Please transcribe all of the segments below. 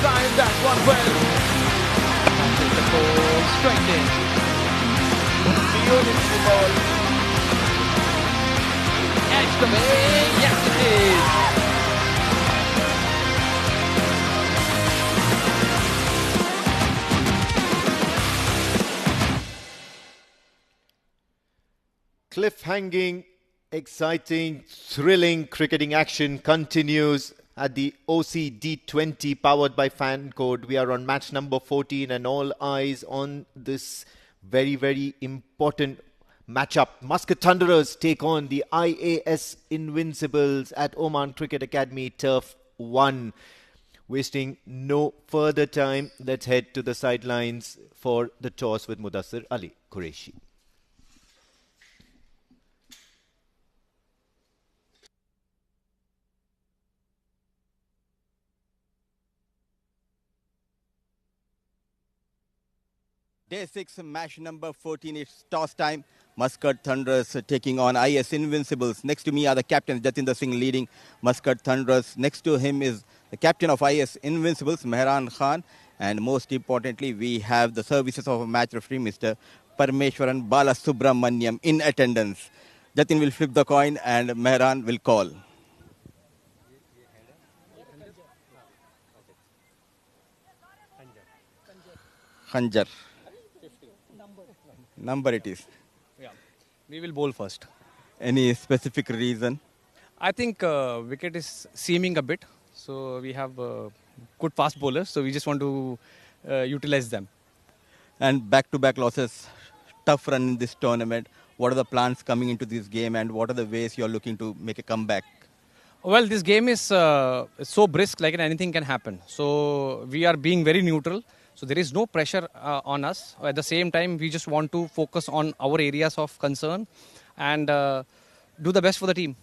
timed that one well. That's the ball straight in. Beautiful ball. Edge the way. Yes, it is. Cliff-hanging, exciting, thrilling cricketing action continues at the OC D20 powered by Fancode. We are on match number 14 and all eyes on this very, very important matchup. Muscat Thunderers take on the IAS Invincibles at Oman Cricket Academy Turf 1. Wasting no further time, let's head to the sidelines for the toss with Mudassir Ali Qureshi. Day 6, match number 14. It's toss time. Muscat Thunderers taking on IAS Invincibles. Next to me are the captains, Jatinder Singh leading Muscat Thunderers. Next to him is the captain of IAS Invincibles, Mehran Khan. And most importantly, we have the services of a match referee, Mr. Parmeshwaran Balasubramaniam, in attendance. Jatin will flip the coin and Mehran will call. Khanjar. Number it is. Yeah, we will bowl first. Any specific reason? I think wicket is seaming a bit. So we have good fast bowlers. So we just want to utilize them. And back-to-back losses, tough run in this tournament. What are the plans coming into this game and what are the ways you're looking to make a comeback? Well, this game is so brisk, like anything can happen. So we are being very neutral. So there is no pressure on us. At the same time, we just want to focus on our areas of concern and do the best for the team.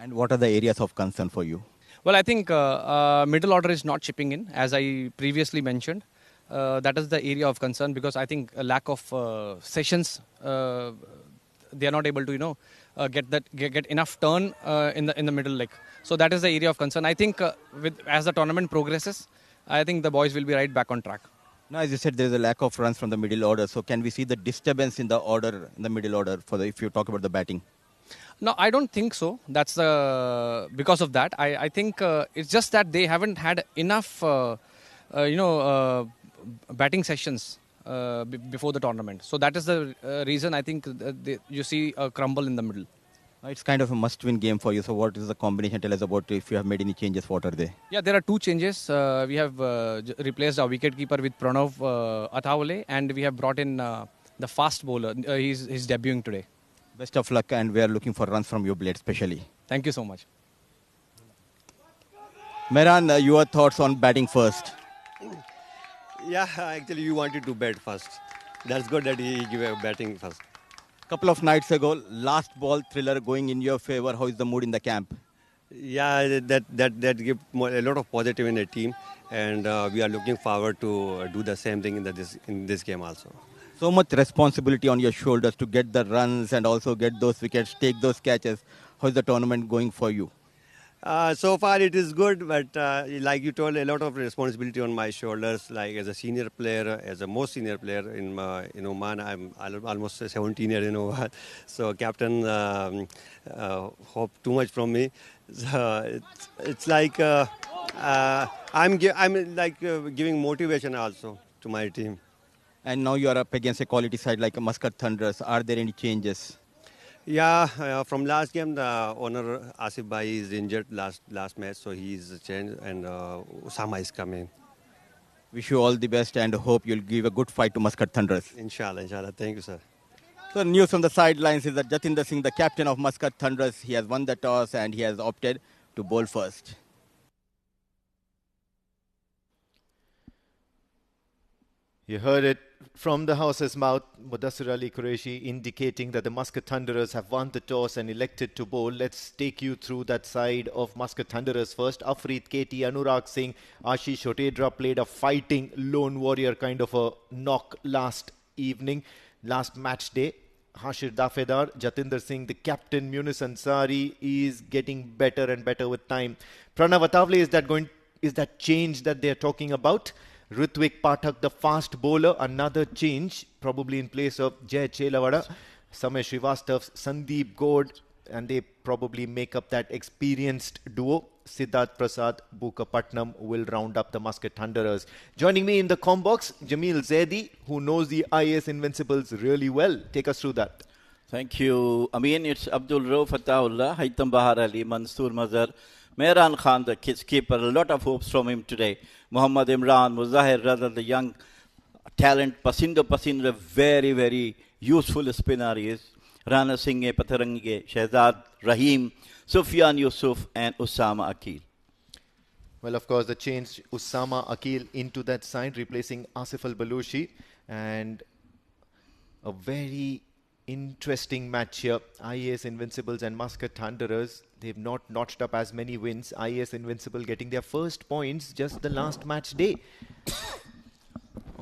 And what are the areas of concern for you? Well, I think middle order is not chipping in, as I previously mentioned. That is the area of concern because I think a lack of sessions, they are not able to, get enough turn in the middle leg. So that is the area of concern. I think as the tournament progresses, I think the boys will be right back on track. Now, as you said, there is a lack of runs from the middle order. So can we see the disturbance in the order, in the middle order, if you talk about the batting? No, I don't think so. That's because of that. I think it's just that they haven't had enough, batting sessions before the tournament. So that is the reason I think you see a crumble in the middle. It's kind of a must-win game for you. So what is the combination? Tell us about if you have made any changes. What are they? Yeah, there are two changes. We have replaced our wicketkeeper with Pranav Athawale, and we have brought in the fast bowler. He's debuting today. Best of luck, and we are looking for runs from your blade, especially. Thank you so much. Mehran, your thoughts on batting first? Yeah, actually, you wanted to bat first. That's good that he gave a batting first. Couple of nights ago, last ball thriller going in your favor. How is the mood in the camp? Yeah, that gives a lot of positive in the team, and we are looking forward to do the same thing in this game also. So much responsibility on your shoulders to get the runs and also get those wickets, take those catches. How is the tournament going for you? So far it is good, but like you told, a lot of responsibility on my shoulders. Like as a senior player, as a most senior player in Oman, I'm almost 17 years in Oman. So captain hope too much from me. So it's like I'm giving motivation also to my team. And now you are up against a quality side like a Muscat Thunderers. Are there any changes? Yeah, from last game, the owner Asif Bhai is injured last match, so he's changed, and Usama is coming. Wish you all the best and hope you'll give a good fight to Muscat Thunderers. Inshallah. Thank you, sir. So news from the sidelines is that Jatinder Singh, the captain of Muscat Thunderers, he has won the toss and he has opted to bowl first. You heard it from the house's mouth, Mudassir Ali Qureshi indicating that the Muscat Thunderers have won the toss and elected to bowl. Let's take you through that side of Muscat Thunderers first. Afreed KT, Anurag Singh, Ashish Hotedra played a fighting lone warrior kind of a knock last match day. Hashir Dafedar, Jatinder Singh, the captain, Munis Ansari is getting better and better with time. Pranav Athawale, is that change that they're talking about. Ritwik Pathak, the fast bowler, another change, probably in place of Jay Chelawada. Samay Srivastav, Sandeep Gode, and they probably make up that experienced duo. Siddharth Prasad, Buka Patnam will round up the Muscat Thunderers. Joining me in the combox, Jamil Zaidi, who knows the IAS Invincibles really well. Take us through that. Thank you. Amin, it's Abdul Rauf Fatahullah, Haitham Bahar Ali, Mansoor Mazhar, Mehran Khan, the keeper. A lot of hopes from him today. Muhammad Imran, Muzahir Radha, the young talent. Pasinder, very, very useful spinner he is. Rana Singh, Patharangi, Shehzad, Rahim, Sufyan Yusuf, and Usama Akil. Well, of course, the change Usama Akil into that side, replacing Asif Al-Balushi. And a very interesting match here. IAS Invincibles and Muscat Thunderers, they've not notched up as many wins. IAS Invincible getting their first points just the last match day.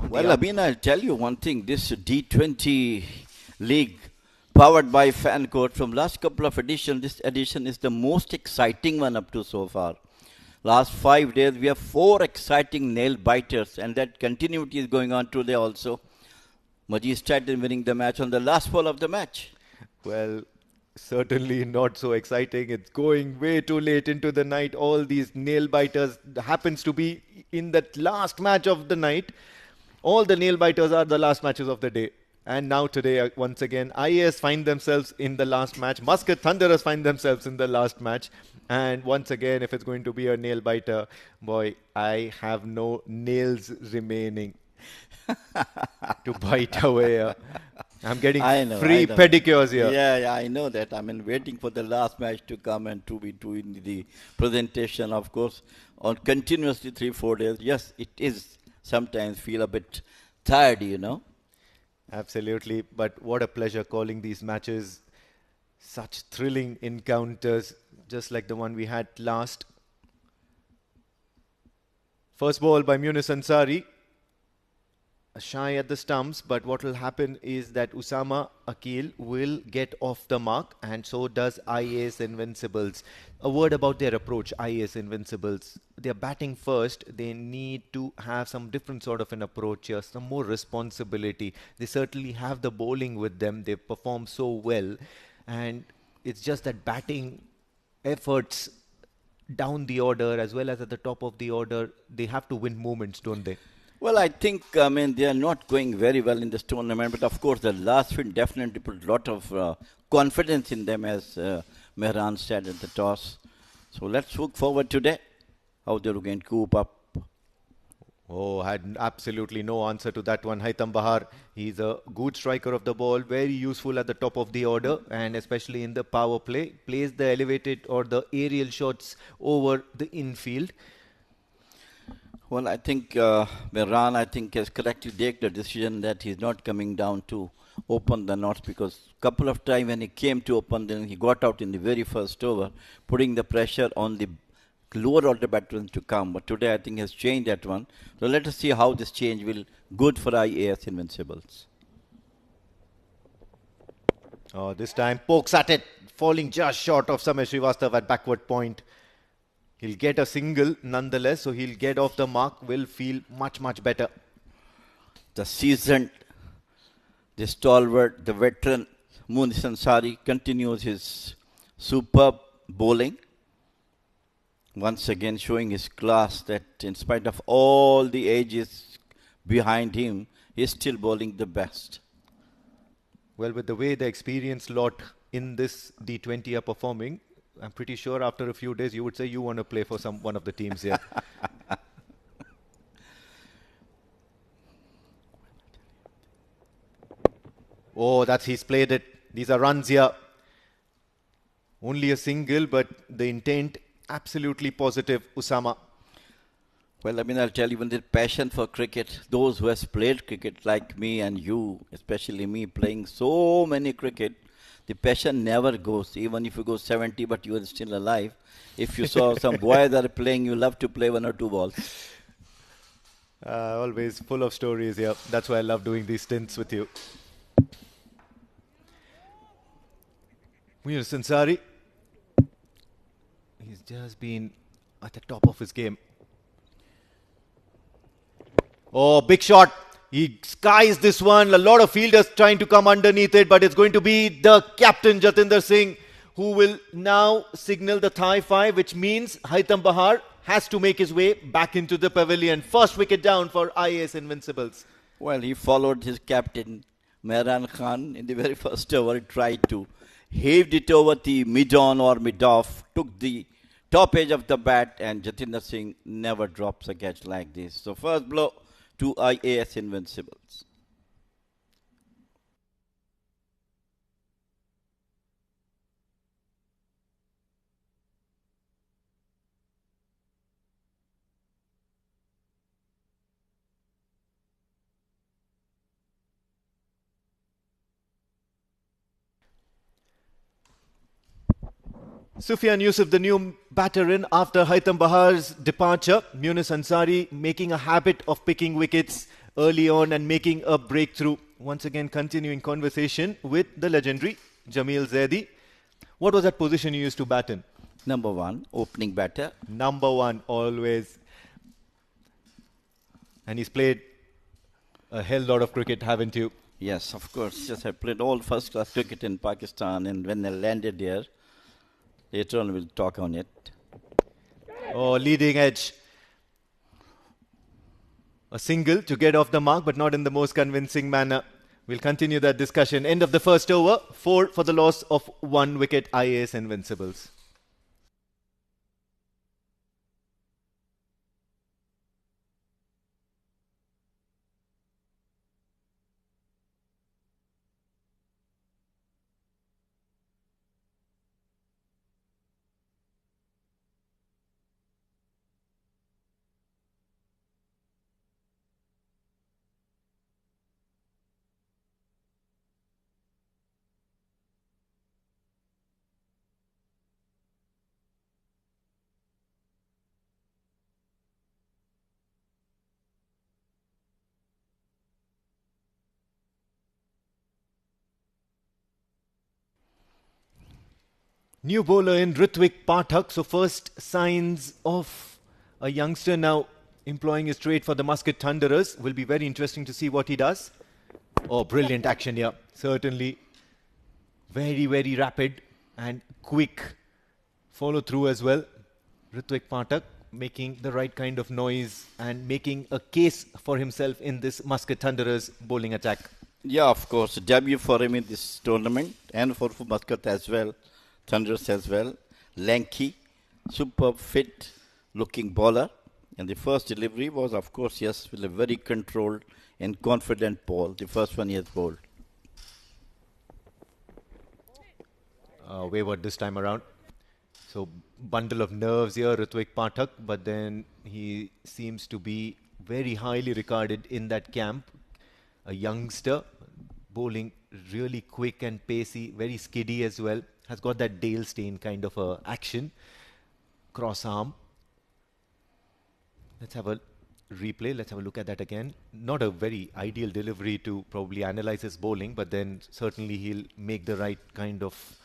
Well, Abin, I'll tell you one thing. This D20 league, powered by Fancode, from last couple of editions, this edition is the most exciting one up to so far. Last 5 days, we have 4 exciting nail biters, and that continuity is going on today also. Muscat winning the match on the last ball of the match. Well, certainly not so exciting. It's going way too late into the night. All these nail biters happens to be in that last match of the night. All the nail biters are the last matches of the day. And now today, once again, IAS find themselves in the last match. Muscat Thunderers find themselves in the last match. And once again, if it's going to be a nail biter, boy, I have no nails remaining to bite away. I'm getting free pedicures here. Yeah, I know that. I mean, waiting for the last match to come and to be doing the presentation, of course, on continuously 3-4 days. Yes, it is sometimes feel a bit tired, you know. Absolutely, but what a pleasure calling these matches. Such thrilling encounters, just like the one we had last. First ball by Munis Ansari. Shy at the stumps, but what will happen is that Usama Akil will get off the mark, and so does IAS Invincibles. A word about their approach, IAS Invincibles. They're batting first. They need to have some different sort of an approach here, some more responsibility. They certainly have the bowling with them. They perform so well, and it's just that batting efforts down the order as well as at the top of the order, they have to win moments, don't they? Well, I think, they are not going very well in this tournament, but of course the last win definitely put a lot of confidence in them, as Mehran said at the toss. So let's look forward today, how they're going to coop up. Oh, had absolutely no answer to that one. Haitham Bahar, he's a good striker of the ball, very useful at the top of the order, and especially in the power play. Plays the elevated or the aerial shots over the infield. Well, I think Mehran, has correctly taken the decision that he's not coming down to open the knots, because a couple of times when he came to open, then he got out in the very first over, putting the pressure on the lower order batsmen to come. But today I think he has changed that one. So let us see how this change will good for IAS Invincibles. Oh, this time pokes at it, falling just short of Samay Srivastav at backward point. He'll get a single nonetheless, so he'll get off the mark, will feel much, much better. The seasoned, the stalwart, the veteran Munis Ansari continues his superb bowling. Once again showing his class that in spite of all the ages behind him, he's still bowling the best. Well, with the way the experienced lot in this D20 are performing, I'm pretty sure after a few days you would say you want to play for one of the teams here. Oh, he's played it. These are runs here. Only a single, but the intent absolutely positive, Usama. Well, I'll tell you, when the passion for cricket, those who have played cricket like me and you, especially me playing so many cricket, the passion never goes. Even if you go 70, but you are still alive. If you saw some boys that are playing, you love to play 1 or 2 balls. Always full of stories here. That's why I love doing these stints with you. Munis Ansari. He's just been at the top of his game. Oh, big shot. He skies this one. A lot of fielders trying to come underneath it, but it's going to be the captain, Jatinder Singh, who will now signal the thigh 5, which means Haitham Bahar has to make his way back into the pavilion. First wicket down for IAS Invincibles. Well, he followed his captain, Mehran Khan, in the very first over. He tried to heaved it over the mid-on or mid-off, took the top edge of the bat, and Jatinder Singh never drops a catch like this. So first blow to IAS Invincibles. Sufyan Yusuf, the new batter in after Haitham Bahar's departure. Munis Ansari making a habit of picking wickets early on and making a breakthrough. Once again, continuing conversation with the legendary Jamil Zaidi. What was that position you used to bat in? Number 1, opening batter. Number 1, always. And he's played a hell lot of cricket, haven't you? Yes, of course. Yes, I played all first-class cricket in Pakistan, and when I landed here, later on we'll talk on it. Oh, leading edge. A single to get off the mark, but not in the most convincing manner. We'll continue that discussion. End of the first over. 4 for the loss of 1 wicket, IAS Invincibles. New bowler in Ritwik Pathak. So first signs of a youngster now employing his trade for the Muscat Thunderers. Will be very interesting to see what he does. Oh, brilliant action here. Certainly very, very rapid and quick follow through as well. Ritwik Pathak making the right kind of noise and making a case for himself in this Muscat Thunderers bowling attack. Yeah, of course. Debut for him in this tournament and for Muscat as well. Thunderers as well. Lanky, superb fit looking bowler. And the first delivery was, of course, yes, with a very controlled and confident ball. The first one he has bowled. Wayward this time around. So bundle of nerves here, Ritwik Pathak, but then he seems to be very highly regarded in that camp. A youngster, bowling really quick and pacey, very skiddy as well. Has got that Dale Steyn kind of action. Cross arm. Let's have a replay. Let's have a look at that again. Not a very ideal delivery to probably analyze his bowling, but then certainly he'll make the right kind of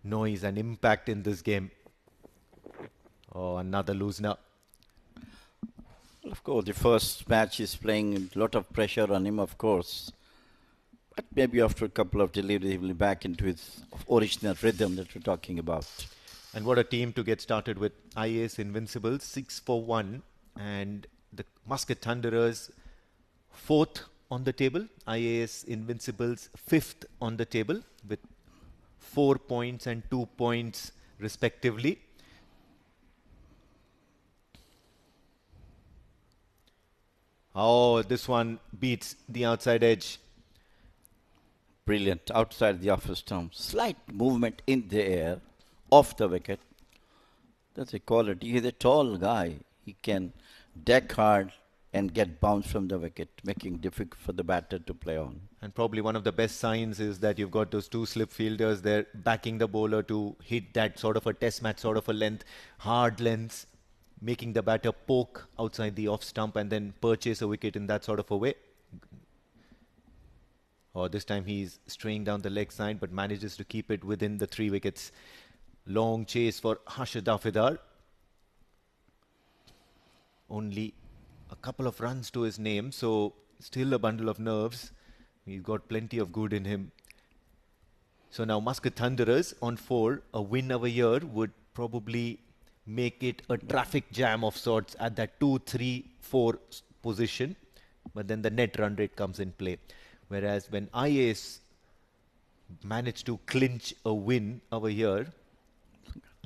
noise and impact in this game. Oh, another loosener. Of course, the first match is playing a lot of pressure on him, of course. But maybe after a couple of deliveries, he will be back into his original rhythm that we're talking about. And what a team to get started with. IAS Invincibles 6 for 1, and the Muscat Thunderers 4th on the table. IAS Invincibles 5th on the table with 4 points and 2 points respectively. Oh, this one beats the outside edge. Brilliant. Outside the office stump. Slight movement in the air, off the wicket. That's a quality. He's a tall guy. He can deck hard and get bounced from the wicket, making it difficult for the batter to play on. And probably one of the best signs is that you've got those 2 slip fielders there backing the bowler to hit that sort of a test match sort of a length, hard lengths, making the batter poke outside the off stump and then purchase a wicket in that sort of a way. Oh, this time he's straying down the leg side but manages to keep it within the 3 wickets. Long chase for Harshad Afidar. Only a couple of runs to his name, so still a bundle of nerves. He's got plenty of good in him. So now Muscat Thunderers on 4, a win over here would probably make it a traffic jam of sorts at that 2, 3, 4 position. But then the net run rate comes in play. Whereas when IAS managed to clinch a win over here,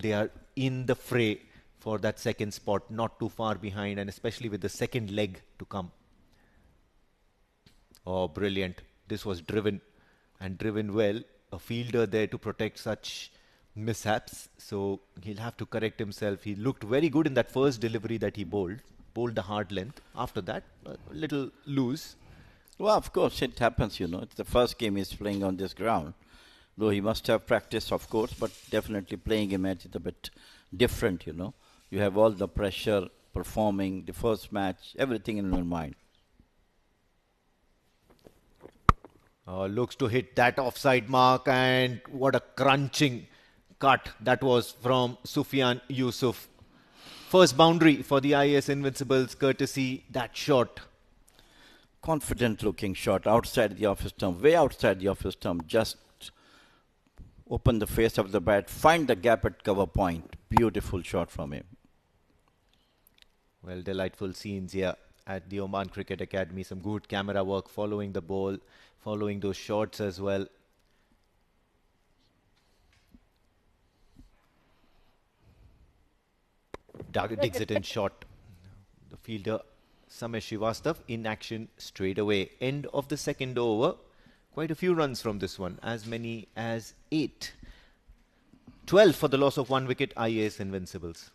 they are in the fray for that second spot, not too far behind, and especially with the second leg to come. Oh, brilliant. This was driven, and driven well. A fielder there to protect such mishaps, so he'll have to correct himself. He looked very good in that first delivery that he bowled the hard length. After that, a little loose. Well, of course, it happens, you know. It's the first game he's playing on this ground. Though he must have practice, of course, but definitely playing a match is a bit different, you know. You have all the pressure, performing, the first match, everything in your mind. Looks to hit that offside mark, and what a crunching cut that was from Sufyan Yusuf. First boundary for the IAS Invincibles, courtesy that shot. Confident looking shot outside the office stump, way outside the office stump. Just open the face of the bat, find the gap at cover point. Beautiful shot from him. Well, delightful scenes here at the Oman Cricket Academy. Some good camera work following the ball, following those shots as well. Digs it in shot. The fielder Samesh Srivastav in action straight away. End of the second over. Quite a few runs from this one. As many as 8. 12 for the loss of 1 wicket, IAS Invincibles.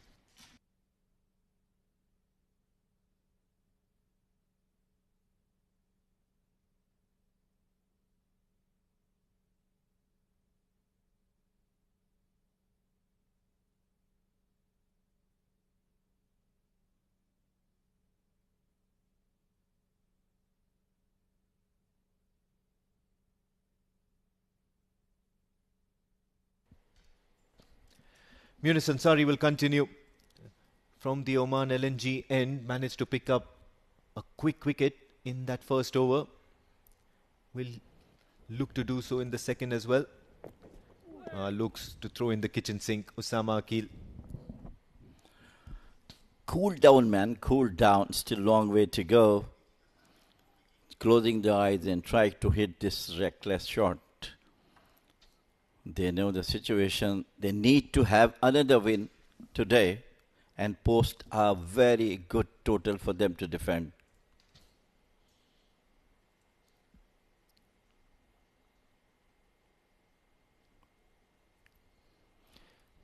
Munis Ansari will continue from the Oman LNG end. Managed to pick up a quick wicket in that first over. Will look to do so in the second as well. Looks to throw in the kitchen sink. Usama Akil. Cool down, man. Cool down. Still a long way to go. Closing the eyes and try to hit this reckless shot. They know the situation. They need to have another win today and post a very good total for them to defend.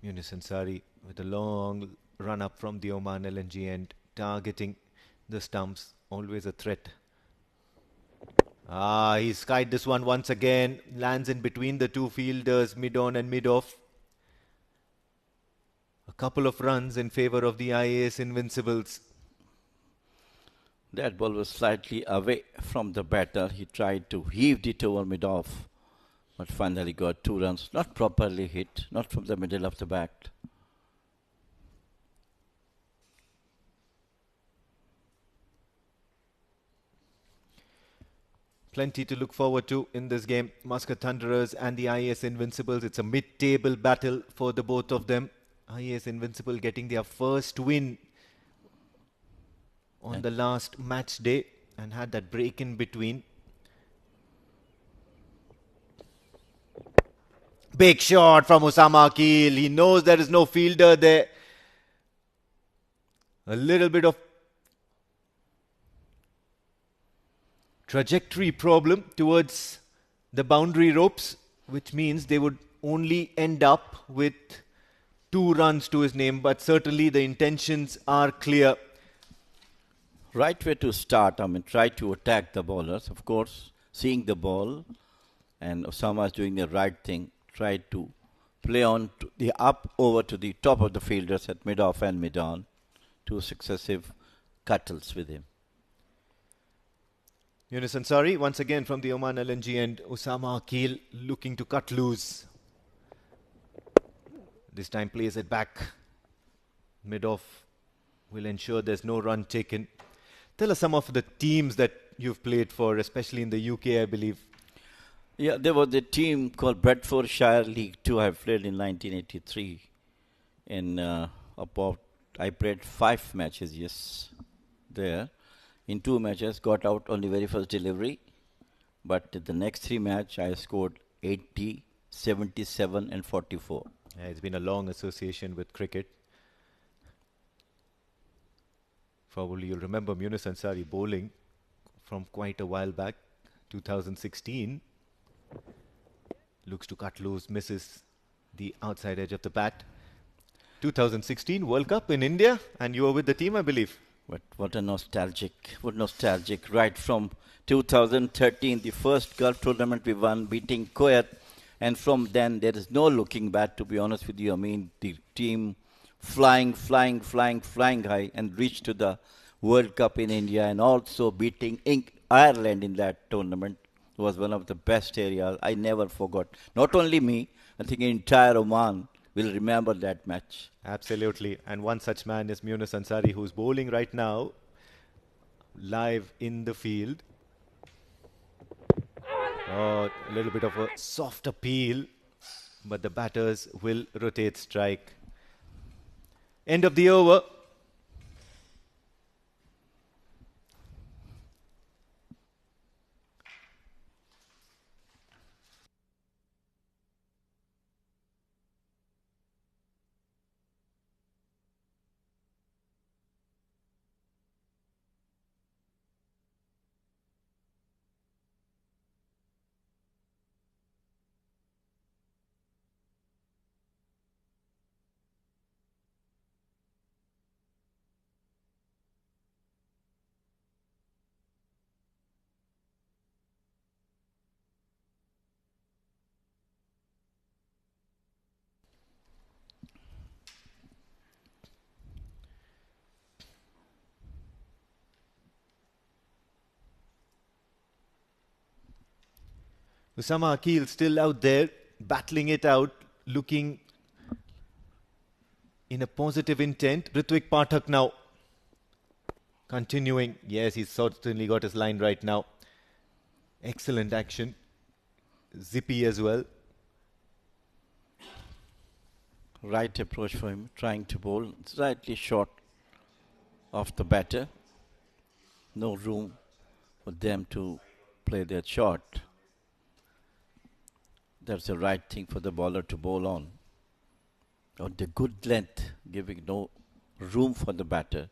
Munis Ansari with a long run up from the Oman LNG end, targeting the stumps. Always a threat. He skied this one once again. Lands in between the two fielders, mid-on and mid-off. A couple of runs in favour of the IAS Invincibles. That ball was slightly away from the batter. He tried to heave it over mid-off, but finally got 2 runs. Not properly hit, not from the middle of the bat. Plenty to look forward to in this game. Muscat Thunderers and the IAS Invincibles. It's a mid-table battle for the both of them. IAS Invincible getting their first win on the last match day and had that break in between. Big shot from Usama Akil. He knows there is no fielder there. A little bit of trajectory problem towards the boundary ropes, which means they would only end up with 2 runs to his name, but certainly the intentions are clear. Right way to start. I mean, try to attack the bowlers, of course, seeing the ball, and Osama is doing the right thing. Try to play on to the up over to the top of the fielders at mid-off and mid-on. 2 successive cuttles with him. Munis Ansari once again from the Oman LNG end. Usama Akil looking to cut loose. This time plays it back. Mid-off will ensure there's no run taken. Tell us some of the teams that you've played for, especially in the UK, I believe. Yeah, there was a team called Bedfordshire League 2 I played in 1983. I played 5 matches, yes, there. In 2 matches, got out on the very first delivery. But the next 3 matches, I scored 80, 77 and 44. Yeah, it's been a long association with cricket. Probably you'll remember Munus Ansari bowling from quite a while back, 2016. Looks to cut loose, misses the outside edge of the bat. 2016 World Cup in India, and you were with the team, I believe. But what nostalgic, right from 2013, the first Gulf tournament we won, beating Kuwait. And from then, there is no looking back, to be honest with you. I mean, the team flying high and reached to the World Cup in India and also beating Ireland in that tournament. It was one of the best areas. I never forgot. Not only me, I think entire Oman will remember that match. Absolutely. And one such man is Munus Ansari, who's bowling right now, live in the field. Oh, a little bit of a soft appeal, but the batters will rotate strike. End of the over. Usama Akil still out there, battling it out, looking in a positive intent. Ritwik Pathak now continuing. Yes, he's certainly got his line right now. Excellent action. Zippy as well. Right approach for him, trying to bowl slightly short of the batter. No room for them to play their shot. That's the right thing for the bowler to bowl on. On the good length, giving no room for the batter.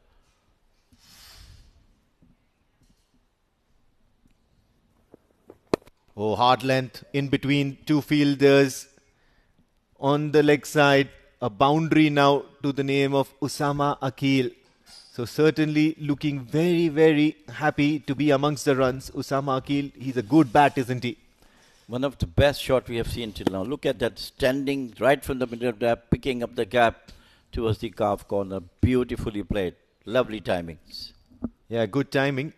Oh, hard length in between two fielders on the leg side. A boundary now to the name of Usama Akil. So certainly looking very, very happy to be amongst the runs. Usama Akil, he's a good bat, isn't he? One of the best shots we have seen till now. Look at that, standing right from the middle of the gap, picking up the gap towards the calf corner. Beautifully played. Lovely timings. Yeah, good timing.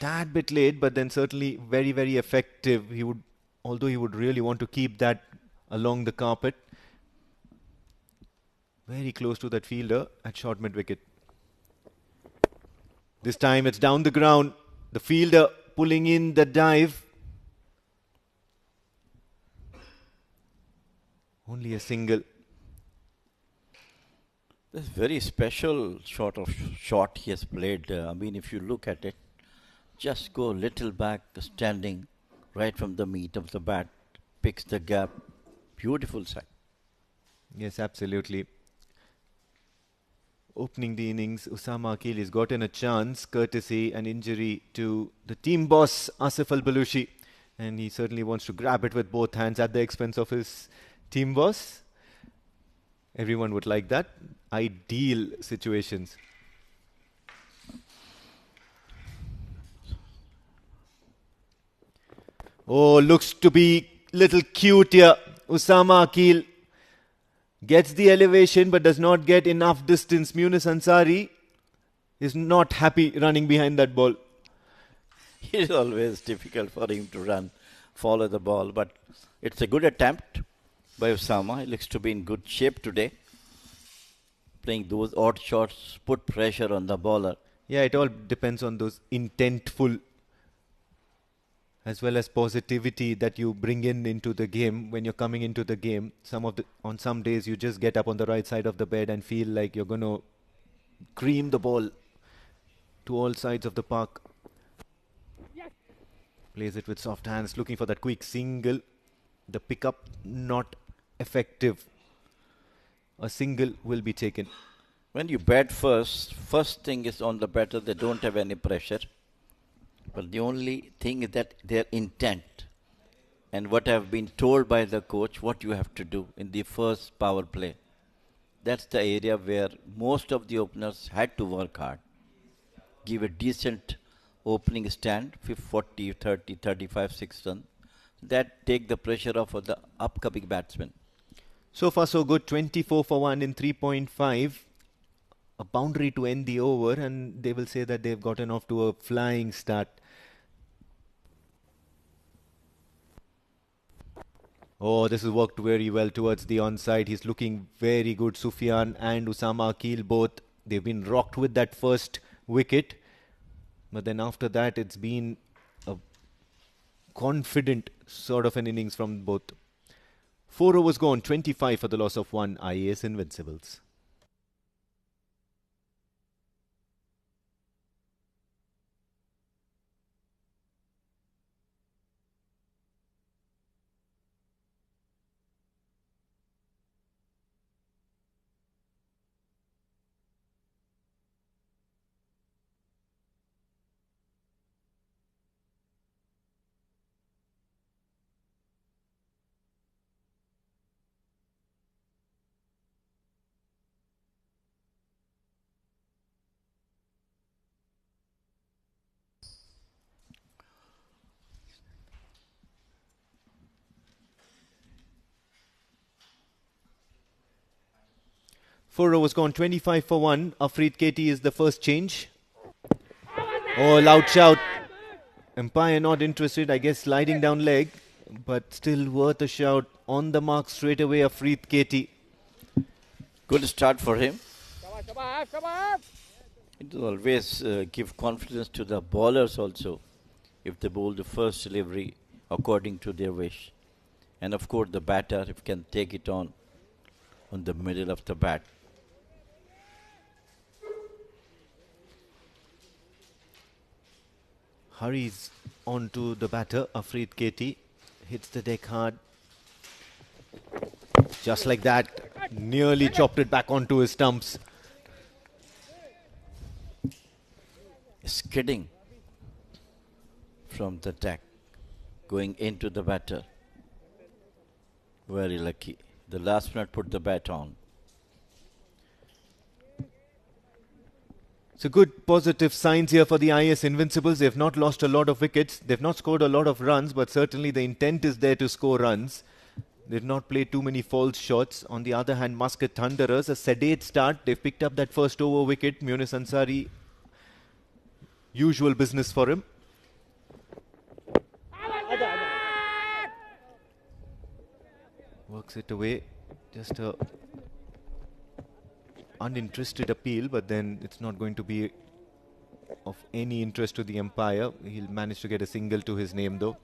Tad bit late, but then certainly very, very effective. Although he would really want to keep that along the carpet. Very close to that fielder at short mid-wicket. This time it's down the ground. The fielder pulling in the dive. Only a single. This very special shot he has played. I mean, if you look at it, just go a little back, standing right from the meat of the bat, picks the gap. Beautiful sight. Yes, absolutely. Opening the innings, Usama Akil has gotten a chance, courtesy and injury to the team boss, Asif Al-Balushi. And he certainly wants to grab it with both hands at the expense of his team boss. Everyone would like that. Ideal situations. Oh, looks to be little cute here. Usama Akil gets the elevation but does not get enough distance. Munus Ansari is not happy running behind that ball. It's always difficult for him to run, follow the ball. But it's a good attempt by Usama. He looks to be in good shape today. Playing those odd shots, put pressure on the bowler. Yeah, it all depends on those intentful as well as positivity that you bring in into the game when you're coming into the game. On some days you just get up on the right side of the bed and feel like you're going to cream the ball to all sides of the park. Plays it with soft hands, looking for that quick single. The pickup not effective. A single will be taken. When you bat first thing is on the batter, they don't have any pressure. But the only thing is that their intent and what I've been told by the coach, what you have to do in the first power play. That's the area where most of the openers had to work hard. Give a decent opening stand, 40, 30, 35, 6 runs. That take the pressure off of the upcoming batsmen. So far so good, 24 for 1 in 3.5. A boundary to end the over, and they will say that they've gotten off to a flying start. Oh, this has worked very well towards the onside. He's looking very good. Sufyan and Usama Akil both. They've been rocked with that first wicket. But then after that, it's been a confident sort of an innings from both. 4 overs gone, 25 for the loss of 1. IAS Invincibles. Four overs gone, 25 for 1. Afreed Katie is the first change. Oh, loud shout. Umpire not interested, I guess sliding down leg. But still worth a shout. On the mark straight away, Afreed Katie. Good start for him. It will always give confidence to the bowlers also if they bowl the first delivery according to their wish. And of course the batter if can take it on the middle of the bat. Hurries onto the batter, Afreed Katie. Hits the deck hard. Just like that. Nearly chopped it back onto his stumps. Skidding from the deck, going into the batter. Very lucky. The last minute put the bat on. So good positive signs here for the IAS Invincibles. They've not lost a lot of wickets. They've not scored a lot of runs, but certainly the intent is there to score runs. They've not played too many false shots. On the other hand, Muscat Thunderers, a sedate start. They've picked up that first over wicket. Munis Ansari, usual business for him. Works it away. Just a uninterested appeal, but then it's not going to be of any interest to the umpire. He'll manage to get a single to his name though.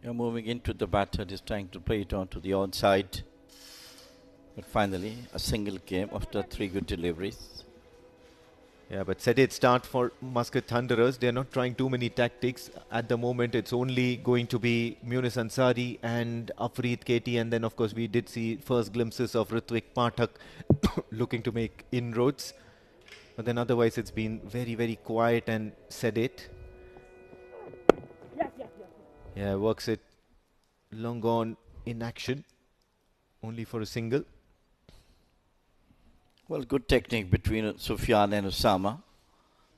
You're moving into the batter, just trying to play it on to the onside. But finally, a single came after 3 good deliveries. Yeah, but sedate start for Muscat Thunderers. They're not trying too many tactics. At the moment, it's only going to be Munis Ansari and Afreed Katie. And then, of course, we did see first glimpses of Ritwik Pathak looking to make inroads. But then otherwise, it's been very, very quiet and sedate. Yeah, works it long gone in action. Only for a single. Well, good technique between Sufyan and Osama.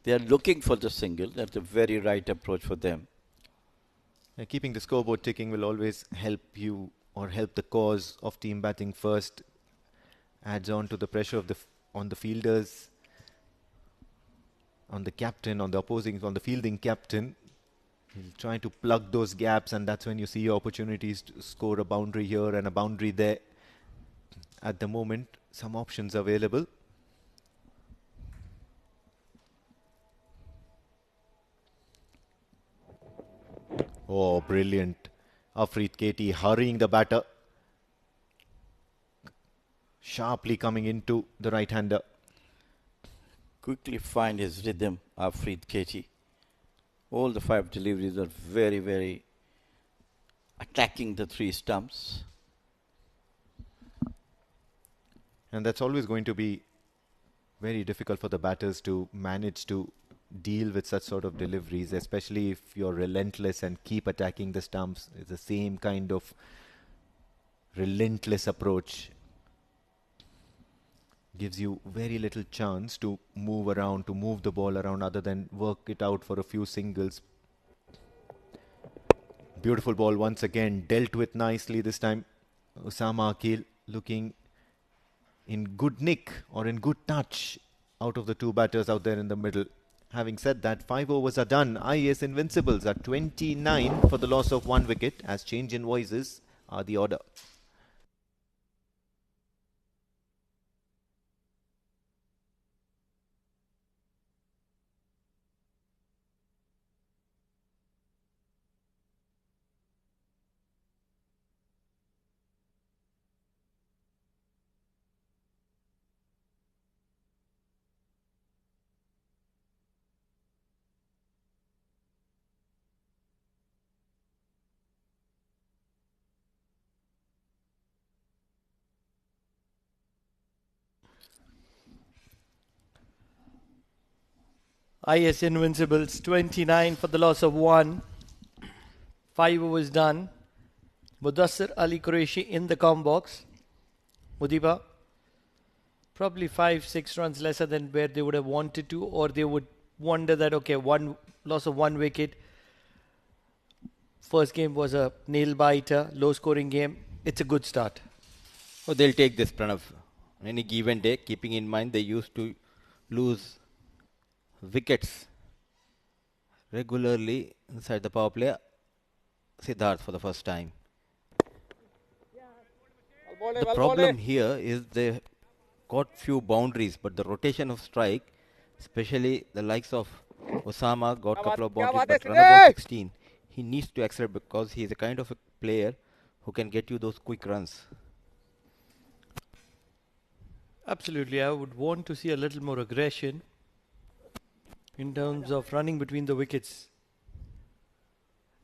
They are looking for the single. That's a very right approach for them. Yeah, keeping the scoreboard ticking will always help you or help the cause of team batting first. Adds on to the pressure of on the fielders, on the captain, on the fielding captain. He'll try to plug those gaps, and that's when you see opportunities to score a boundary here and a boundary there. At the moment, some options available. Oh, brilliant. Afreed Katie hurrying the batter. Sharply coming into the right-hander. Quickly find his rhythm, Afreed Katie. All the 5 deliveries are very, very attacking the 3 stumps. And that's always going to be very difficult for the batters to manage to deal with such sort of deliveries, especially if you're relentless and keep attacking the stumps. It's the same kind of relentless approach. Gives you very little chance to move around, to move the ball around other than work it out for a few singles. Beautiful ball once again, dealt with nicely this time. Osama Akil looking in good nick or in good touch out of the 2 batters out there in the middle. Having said that, 5 overs are done. IAS Invincibles are 29 for the loss of 1 wicket, as change in voices are the order. IAS Invincibles 29 for the loss of 1. 5 overs done. Mudassir Ali Qureshi in the com box. Mudiba, probably 5-6 runs lesser than where they would have wanted to, or they would wonder that, okay, one loss of 1 wicket. First game was a nail biter, low scoring game. It's a good start. Oh, they'll take this, Pranav. On any given day, keeping in mind they used to lose wickets regularly inside the power play. Siddharth for the first time. The problem here is they got few boundaries, but the rotation of strike, especially the likes of Osama, got a couple of boundaries, but run about 16. He needs to accelerate because he is a kind of a player who can get you those quick runs. Absolutely, I would want to see a little more aggression in terms of running between the wickets.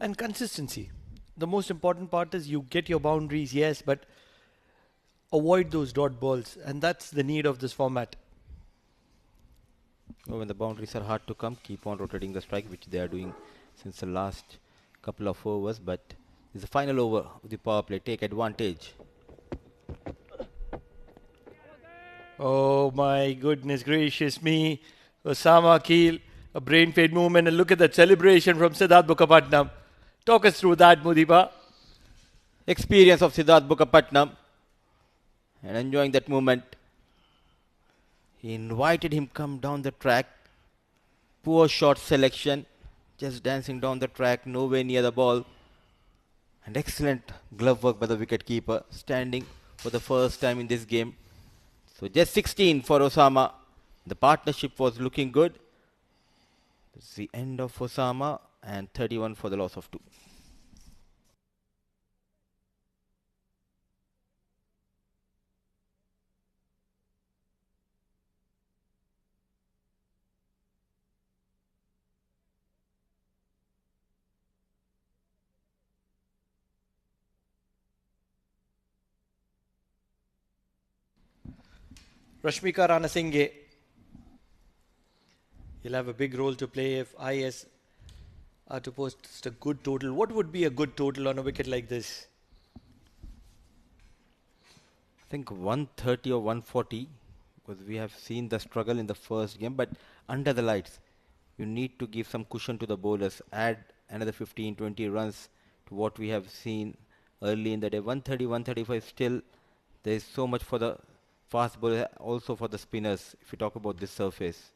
And consistency. The most important part is you get your boundaries, yes, but avoid those dot balls. And that's the need of this format. When the boundaries are hard to come, keep on rotating the strike, which they are doing since the last couple of overs. But it's the final over of the power play. Take advantage. Oh my goodness gracious me. Osama Akil, a brain fade movement, and look at that celebration from Siddharth Bukkapatnam. Talk us through that, Mudiba. Experience of Siddharth Bukkapatnam and enjoying that moment. He invited him come down the track. Poor shot selection. Just dancing down the track, nowhere near the ball. And excellent glove work by the wicket keeper, standing for the first time in this game. So just 16 for Osama. The partnership was looking good. It's the end of Osama, and 31 for the loss of 2. Rashmika Ranasinghe. He'll have a big role to play if IS are to post a good total. What would be a good total on a wicket like this? I think 130 or 140, because we have seen the struggle in the first game. But under the lights, you need to give some cushion to the bowlers. Add another 15-20 runs to what we have seen early in the day. 130, 135 still. There is so much for the fast bowler, also for the spinners, if you talk about this surface.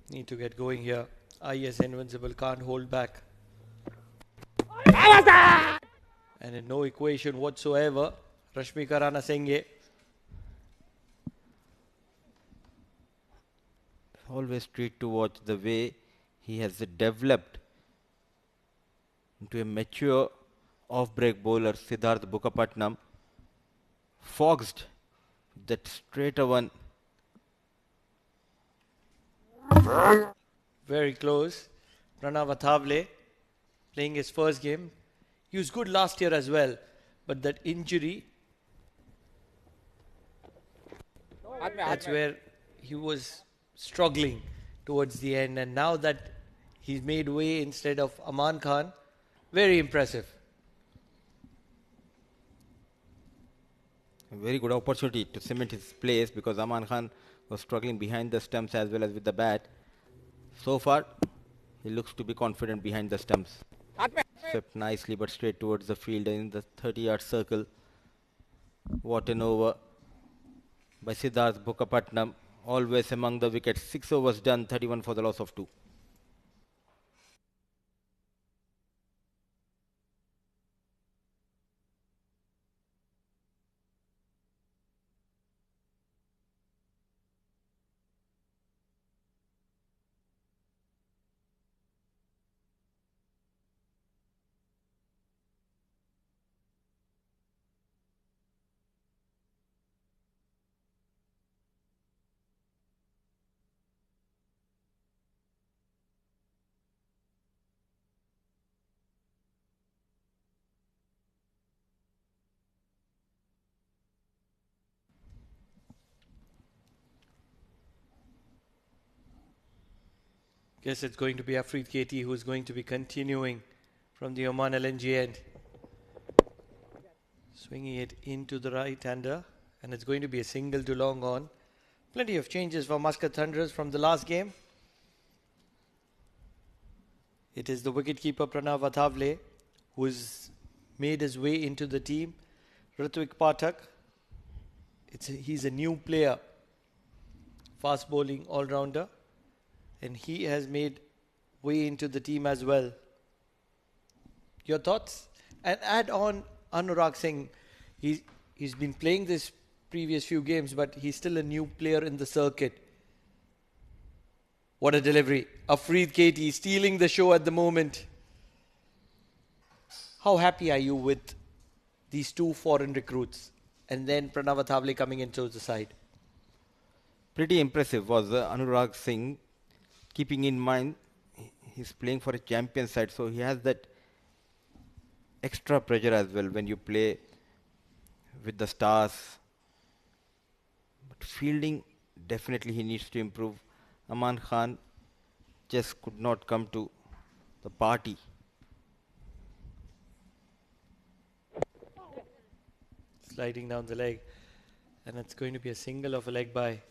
Need to get going here. IS Invincible can't hold back. And in no equation whatsoever, Rashmika Ranasinghe. always treat to watch the way he has developed into a mature off-break bowler. Siddharth Bukapatnam foxed that straighter one. Very close. Pranav Athavale playing his first game. He was good last year as well, but that injury, that's where he was struggling towards the end. And now that he's made way instead of Aman Khan, very impressive. A very good opportunity to cement his place because Aman Khan was struggling behind the stumps as well as with the bat. So far, he looks to be confident behind the stumps. Swept nicely but straight towards the field in the 30-yard circle. What an over by Siddharth Bukapatnam. Always among the wickets. 6 overs done, 31 for the loss of 2. Guess it's going to be Afreed Katie who's going to be continuing from the Oman LNG end. Swinging it into the right-hander, and it's going to be a single to long on. Plenty of changes for Muscat Thunderers from the last game. It is the wicketkeeper Pranav Athavale who's made his way into the team. Ritwik Pathak, he's a new player, fast bowling all-rounder, and he has made way into the team as well. Your thoughts? And add on Anurag Singh. He's been playing this previous few games, but he's still a new player in the circuit. What a delivery. Afreed Katie stealing the show at the moment. How happy are you with these two foreign recruits? And then Pranav Athavale coming into the side. Pretty impressive was Anurag Singh, keeping in mind he's playing for a champion side, so he has that extra pressure as well when you play with the stars. But fielding, definitely he needs to improve. Aman Khan just could not come to the party. Sliding down the leg. And it's going to be a single of a leg by.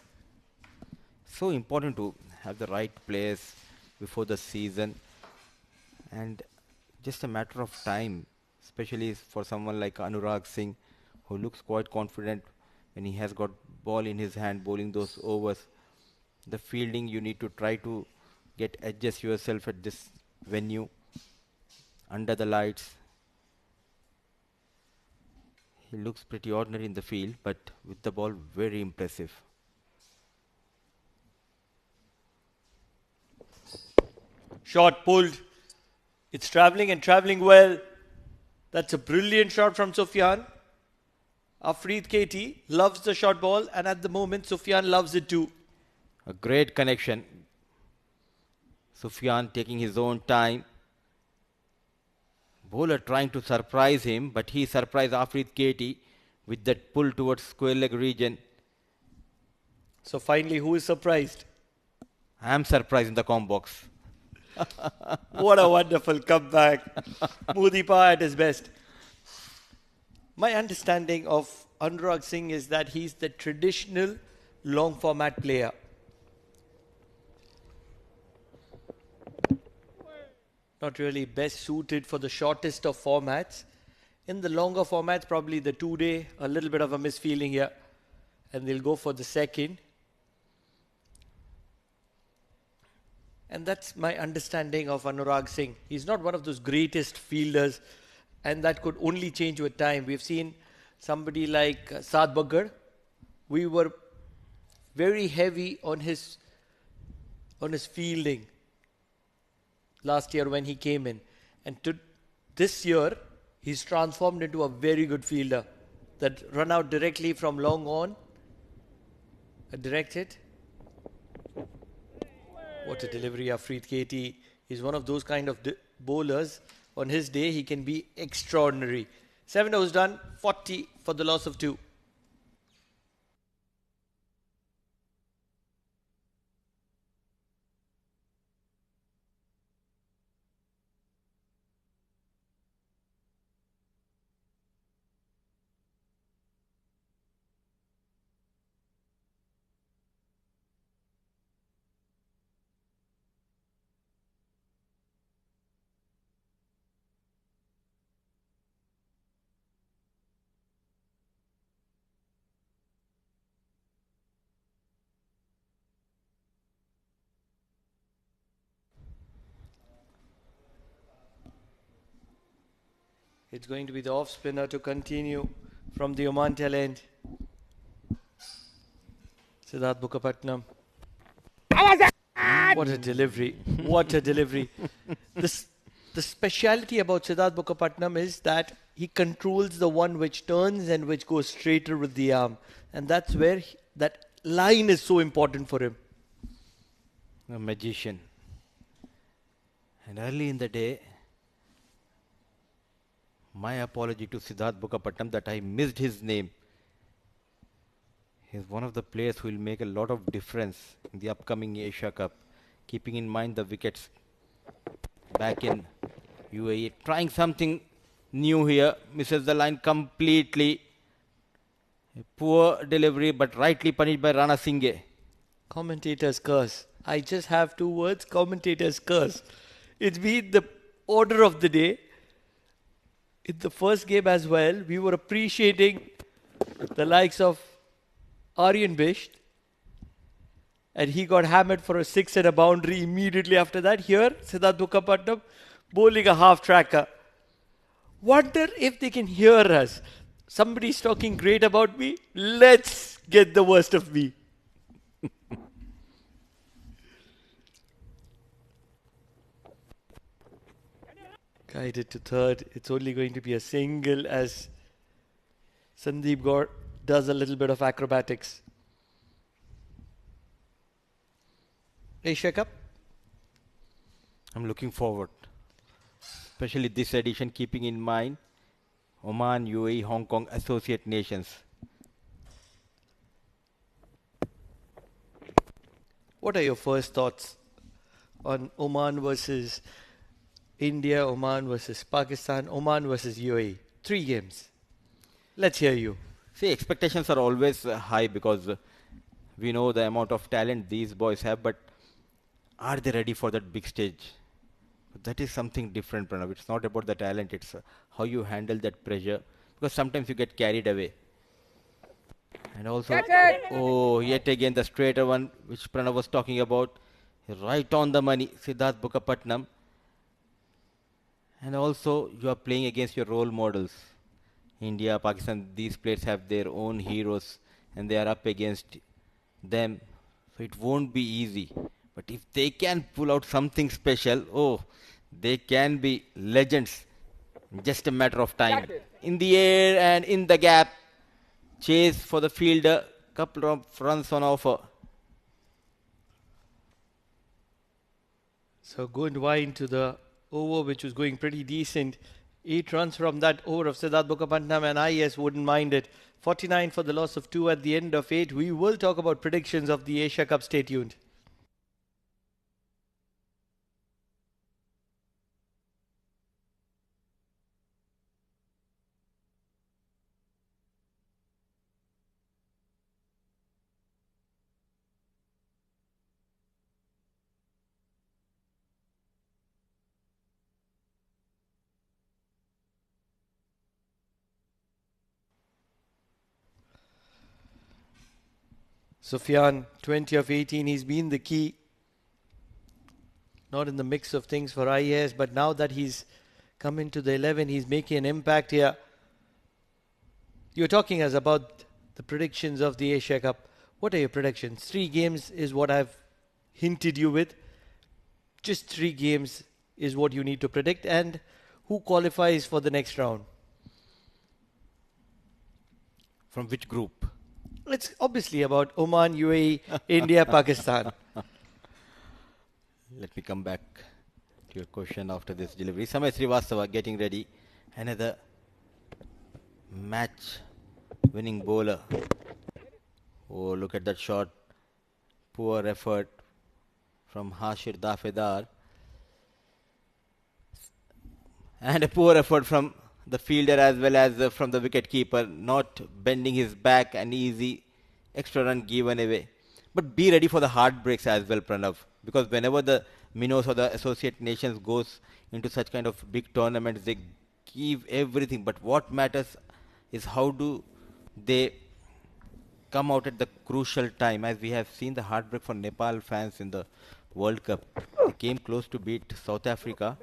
So important to have the right players before the season. And just a matter of time, especially for someone like Anurag Singh, who looks quite confident when he has got ball in his hand, bowling those overs. The fielding, you need to try to adjust yourself at this venue, under the lights. He looks pretty ordinary in the field, but with the ball, very impressive. Shot pulled. It's travelling and travelling well. That's a brilliant shot from Sufyan. Afreed Katie loves the short ball, and at the moment Sufyan loves it too. A great connection. Sufyan taking his own time. Bowler trying to surprise him, but he surprised Afreed Katie with that pull towards square leg region. So finally, who is surprised? I am surprised in the com box. What a wonderful comeback. Mudipa at his best. My understanding of Anurag Singh is that he's the traditional long format player. Not really best suited for the shortest of formats. In the longer formats, probably the 2-day, a little bit of a misfeeling here. And they'll go for the second. And that's my understanding of Anurag Singh. He's not one of those greatest fielders, and that could only change with time. We've seen somebody like Saad Baggar. We were very heavy on his on his fielding last year when he came in. And this year, he's transformed into a very good fielder that run out directly from long on. A direct hit. What a delivery, Afreed Katie. He's one of those kind of bowlers. On his day, he can be extraordinary. 7 overs done, 40 for the loss of 2. It's going to be the off spinner to continue from the Oman tail end. Siddharth Mukherjee. What a delivery. What a delivery. The speciality about Siddharth Mukherjee is that he controls the one which turns and which goes straighter with the arm. And that's where that line is so important for him. A magician. And early in the day, my apology to Siddharth Mukherjee that I missed his name. He's one of the players who will make a lot of difference in the upcoming Asia Cup, keeping in mind the wickets back in UAE. Trying something new here, misses the line completely. A poor delivery, but rightly punished by Rana Singhe. Commentator's curse. I just have 2 words, commentator's curse. It's been the order of the day. In the first game as well, we were appreciating the likes of Aryan Bisht, and he got hammered for a 6 and a boundary immediately after that. Here, Siddharth Mukherjee bowling a half tracker. Wonder if they can hear us. Somebody's talking great about me. Let's get the worst of me. Guided to third. It's only going to be a single as Sandeep Gaur does a little bit of acrobatics. Asia Cup. I'm looking forward. Especially this edition, keeping in mind Oman, UAE, Hong Kong, associate nations. What are your first thoughts on Oman versus India, Oman versus Pakistan, Oman versus UAE? 3 games. Let's hear you. See, expectations are always high because we know the amount of talent these boys have, but are they ready for that big stage? That is something different, Pranav. It's not about the talent, it's how you handle that pressure, because sometimes you get carried away. And also, yet again the straighter one which Pranav was talking about, right on the money, Siddharth Mukherjee. And also, you are playing against your role models. India, Pakistan, these players have their own heroes and they are up against them. So it won't be easy. But if they can pull out something special, they can be legends. Just a matter of time. In the air and in the gap. Chase for the fielder. Couple of runs on offer. So going wide to the over, which was going pretty decent. 8 runs from that over of Siddharth Mukherjee, and IAS wouldn't mind it. 49 for the loss of 2 at the end of 8. We will talk about predictions of the Asia Cup. Stay tuned. Sufyan, 20 of 18, he's been the key. Not in the mix of things for IAS, but now that he's come into the 11, he's making an impact here. You're talking us about the predictions of the Asia Cup. What are your predictions? 3 games is what I've hinted you with. Just 3 games is what you need to predict. And who qualifies for the next round? From which group? It's obviously about Oman, UAE, India, Pakistan. Let me come back to your question after this delivery. Samay Srivastava getting ready. Another match winning bowler. Oh, look at that shot. Poor effort from Hashir Dafedar. And a poor effort from the fielder as well as from the wicket keeper, not bending his back, and easy extra run given away. But be ready for the heartbreaks as well, Pranav, because whenever the Minnows or the Associate Nations goes into such kind of big tournaments, they give everything. But what matters is how do they come out at the crucial time, as we have seen the heartbreak for Nepal fans in the World Cup. They came close to beat South Africa.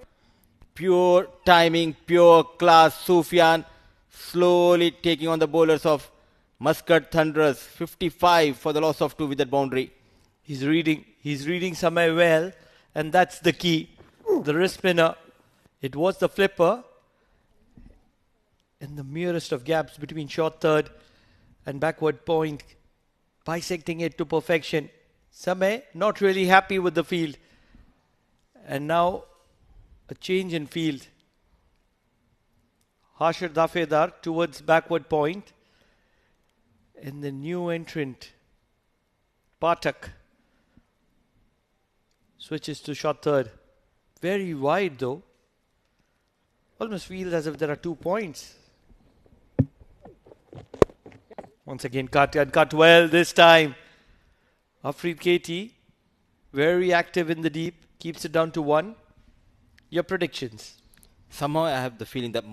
Pure timing, pure class. Sufyan slowly taking on the bowlers of Muscat Thunderers. 55 for the loss of 2 with that boundary. He's reading somewhere well, and that's the key. The wrist spinner. It was the flipper. In the merest of gaps between short third and backward point, bisecting it to perfection. Samay not really happy with the field. And now a change in field. Hashir Dafedar towards backward point. And the new entrant, Pathak, switches to short third. Very wide though. Almost feels as if there are 2 points. Once again, cut well this time. Afreed Katie, very active in the deep, keeps it down to 1. Your predictions? Somehow I have the feeling that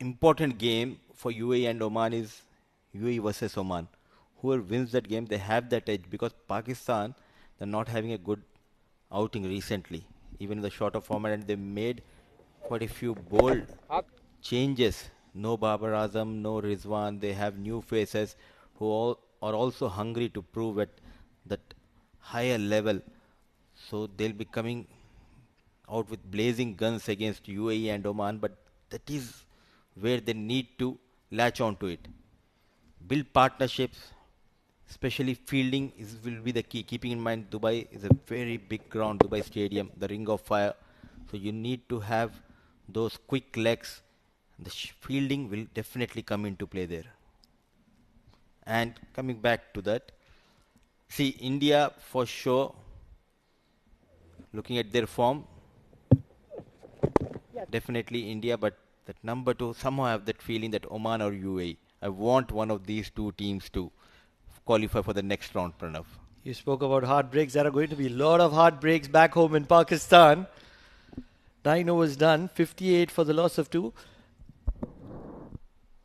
important game for UAE and Oman is UAE versus Oman. Whoever wins that game, they have that edge, because Pakistan, they're not having a good outing recently, even in the shorter format, and they made quite a few bold changes. No Babar Azam, no Rizwan. They have new faces who all are also hungry to prove at that higher level. So they'll be coming out with blazing guns against UAE and Oman, but that is where they need to latch on to it. Build partnerships, especially fielding will be the key. Keeping in mind Dubai is a very big ground, Dubai Stadium, the Ring of Fire. So you need to have those quick legs. The fielding will definitely come into play there. And coming back to that, see, India for sure, looking at their form, definitely India, but that number 2, somehow I have that feeling that Oman or UAE. I want one of these 2 teams to qualify for the next round, Pranav. You spoke about heartbreaks. There are going to be a lot of heartbreaks back home in Pakistan. 9 overs done, 58 for the loss of 2.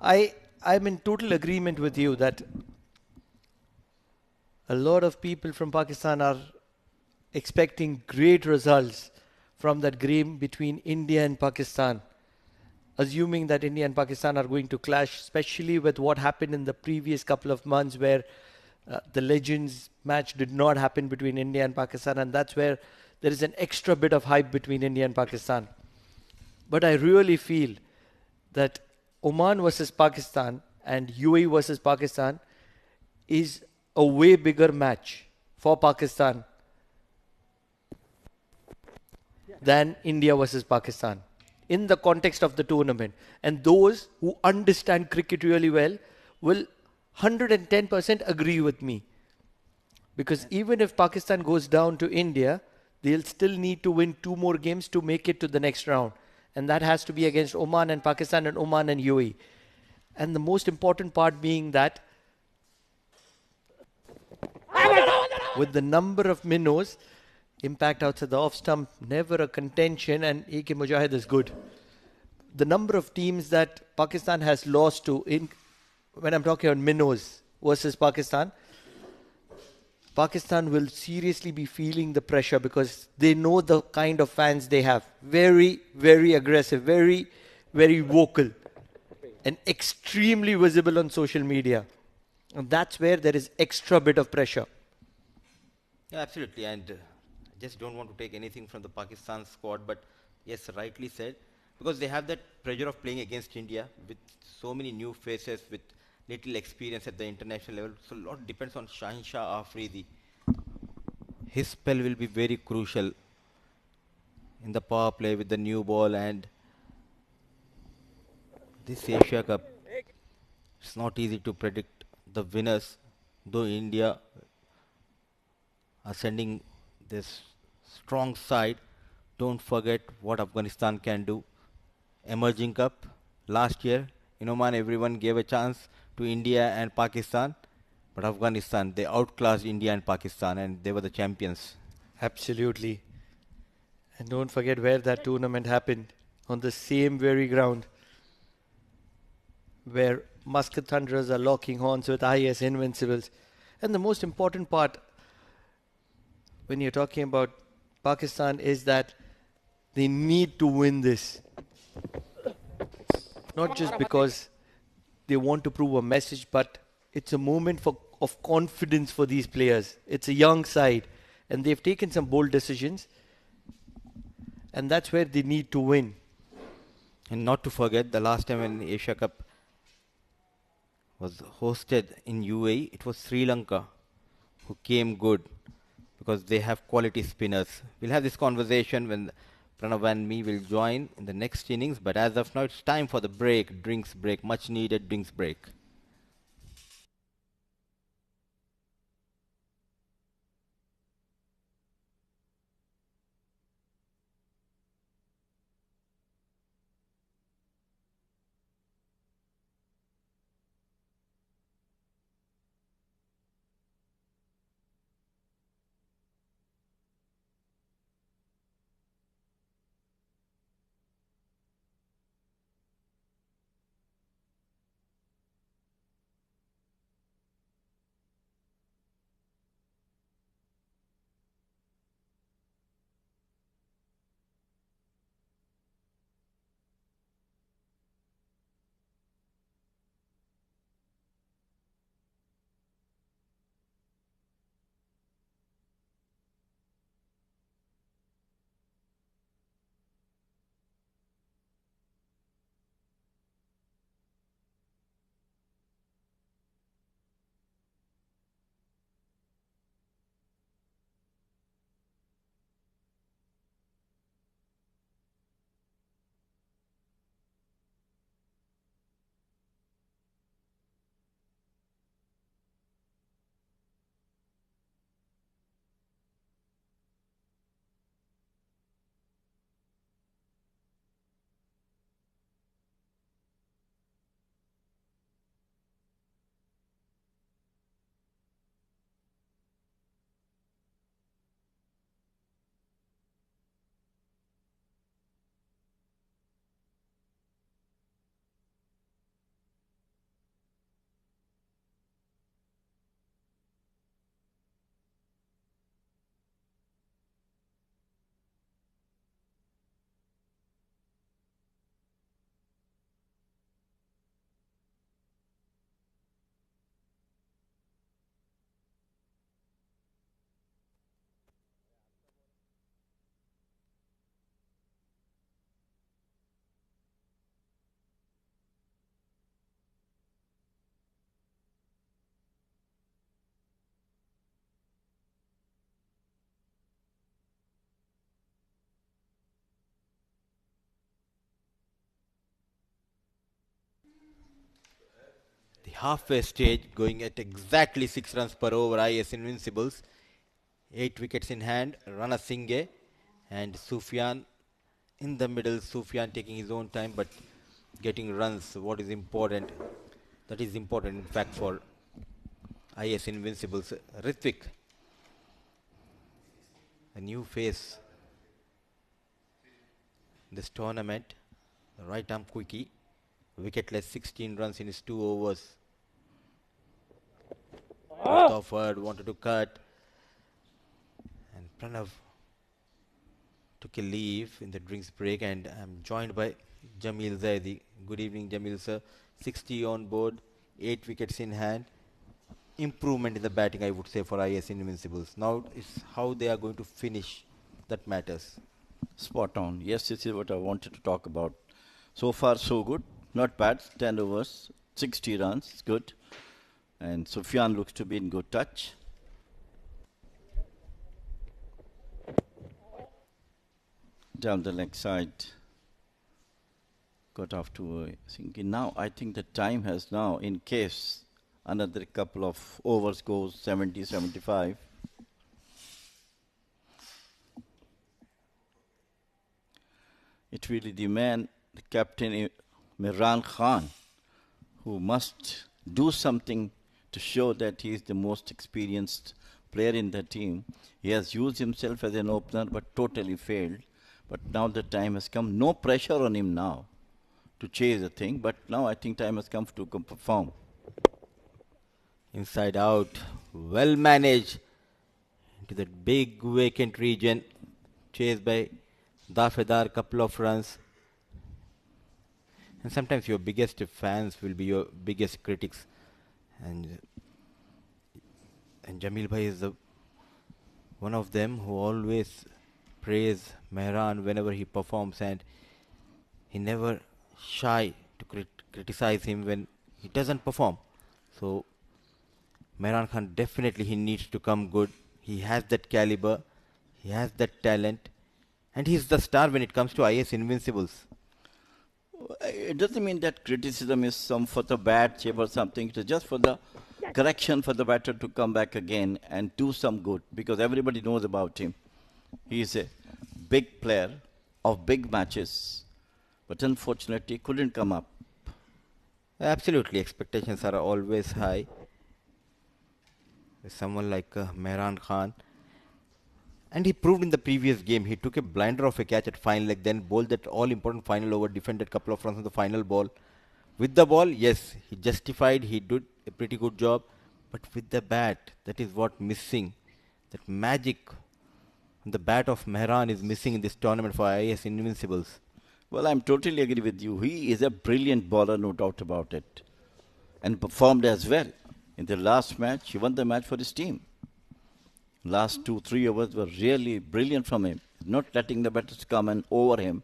I'm in total agreement with you that a lot of people from Pakistan are expecting great results from that game between India and Pakistan. Assuming that India and Pakistan are going to clash, especially with what happened in the previous couple of months where the Legends match did not happen between India and Pakistan, and that's where there is an extra bit of hype between India and Pakistan. But I really feel that Oman versus Pakistan and UAE versus Pakistan is a way bigger match for Pakistan than India versus Pakistan in the context of the tournament. And those who understand cricket really well will 110% agree with me. Because even if Pakistan goes down to India, they'll still need to win 2 more games to make it to the next round. And that has to be against Oman and Pakistan and Oman and UAE. And the most important part being that with the number of minnows, impact outside the off stump, never a contention, and AK Mujahid is good. The number of teams that Pakistan has lost to, when I'm talking about minnows versus Pakistan, Pakistan will seriously be feeling the pressure because they know the kind of fans they have. Very, very aggressive, very, very vocal, and extremely visible on social media. And that's where there is extra bit of pressure. Yeah, absolutely. And just don't want to take anything from the Pakistan squad, but yes, rightly said, because they have that pressure of playing against India with so many new faces, with little experience at the international level. So a lot depends on Shahin Shah Afridi. His spell will be very crucial in the power play with the new ball, and this Asia Cup, it's not easy to predict the winners, though India are sending this strong side. Don't forget what Afghanistan can do. Emerging Cup last year in Oman, everyone gave a chance to India and Pakistan, but Afghanistan, they outclassed India and Pakistan, and they were the champions. Absolutely. And don't forget where that tournament happened, on the same very ground where Muscat Thunderers are locking horns with IAS Invincibles. And the most important part when you're talking about Pakistan is that they need to win this. Not just because they want to prove a message, but it's a moment of confidence for these players. It's a young side, and they've taken some bold decisions, and that's where they need to win. And not to forget, the last time when Asia Cup was hosted in UAE, it was Sri Lanka who came good because they have quality spinners. We'll have this conversation when Pranav and me will join in the next innings, but as of now, it's time for the break, drinks break, much needed drinks break. The halfway stage going at exactly 6 runs per over, IAS Invincibles. 8 wickets in hand, Rana Singhe and Sufyan in the middle. Sufyan taking his own time but getting runs. What is important? That is important in fact for IAS Invincibles. Ritvik, a new face in this tournament. The right arm quickie. Wicketless, 16 runs in his 2 overs. Offered, wanted to cut. And Pranav took a leave in the drinks break, and I'm joined by Jamil Zaidi. Good evening, Jamil sir. 60 on board, 8 wickets in hand. Improvement in the batting, I would say, for IAS Invincibles. Now it's how they are going to finish that matters. Spot on. Yes, this is what I wanted to talk about. So far, so good. Not bad. 10 overs, 60 runs. It's good. And Sufyan looks to be in good touch. Down the leg side. Got off to a sinking. Now, I think the time has now, in case another couple of overs goes 70, 75. It really the man, the captain Imran Khan, who must do something to show that he is the most experienced player in the team. He has used himself as an opener but totally failed. But now the time has come. No pressure on him now to chase the thing. But now I think time has come to perform. Inside out, well managed into that big vacant region, chased by Dafedar, couple of runs. And sometimes your biggest fans will be your biggest critics. And Jamil Bhai is one of them who always praise Mehran whenever he performs, and he never shy to criticize him when he doesn't perform. So Mehran Khan definitely he needs to come good. He has that caliber, he has that talent, and he's the star when it comes to IAS Invincibles. It doesn't mean that criticism is some for the bad shape or something. It is just for the correction for the batter to come back again and do some good, because everybody knows about him. He is a big player of big matches, but unfortunately couldn't come up. Absolutely, expectations are always high with someone like Mehran Khan. And he proved in the previous game. He took a blinder of a catch at final leg, then bowled that all-important final over, defended couple of runs on the final ball. With the ball, yes, he justified, he did a pretty good job. But with the bat, that is what missing. That magic on the bat of Mehran is missing in this tournament for IAS Invincibles. Well, I'm totally agree with you. He is a brilliant bowler, no doubt about it. And performed as well. In the last match, he won the match for his team. Last 2-3 overs were really brilliant from him. Not letting the batters come and over him.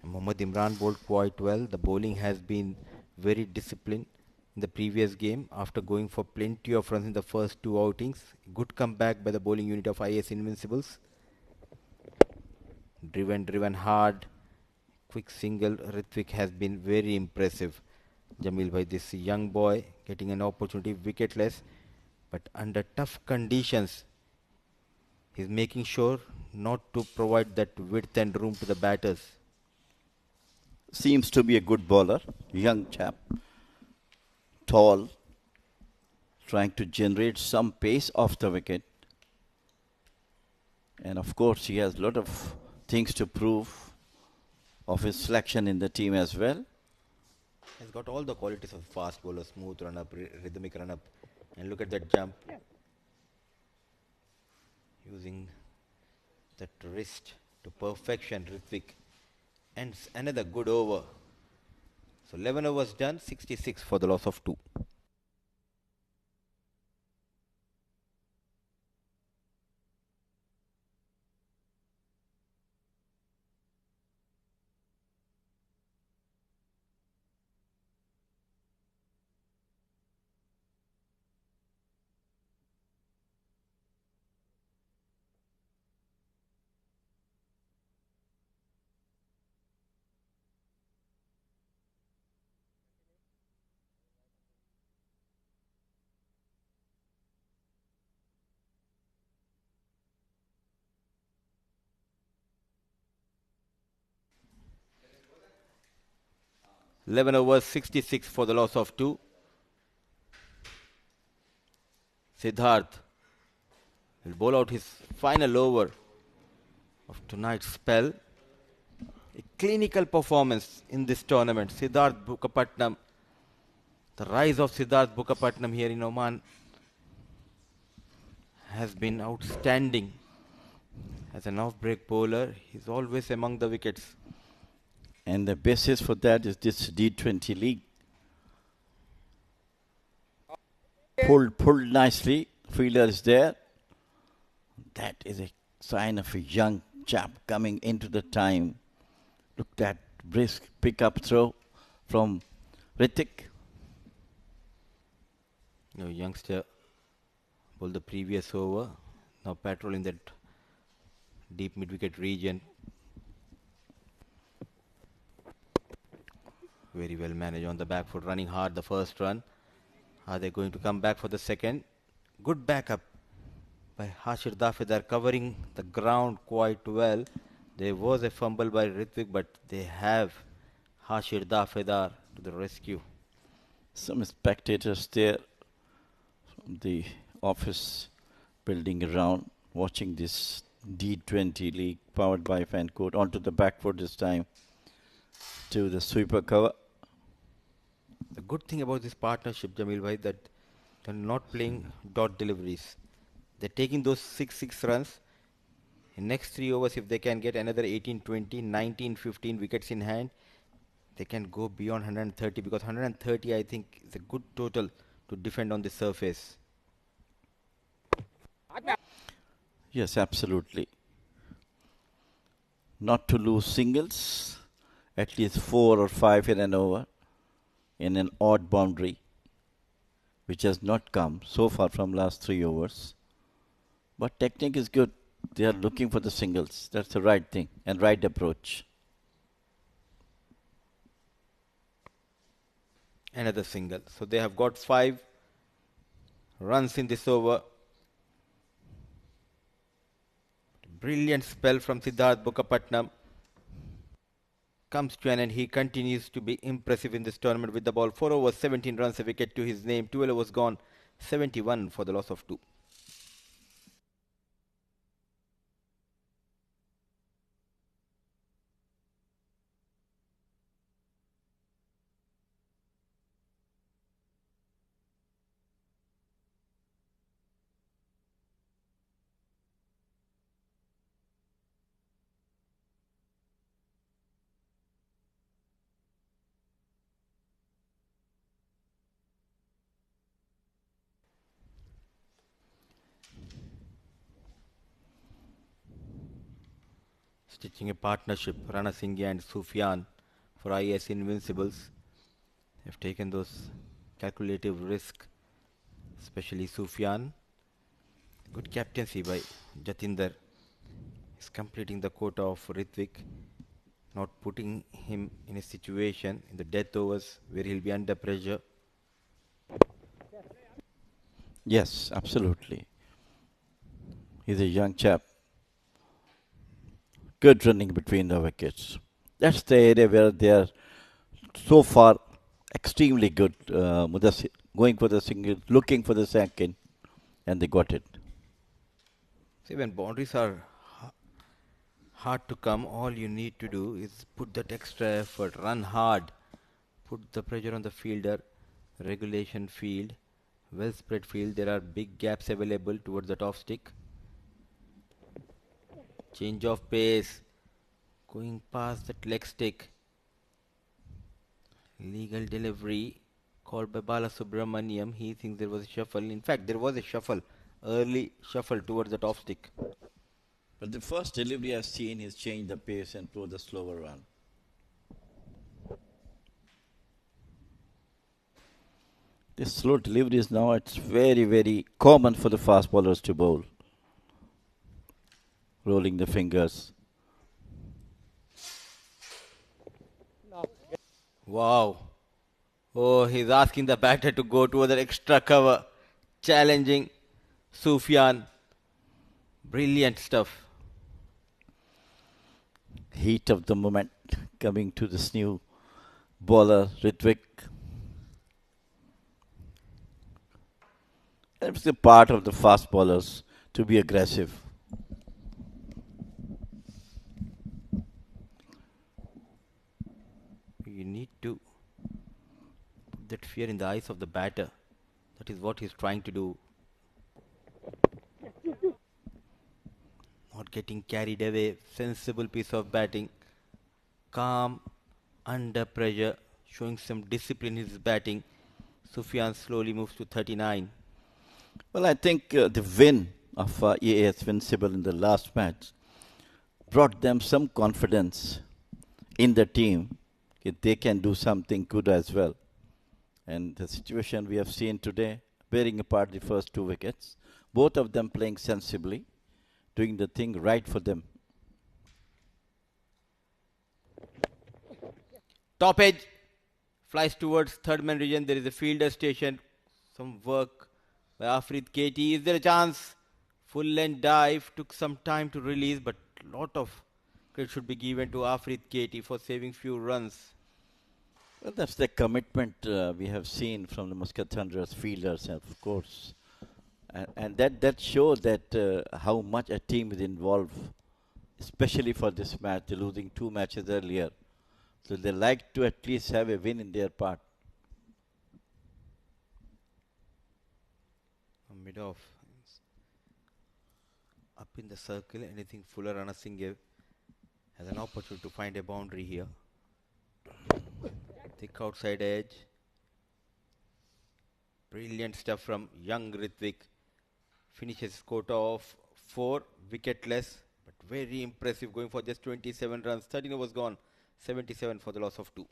Mohammad Imran bowled quite well. The bowling has been very disciplined in the previous game after going for plenty of runs in the first two outings. Good comeback by the bowling unit of IAS Invincibles. Driven hard. Quick single. Ritvik has been very impressive. Jamil Bhai, this young boy getting an opportunity, wicketless. But under tough conditions, he's making sure not to provide that width and room to the batters. Seems to be a good bowler, young chap, tall, trying to generate some pace off the wicket. And of course, he has a lot of things to prove of his selection in the team as well. He's got all the qualities of fast bowler, smooth run-up, rhythmic run-up. And look at that jump. Using that wrist to perfection, Ritvik. And another good over. So 11 overs done, 66 for the loss of 2. Eleven overs, 66 for the loss of 2. Siddharth will bowl out his final over of tonight's spell. A clinical performance in this tournament. Siddharth Bukapatnam, the rise of Siddharth Bukapatnam here in Oman has been outstanding. As an off-break bowler, he's always among the wickets. And the basis for that is this D20 league. Pulled nicely. Fielder is there. That is a sign of a young chap coming into the time. Look at that brisk pick-up throw from Ritik. Youngster bowled the previous over. Now patrolling that deep mid-wicket region. Very well managed on the back foot, running hard the first run. Are they going to come back for the second? Good backup by Hashir Dafedar, covering the ground quite well. There was a fumble by Ritvik, but they have Hashir Dafedar to the rescue. Some spectators there from the office building around, watching this D20 league powered by Fancode. Onto the back foot this time to the sweeper cover. The good thing about this partnership, Jamil bhai, that they're not playing dot deliveries. They're taking those 6 runs. In next 3 overs, if they can get another 18, 20, 19, 15 wickets in hand, they can go beyond 130, because 130, I think, is a good total to defend on the surface. Yes, absolutely. Not to lose singles, at least 4 or 5 in an over, in an odd boundary, which has not come so far from last 3 overs. But technique is good. They are looking for the singles. That's the right thing and right approach. Another single. So they have got 5 runs in this over. Brilliant spell from Siddharth Bukapatnam. Comes to an end. He continues to be impressive in this tournament with the ball. 4 overs, 17 runs, a wicket to his name. 12 overs gone, 71 for the loss of 2. Stitching a partnership, Rana Singh and Sufyan for IAS Invincibles. Have taken those calculative risks, especially Sufyan. Good captaincy by Jatinder. He's completing the quota of Ritvik, not putting him in a situation in the death overs where he'll be under pressure. Yes, absolutely. He's a young chap. Good running between the wickets. That's the area where they are so far extremely good. Mudassir going for the single, looking for the second, and they got it. See, when boundaries are hard to come, all you need to do is put that extra effort, run hard, put the pressure on the fielder, regulation field, well spread field. There are big gaps available towards the top stick. Change of pace, going past that leg stick. Legal delivery called by Bala Subramaniam. He thinks there was a shuffle. In fact, there was a shuffle, early shuffle towards the top stick. But the first delivery I've seen is change the pace and throw the slower run. This slow delivery is now, it's very, very common for the fast bowlers to bowl. Rolling the fingers. Wow. Oh, he's asking the batter to go to other extra cover. Challenging Sufyan. Brilliant stuff. Heat of the moment coming to this new bowler, Ritvik. It's a part of the fast bowlers to be aggressive. You need to put that fear in the eyes of the batter. That is what he's trying to do. Not getting carried away. Sensible piece of batting. Calm, under pressure, showing some discipline in his batting. Sufyan slowly moves to 39. Well, I think the win of IAS Invincible in the last match brought them some confidence in the team that they can do something good as well. And the situation we have seen today, bearing apart the first 2 wickets, both of them playing sensibly, doing the thing right for them. Top edge flies towards third man region. There is a fielder station. Some work by Afrid Katie. Is there a chance? Full length dive. Took some time to release, but lot of credit should be given to Afrid Katie for saving few runs. Well, that's the commitment we have seen from the Muscat Thunderers fielders, of course. And that shows that how much a team is involved, especially for this match. They're losing 2 matches earlier. So they like to at least have a win in their part. Mid off. Up in the circle, anything Fuller Ranasinghe has an opportunity to find a boundary here. Thick outside edge. Brilliant stuff from young Ritvik. Finishes quota of 4, wicketless, but very impressive, going for just 27 runs. 13 overs gone, 77 for the loss of 2.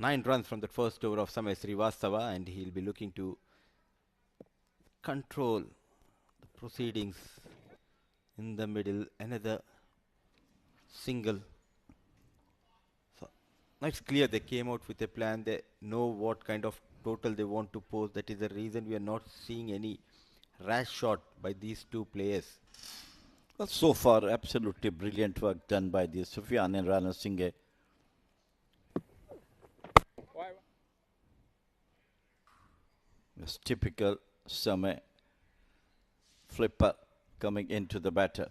Nine runs from the first over of Samay Srivastava, and he'll be looking to control the proceedings in the middle. Another single. So now it's clear they came out with a plan. They know what kind of total they want to post. That is the reason we are not seeing any rash shot by these two players. Well, so far, absolutely brilliant work done by the Sufyan and Rana Singh. It's typical Samay flipper coming into the batter.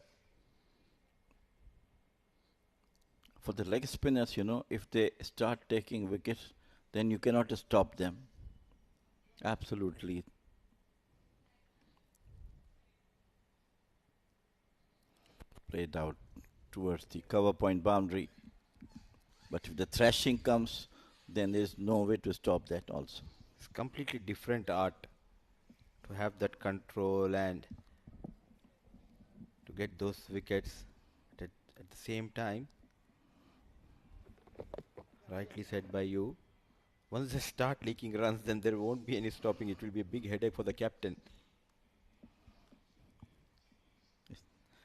For the leg spinners, if they start taking wickets, then you cannot stop them. Absolutely. Played out towards the cover point boundary. But if the thrashing comes, then there is no way to stop that also. It's completely different art to have that control and to get those wickets at the same time. Rightly said by you. Once they start leaking runs, then there won't be any stopping. It will be a big headache for the captain.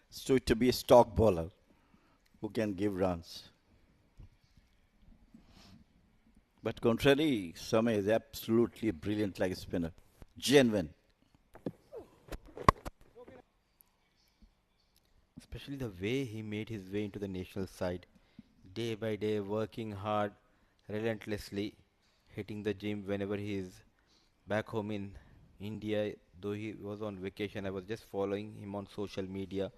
So to be a stock bowler who can give runs. But contrary, Samay is absolutely a brilliant leg spinner. Genuine. Especially the way he made his way into the national side. Day by day, working hard, relentlessly, hitting the gym whenever he is back home in India. Though he was on vacation, I was just following him on social media,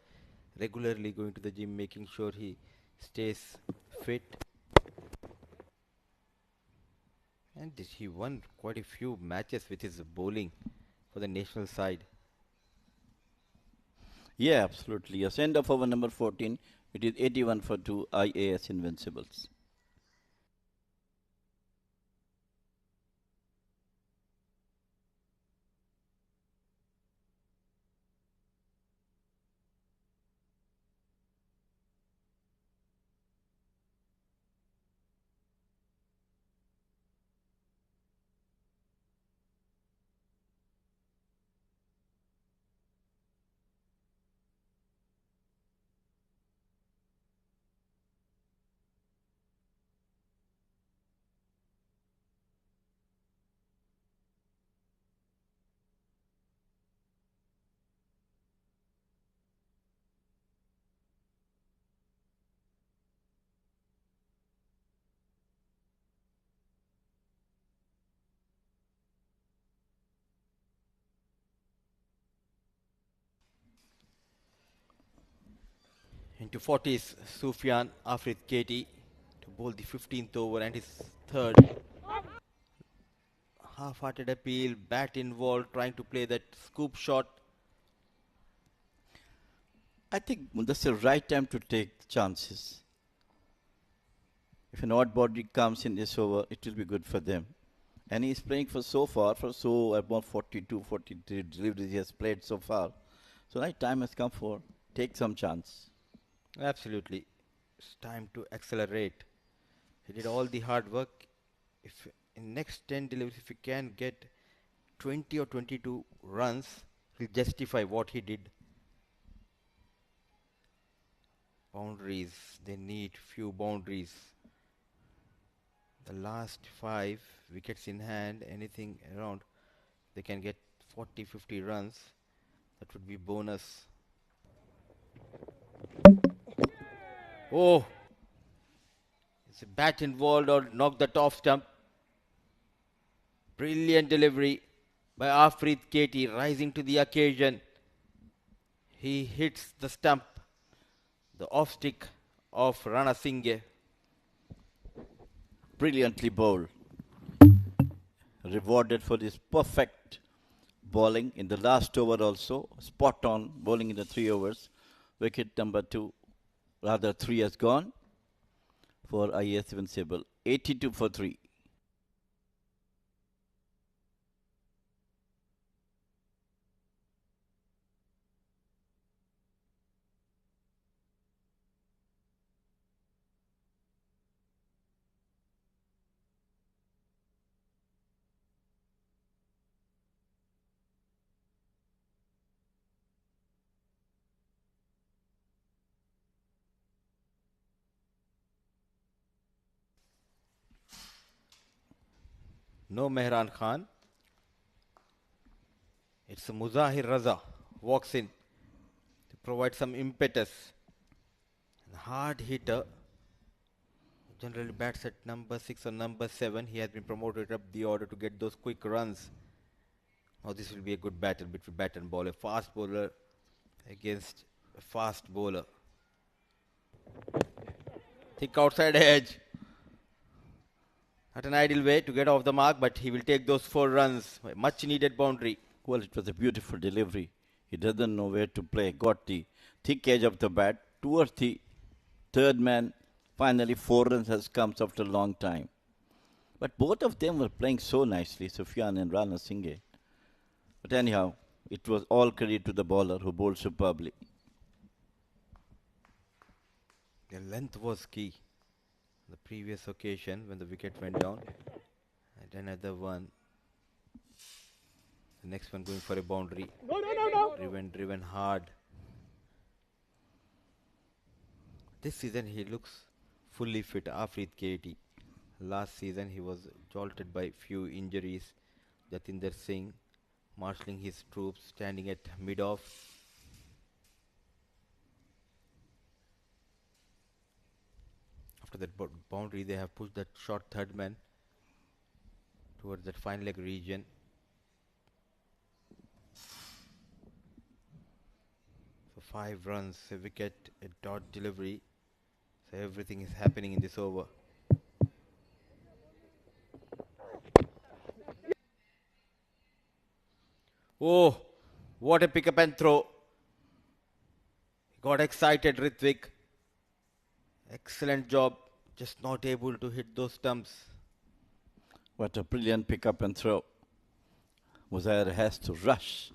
regularly going to the gym, making sure he stays fit. And he won quite a few matches with his bowling for the national side. Yeah, absolutely. Yes. End of over number 14. It is 81 for 2 IAS Invincibles. Into 40s, Sufyan Afrid Katie to bowl the 15th over and his third. Half-hearted appeal, bat involved, trying to play that scoop shot. I think that's the right time to take chances. If an odd body comes in this over, it will be good for them. And he's playing for so far, for so about 42, 43 deliveries he has played so far. So right time has come for take some chance. Absolutely. It's time to accelerate. He did all the hard work. If in next 10 deliveries, if he can get 20 or 22 runs, he'll justify what he did. Boundaries. They need few boundaries. The last 5 wickets in hand, anything around, they can get 40, 50 runs. That would be bonus. Oh! Is a bat involved or knock the top stump? Brilliant delivery by Afrid Katie, rising to the occasion. He hits the stump, the off stick of Rana Singh. Brilliantly bowled. Rewarded for his perfect bowling in the last over also. Spot on bowling in the 3 overs. Wicket number 2, rather 3 has gone for IAS Invincibles. 82 for 3. No Mehran Khan. It's Muzahir Raza walks in to provide some impetus. Hard hitter. Generally bats at number 6 or number 7. He has been promoted up the order to get those quick runs. Now this will be a good battle between bat and ball. A fast bowler against a fast bowler. Thick outside edge. Not an ideal way to get off the mark, but he will take those 4 runs. Much needed boundary. Well, it was a beautiful delivery. He doesn't know where to play. Got the thick edge of the bat towards the third man. Finally, 4 runs has come after a long time. But both of them were playing so nicely, Sufyan and Rana Singh. But anyhow, it was all credit to the bowler who bowled superbly. The length was key. The previous occasion when the wicket went down. And another one. The next one going for a boundary. Driven hard. This season he looks fully fit. Afrid Katie. Last season he was jolted by few injuries. Jatinder Singh marshalling his troops, standing at mid-off. After that boundary, they have pushed that short third man towards that fine leg region. So 5 runs, a wicket, a dot delivery. So everything is happening in this over. Oh, what a pick up and throw. Got excited, Ritvik. Excellent job. Just not able to hit those stumps. What a brilliant pick-up and throw. Muzair has to rush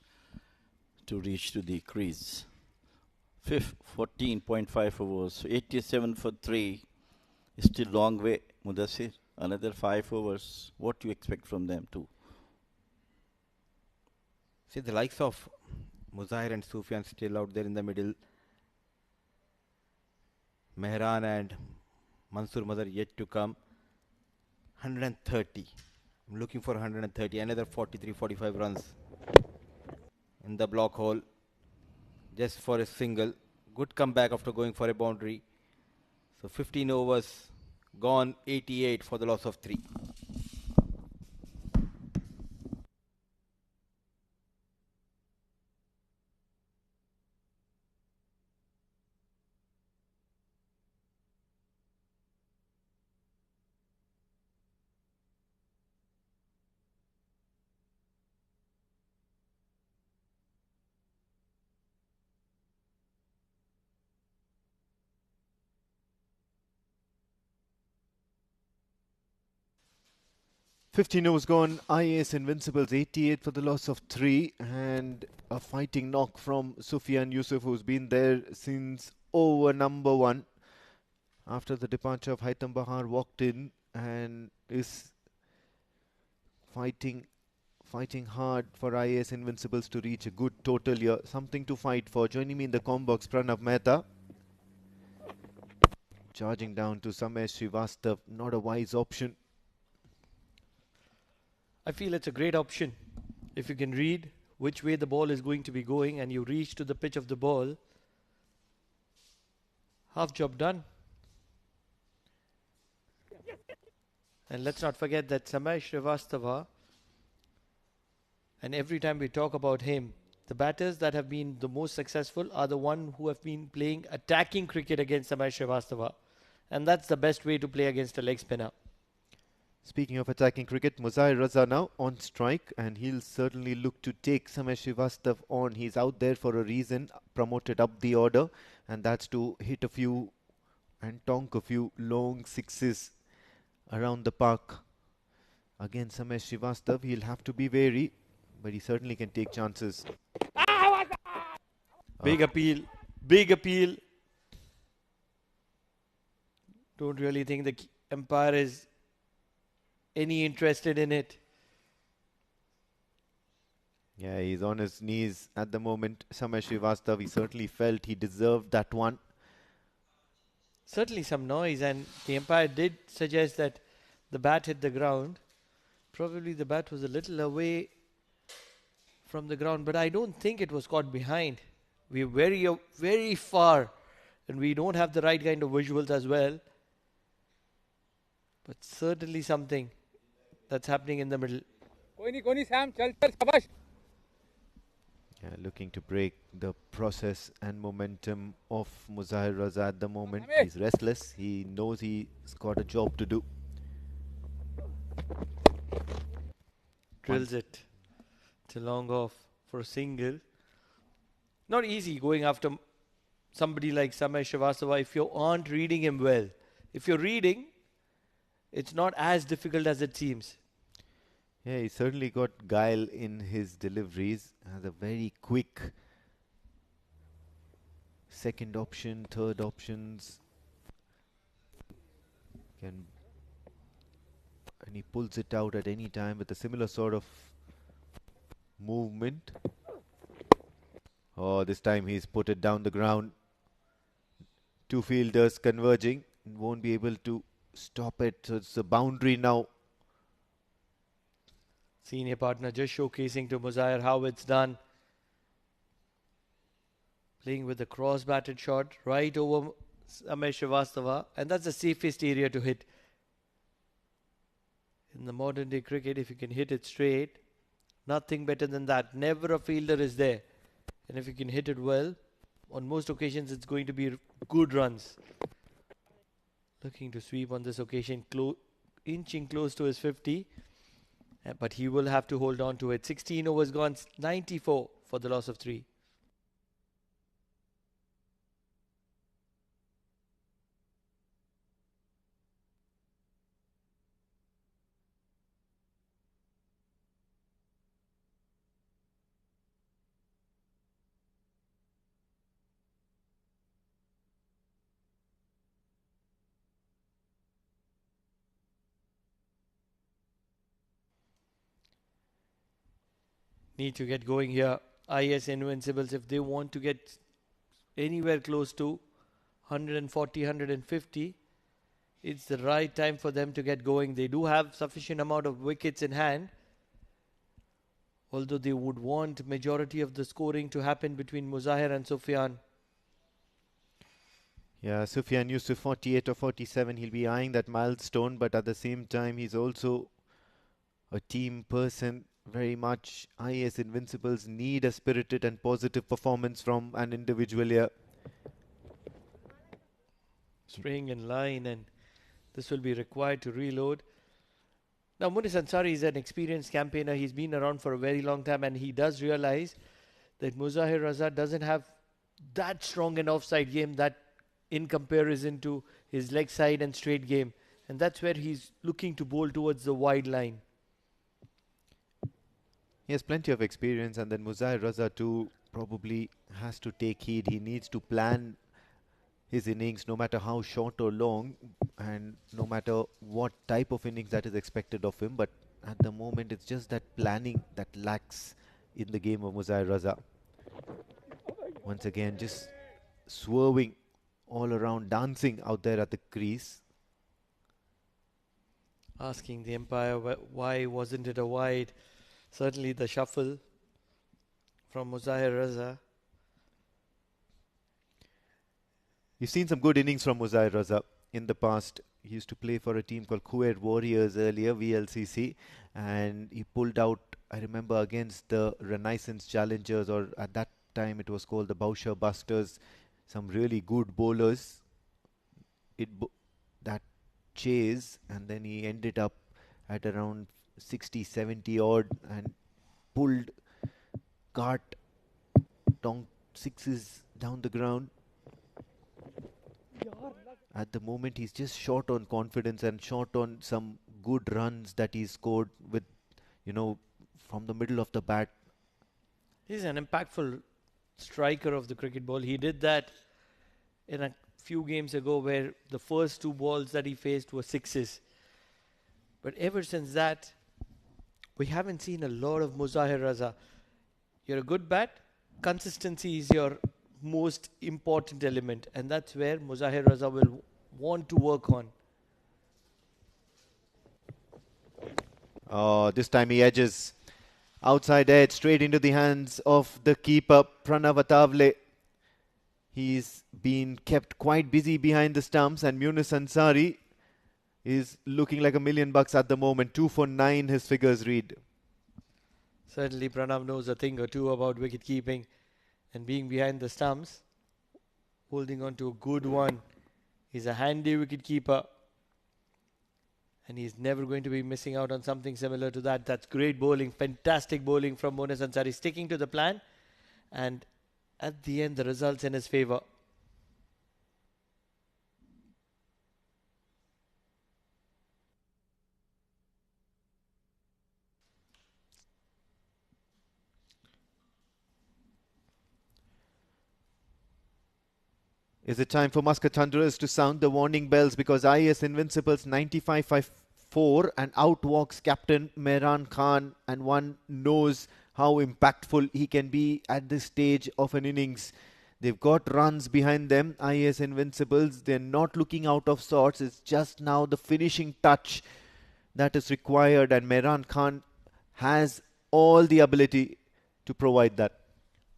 to reach to the crease. 14.5 overs. 87 for 3. It's still long way, Mudassir. Another 5 overs. What do you expect from them too? See the likes of Muzair and Sufyan still out there in the middle. Mehran and Mansoor Mazhar yet to come. 130. I'm looking for 130. Another 43, 45 runs in the block hole. Just for a single. Good comeback after going for a boundary. So 15 overs gone, 88 for the loss of 3. 15 overs gone. IAS Invincibles 88 for the loss of 3, and a fighting knock from Sufyan Yusuf, who's been there since over number 1. After the departure of Haitham Bahar, walked in and is fighting hard for IAS Invincibles to reach a good total here. Something to fight for. Joining me in the com box, Pranav Mehta. Charging down to Samesh Srivastav. Not a wise option. I feel it's a great option. If you can read which way the ball is going to be going and you reach to the pitch of the ball, half job done. And let's not forget that Samesh Srivastava, and every time we talk about him, the batters that have been the most successful are the one who have been playing attacking cricket against Samesh Srivastava. And that's the best way to play against a leg spinner. Speaking of attacking cricket, Muzair Raza now on strike, and he'll certainly look to take Samesh Srivastav on. He's out there for a reason, promoted up the order, and that's to hit a few and tonk a few long sixes around the park. Again, Samesh Srivastav, he'll have to be wary, but he certainly can take chances. Big appeal. Big appeal. Don't really think the umpire is any interested in it. Yeah, he's on his knees at the moment. Samesh Srivastav, he certainly felt he deserved that one. Certainly some noise, and the umpire did suggest that the bat hit the ground. Probably the bat was a little away from the ground, but I don't think it was caught behind. We're very far, and we don't have the right kind of visuals as well. But certainly something that's happening in the middle. Yeah, looking to break the process and momentum of Muzair Raza at the moment. He's restless. He knows he's got a job to do. Drills it to long off for a single. Not easy going after somebody like Samesh Srivastava if you aren't reading him well. If you're reading, it's not as difficult as it seems. Yeah, he certainly got guile in his deliveries. Has a very quick second option, third options. And he pulls it out at any time with a similar sort of movement. Oh, this time he's put it down the ground. Two fielders converging and won't be able to stop it. So it's a boundary now. Senior partner just showcasing to Muzair how it's done. Playing with the cross-batted shot right over Samesh Srivastava, and that's the safest area to hit. In the modern day cricket, if you can hit it straight, nothing better than that. Never a fielder is there. And if you can hit it well, on most occasions it's going to be good runs. Looking to sweep on this occasion, inching close to his 50. But he will have to hold on to it. 16 overs gone, 94 for the loss of 3. Need to get going here. IAS Invincibles, if they want to get anywhere close to 140, 150, it's the right time for them to get going. They do have sufficient amount of wickets in hand, although they would want majority of the scoring to happen between Muzair and Sufyan. Yeah, Sufyan Yusuf 48 or 47. He'll be eyeing that milestone, but at the same time, he's also a team person. Very much IAS Invincibles need a spirited and positive performance from an individual here. Spraying in line, and this will be required to reload. Now, Munis Ansari is an experienced campaigner. He's been around for a very long time, and he does realize that Muzair Raza doesn't have that strong an offside game that in comparison to his leg side and straight game. And that's where he's looking to bowl towards the wide line. He has plenty of experience, and then Muzair Raza too probably has to take heed. He needs to plan his innings, no matter how short or long, and no matter what type of innings that is expected of him. But at the moment, it's just that planning that lacks in the game of Muzair Raza. Once again, just swerving all around, dancing out there at the crease. Asking the umpire why wasn't it a wide. Certainly the shuffle from Muzair Raza. You've seen some good innings from Muzair Raza in the past. He used to play for a team called Kuwait Warriors earlier, VLCC, and he pulled out, I remember, against the Renaissance Challengers, or at that time it was called the Bauscher Busters, some really good bowlers. That chase, and then he ended up at around 60, 70 odd and pulled cart sixes down the ground. At the moment, he's just short on confidence and short on some good runs that he scored with, from the middle of the bat. He's an impactful striker of the cricket ball. He did that in a few games ago where the first two balls that he faced were sixes. But ever since that, we haven't seen a lot of Muzair Raza. You're a good bat. Consistency is your most important element, and that's where Muzair Raza will want to work on. This time he edges outside edge straight into the hands of the keeper, Pranav Atavale. He's been kept quite busy behind the stumps, and Munis Ansari is looking like $1 million at the moment. 2 for 9 his figures read. Certainly Pranav knows a thing or two about wicket keeping and being behind the stumps, holding on to a good one. He's a handy wicket keeper, and he's never going to be missing out on something similar to that. That's great bowling, fantastic bowling from Munis Ansari, sticking to the plan, and at the end the results in his favour. Is it time for Muscat Thunderers to sound the warning bells, because IAS Invincibles 95-4 and out walks captain Mehran Khan, and one knows how impactful he can be at this stage of an innings. They've got runs behind them, IAS Invincibles. They're not looking out of sorts. It's just now the finishing touch that is required, and Mehran Khan has all the ability to provide that.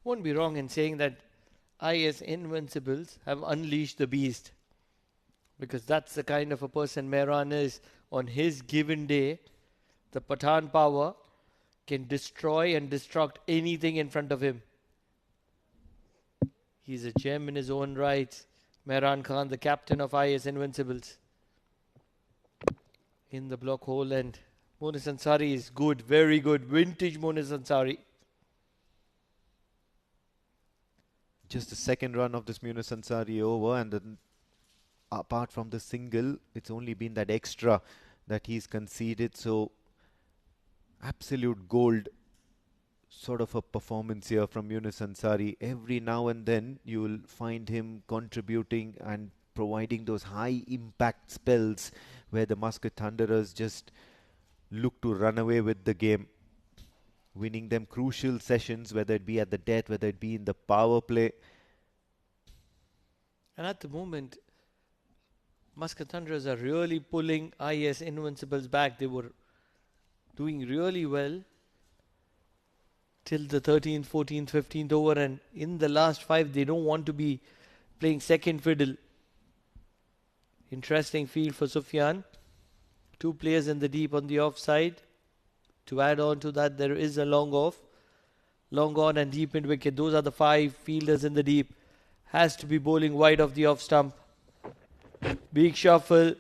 Won't be wrong in saying that IAS Invincibles have unleashed the beast, because that's the kind of a person Mehran is. On his given day, the Pathan power can destroy and destruct anything in front of him. He's a gem in his own right. Mehran Khan, the captain of IAS Invincibles. In the block hole, and Munis Ansari is good, very good. Vintage Munis Ansari. Just the second run of this Munis Ansari over, and then apart from the single, it's only been that extra that he's conceded. So absolute gold sort of a performance here from Munis Ansari. Every now and then you will find him contributing and providing those high impact spells where the Muscat Thunderers just look to run away with the game, winning them crucial sessions, whether it be at the death, whether it be in the power play. And at the moment, Muscat Thunderers are really pulling IAS Invincibles back. They were doing really well till the 13th, 14th, 15th over, and in the last 5 they don't want to be playing second fiddle. Interesting field for Sufyan. 2 players in the deep on the offside. To add on to that, there is a long off. Long on and deep mid wicket. Those are the 5 fielders in the deep. Has to be bowling wide of the off stump. Big shuffle.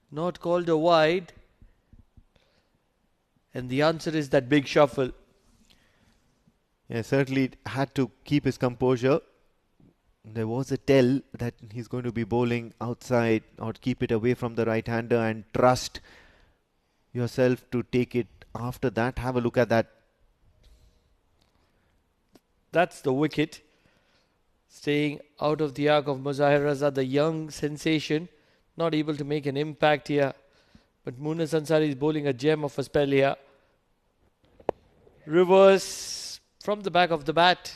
Not called a wide. And the answer is that big shuffle. Yeah, certainly had to keep his composure. There was a tell that he's going to be bowling outside or keep it away from the right-hander and trust yourself to take it after that, have a look at that. That's the wicket. Staying out of the arc of Muzahir Raza, the young sensation, not able to make an impact here. But Munas Ansari is bowling a gem of a spell here. Reverse from the back of the bat.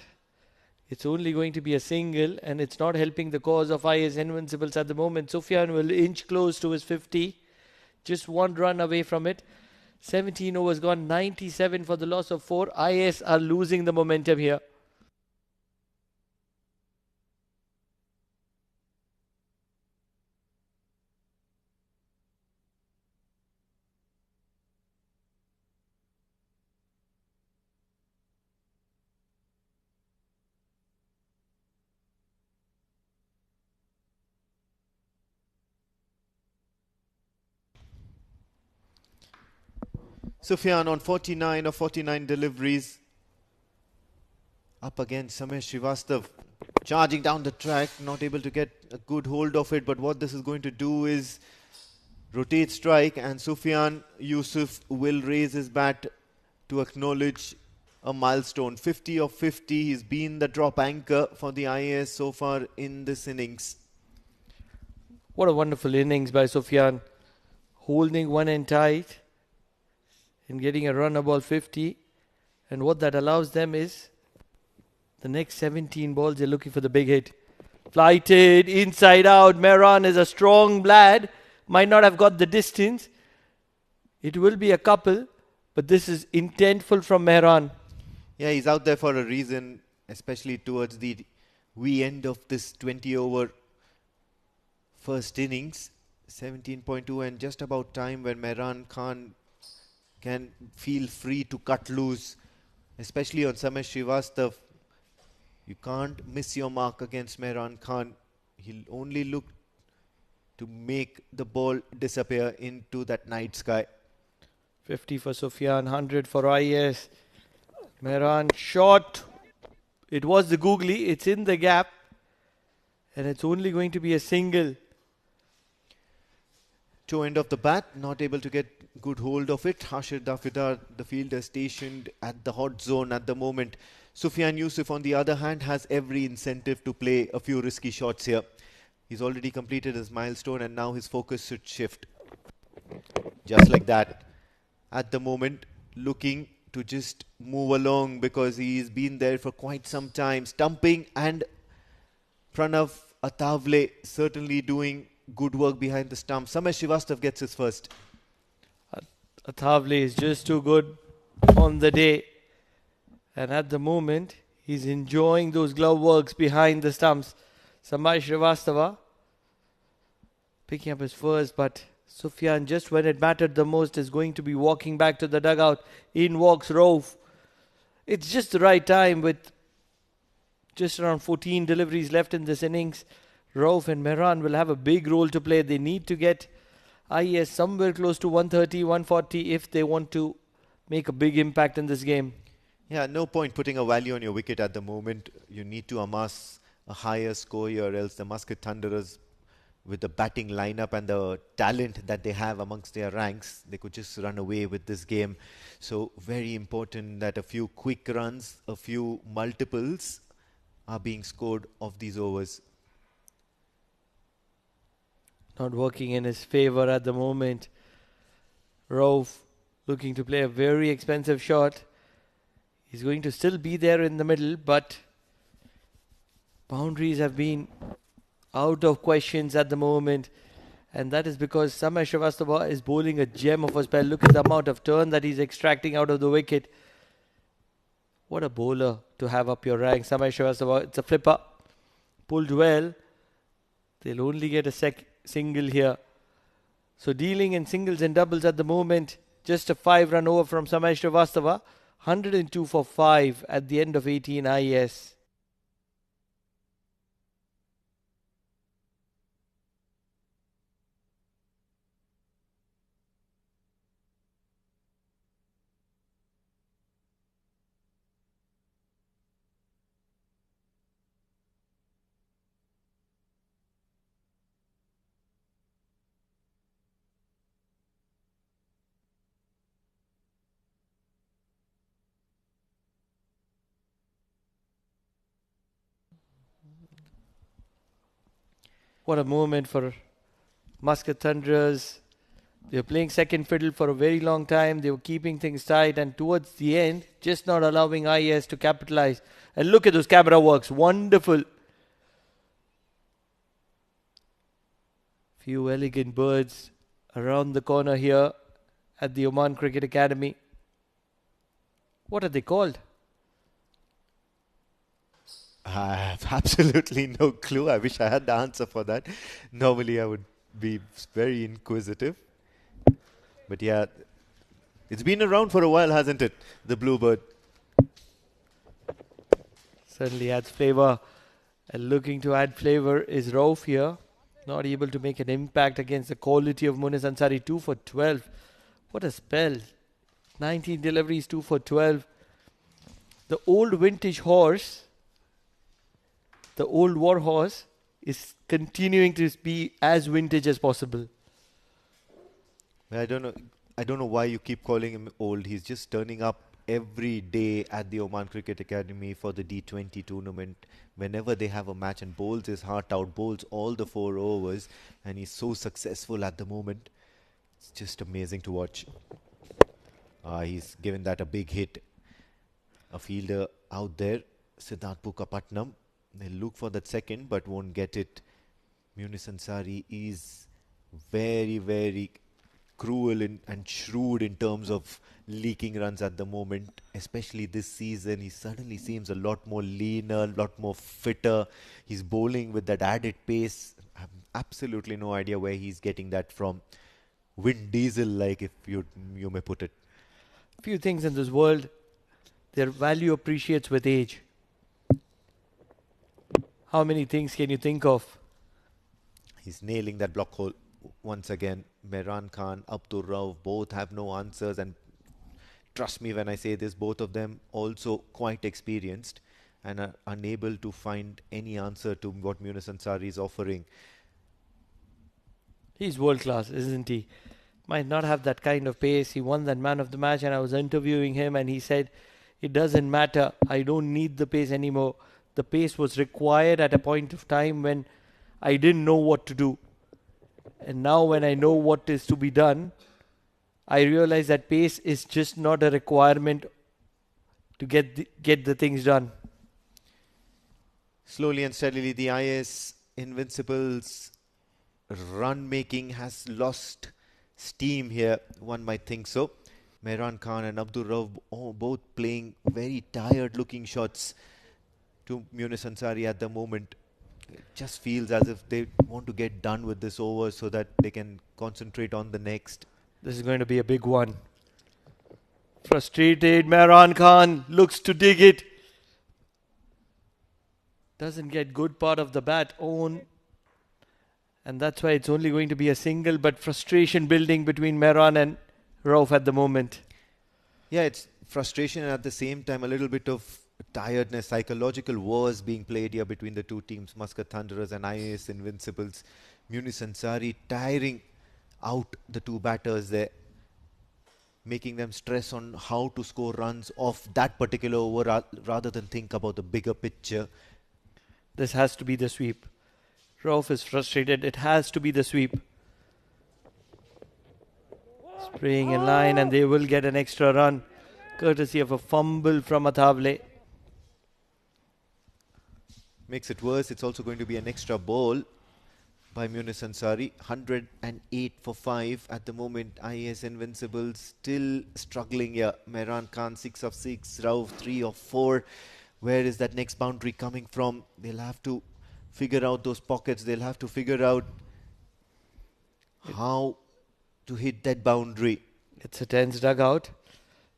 It's only going to be a single, and it's not helping the cause of IAS Invincibles at the moment. Sufyan will inch close to his 50. Just one run away from it. 17 overs gone, 97 for the loss of 4. IAS are losing the momentum here. Sufyan on 49 of 49 deliveries. Up against Samesh Srivastav. Charging down the track, not able to get a good hold of it. But what this is going to do is rotate strike, and Sufyan Yusuf will raise his bat to acknowledge a milestone. 50 of 50. He's been the drop anchor for the IAS so far in this innings. What a wonderful innings by Sufyan. Holding one end tight and getting a run above 50. And what that allows them is the next 17 balls, they're looking for the big hit. Flighted inside out. Mehran is a strong lad. Might not have got the distance. It will be a couple, but this is intentful from Mehran. Yeah, he's out there for a reason, especially towards the end of this 20 over first innings. 17.2, and just about time when Mehran Khan can feel free to cut loose, especially on Samesh Srivastav. You can't miss your mark against Mehran Khan. He'll only look to make the ball disappear into that night sky. 50 for Sufyan, 100 for IAS. Mehran shot. It was the googly. It's in the gap. And it's only going to be a single. Toe end of the bat, not able to get good hold of it. Hashir Dafidar, the fielder, stationed at the hot zone at the moment. Sufyan Yusuf, on the other hand, has every incentive to play a few risky shots here. He's already completed his milestone, and now his focus should shift. Just like that. At the moment, looking to just move along because he's been there for quite some time. Stumping, and Pranav Athavle certainly doing good work behind the stump. Samesh Srivastav gets his first. Athavle is just too good on the day. And at the moment, he's enjoying those glove works behind the stumps. Samesh Srivastava picking up his first, but Sufyan, just when it mattered the most, is going to be walking back to the dugout. In walks Rauf. It's just the right time with just around 14 deliveries left in this innings. Rauf and Mehran will have a big role to play. They need to get IAS somewhere close to 130, 140 if they want to make a big impact in this game. Yeah, no point putting a value on your wicket at the moment. You need to amass a higher score here, else the Muscat Thunderers, with the batting lineup and the talent that they have amongst their ranks, they could just run away with this game. So very important that a few quick runs, a few multiples are being scored of these overs. Not working in his favour at the moment. Rauf looking to play a very expensive shot. He's going to still be there in the middle, but boundaries have been out of questions at the moment. And that is because Samesh Srivastava is bowling a gem of a spell. Look at the amount of turn that he's extracting out of the wicket. What a bowler to have up your rank. Samesh Srivastava, it's a flipper. Pulled well. They'll only get a single here. So dealing in singles and doubles at the moment. Just a 5-run over from Samesh Srivastava. 102 for 5 at the end of 18 IAS. What a moment for Muscat Thunderers. They were playing second fiddle for a very long time. They were keeping things tight, and towards the end, just not allowing IAS to capitalize. And look at those camera works. Wonderful. Few elegant birds around the corner here at the Oman Cricket Academy. What are they called? I have absolutely no clue. I wish I had the answer for that. Normally, I would be very inquisitive. But yeah, it's been around for a while, hasn't it? The bluebird. Certainly adds flavor. And looking to add flavor is Rauf here. Not able to make an impact against the quality of Munis Ansari. 2 for 12. What a spell. 19 deliveries, 2 for 12. The old vintage horse, the old war horse, is continuing to be as vintage as possible. I don't know why you keep calling him old. He's just turning up every day at the Oman Cricket Academy for the D20 tournament. Whenever they have a match, and bowls his heart out, bowls all the 4 overs, and he's so successful at the moment. It's just amazing to watch. He's given that a big hit. A fielder out there, Siddharth Pukapatnam. They'll look for that second, but won't get it. Munis Ansari is very, very cruel and shrewd in terms of leaking runs at the moment, especially this season. He suddenly seems a lot more leaner, a lot more fitter. He's bowling with that added pace. I have absolutely no idea where he's getting that from. Vin Diesel, like, if you may put it. Few things in this world, their value appreciates with age. How many things can you think of? He's nailing that block hole once again. Mehran Khan, Abdur Rauf, both have no answers, and trust me when I say this, both of them also quite experienced and are unable to find any answer to what Munis Ansari is offering. He's world class, isn't he? Might not have that kind of pace. He won that man of the match, and I was interviewing him, and he said, it doesn't matter. I don't need the pace anymore. The pace was required at a point of time when I didn't know what to do. And now when I know what is to be done, I realize that pace is just not a requirement to get the things done. Slowly and steadily, the IAS Invincibles run making has lost steam here. One might think so. Mehran Khan and Abdur Rauf both playing very tired looking shots to Munis Ansari at the moment. It just feels as if they want to get done with this over so that they can concentrate on the next. This is going to be a big one. Frustrated, Mehran Khan looks to dig it. Doesn't get good part of the bat on. And that's why it's only going to be a single, but frustration building between Mehran and Rauf at the moment. Yeah, it's frustration and at the same time a little bit of tiredness, psychological wars being played here between the two teams, Muscat Thunderers and IAS Invincibles. Munis Ansari tiring out the two batters there, making them stress on how to score runs off that particular over rather than think about the bigger picture. This has to be the sweep. Rauf is frustrated. It has to be the sweep. Spraying in line, and they will get an extra run courtesy of a fumble from Athavle. Makes it worse. It's also going to be an extra ball by Munis Ansari. 108 for 5 at the moment. IAS Invincibles still struggling here. Mehran Khan 6 of 6. Rauf 3 of 4. Where is that next boundary coming from? They'll have to figure out those pockets. They'll have to figure out how to hit that boundary. It's a tense dugout.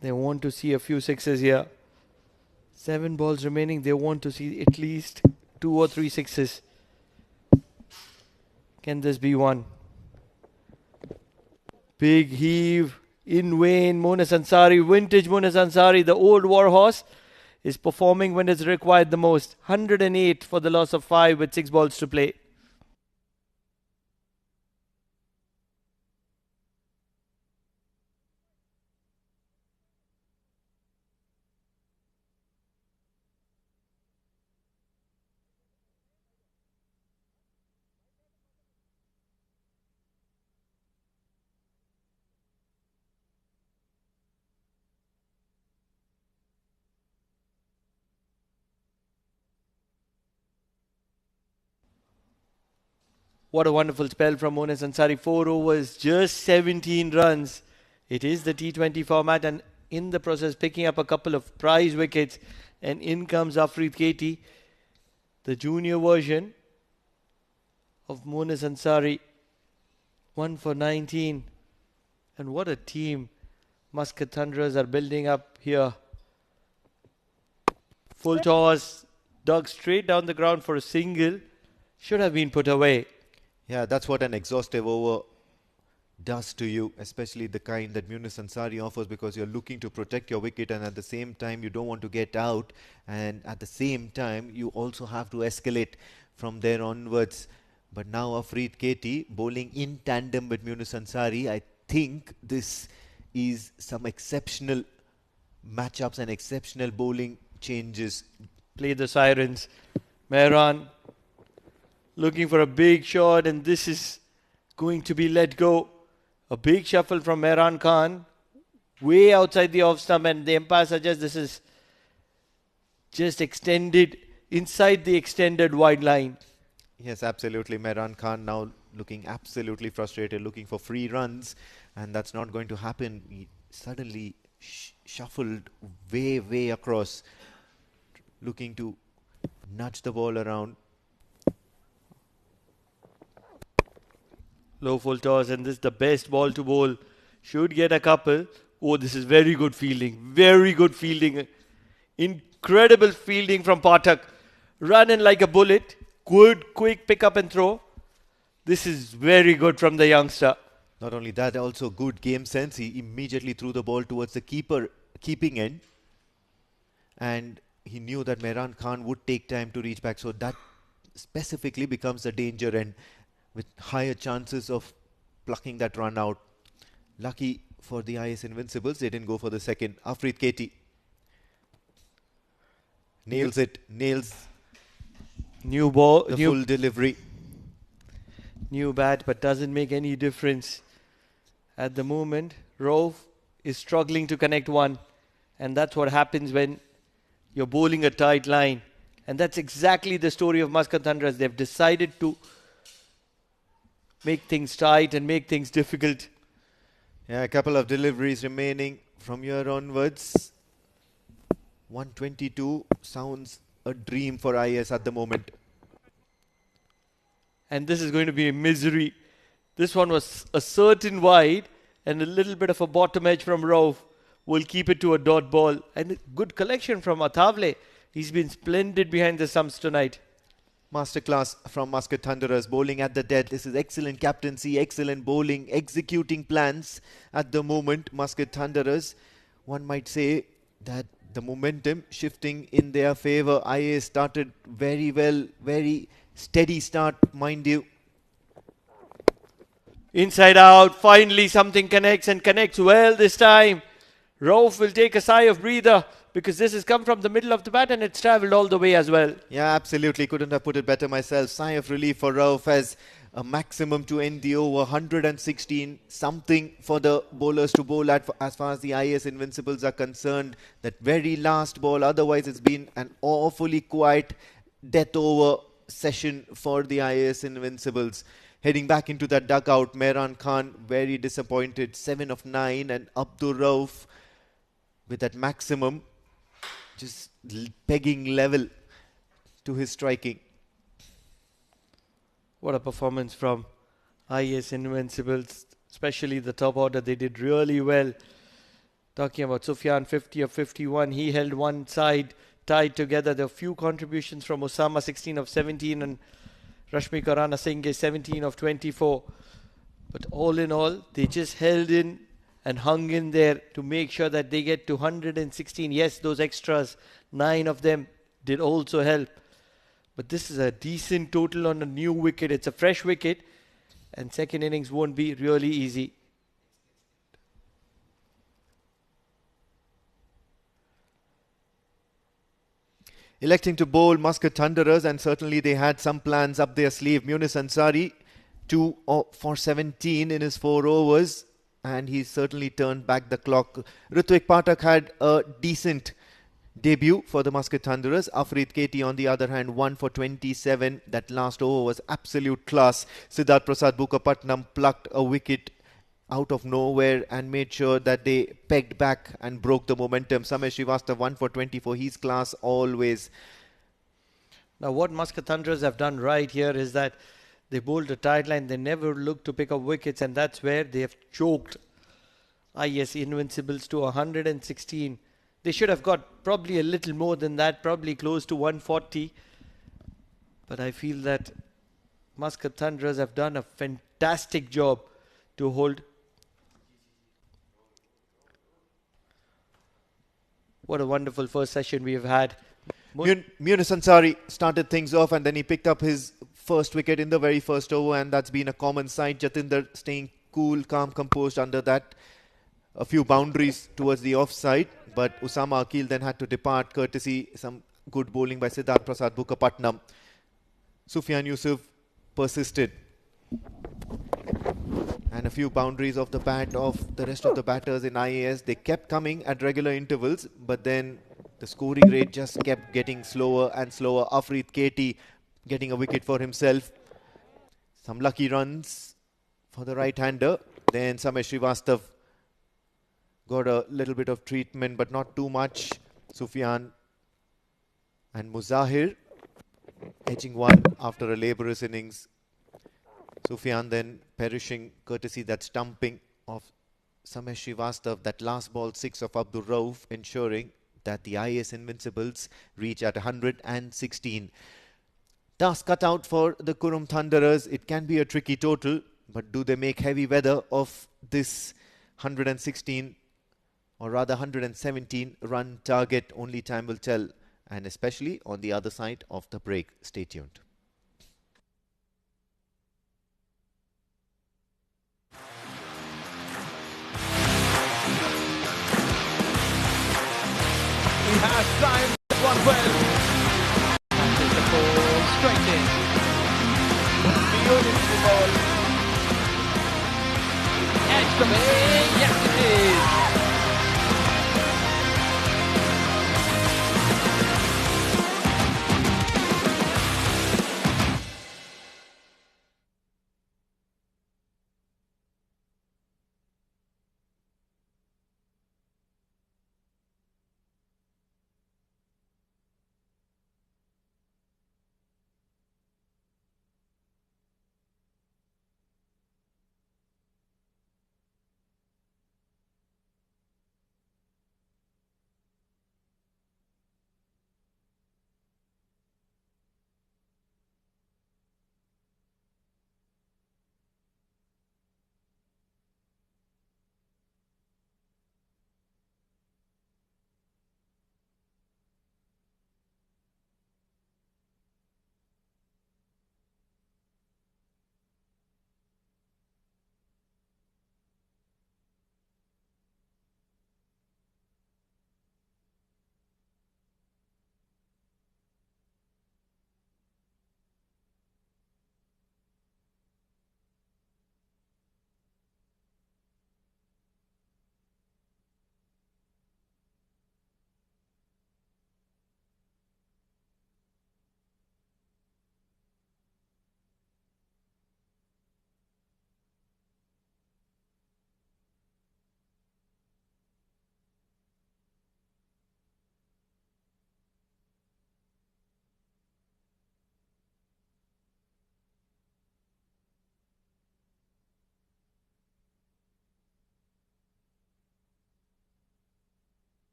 They want to see a few sixes here. 7 balls remaining. They want to see at least 2 or 3 sixes. Can this be one? Big heave in vain. Munis Ansari, vintage Munis Ansari, the old war horse, is performing when it's required the most. 108 for the loss of 5 with 6 balls to play. What a wonderful spell from Monas Ansari. 4 overs, just 17 runs. It is the T20 format, and in the process picking up a couple of prize wickets. And in comes Afrid Katie, the junior version of Monas Ansari. 1 for 19. And what a team Muscat Thunderers are building up here. Full toss, dug straight down the ground for a single. Should have been put away. Yeah, that's what an exhaustive over does to you, especially the kind that Munis Ansari offers, because you're looking to protect your wicket and at the same time you don't want to get out, and at the same time you also have to escalate from there onwards. But now Afrid Katie bowling in tandem with Munis Ansari. I think this is some exceptional matchups and exceptional bowling changes. Play the sirens. Mehran looking for a big shot, and this is going to be let go. A big shuffle from Mehran Khan, way outside the off stump, and the umpire suggests this is just extended inside the extended wide line. Yes, absolutely. Mehran Khan now looking absolutely frustrated, looking for free runs, and that's not going to happen. He suddenly shuffled way across, looking to nudge the ball around. Low full toss, and this is the best ball to bowl. Should get a couple. Oh, this is very good fielding. Very good fielding. Incredible fielding from Pathak. Running like a bullet. Good, quick pick up and throw. This is very good from the youngster. Not only that, also good game sense. He immediately threw the ball towards the keeping end. And he knew that Mehran Khan would take time to reach back. So that specifically becomes a danger end, with higher chances of plucking that run out. Lucky for the IAS Invincibles, they didn't go for the second. Afrid Katie nails it, nails new ball, the full delivery. New bat, but doesn't make any difference. At the moment, Rauf is struggling to connect one, and that's what happens when you're bowling a tight line. And that's exactly the story of Muscat Thunderers. They've decided to make things tight and make things difficult. Yeah, a couple of deliveries remaining from here onwards. 122 sounds a dream for IAS at the moment. And this is going to be a misery. This one was a certain wide, and a little bit of a bottom edge from Rauf will keep it to a dot ball. And a good collection from Athavle. He's been splendid behind the stumps tonight. Masterclass from Muscat Thunderers, bowling at the death. This is excellent captaincy, excellent bowling, executing plans at the moment. Muscat Thunderers, one might say that the momentum shifting in their favour. IAS started very well, very steady start, mind you. Inside out, finally something connects, and connects well this time. Rauf will take a sigh of breather, because this has come from the middle of the bat and it's travelled all the way as well. Yeah, absolutely. Couldn't have put it better myself. Sigh of relief for Rauf as a maximum to end the over. 116, something for the bowlers to bowl at as far as the IAS Invincibles are concerned. That very last ball. Otherwise, it's been an awfully quiet death over session for the IAS Invincibles. Heading back into that dugout, Mehran Khan very disappointed. 7 of 9, and Abdur Rauf with that maximum, just pegging level to his striking. What a performance from IAS Invincibles, especially the top order. They did really well. Talking about Sufyan, 50 of 51. He held one side tied together. There were few contributions from Osama, 16 of 17, and Rashmika Rana Singh, 17 of 24. But all in all, they just held in and hung in there to make sure that they get to 116. Yes, those extras, 9 of them did also help. But this is a decent total on a new wicket. It's a fresh wicket, and second innings won't be really easy. Electing to bowl Muscat Thunderers, and certainly they had some plans up their sleeve. Munis Ansari, 2 for 17 in his 4 overs. And he certainly turned back the clock. Ritwik Pathak had a decent debut for the Muscat Thunderers. Afreed Katie, on the other hand, 1 for 27. That last over was absolute class. Siddharth Prasad Bukapatnam plucked a wicket out of nowhere and made sure that they pegged back and broke the momentum. Samesh Srivastava 1 for 24. He's class always. Now, what Muscat Thunderers have done right here is that they bowled a tight line. They never looked to pick up wickets, and that's where they have choked IAS Invincibles to 116. They should have got probably a little more than that, probably close to 140. But I feel that Muscat Thunderers have done a fantastic job to hold. What a wonderful first session we have had. Munus Ansari started things off, and then he picked up his first wicket in the very first over, and that's been a common sight. Jatinder staying cool, calm, composed under that. A few boundaries towards the offside, but Usama Akil then had to depart, courtesy some good bowling by Siddharth Prasad Bukapatnam. Sufyan Yusuf persisted, and a few boundaries of the bat of the rest of the batters in IAS. They kept coming at regular intervals, but then the scoring rate just kept getting slower and slower. Afreed Katie getting a wicket for himself. Some lucky runs for the right-hander. Then Samesh Srivastava got a little bit of treatment, but not too much. Sufyan and Muzahir edging one after a laborious innings. Sufyan then perishing courtesy that stumping of Samesh Srivastava. That last ball 6 of Abdur Rauf, ensuring that the IAS Invincibles reach at 116. Task cut out for the Kurum Thunderers. It can be a tricky total, but do they make heavy weather of this 116 or rather 117 run target? Only time will tell, and especially on the other side of the break. Stay tuned. He has timed this one well. Passes the ball straight in. Beautiful ball. Edge the bay. Yes, it is.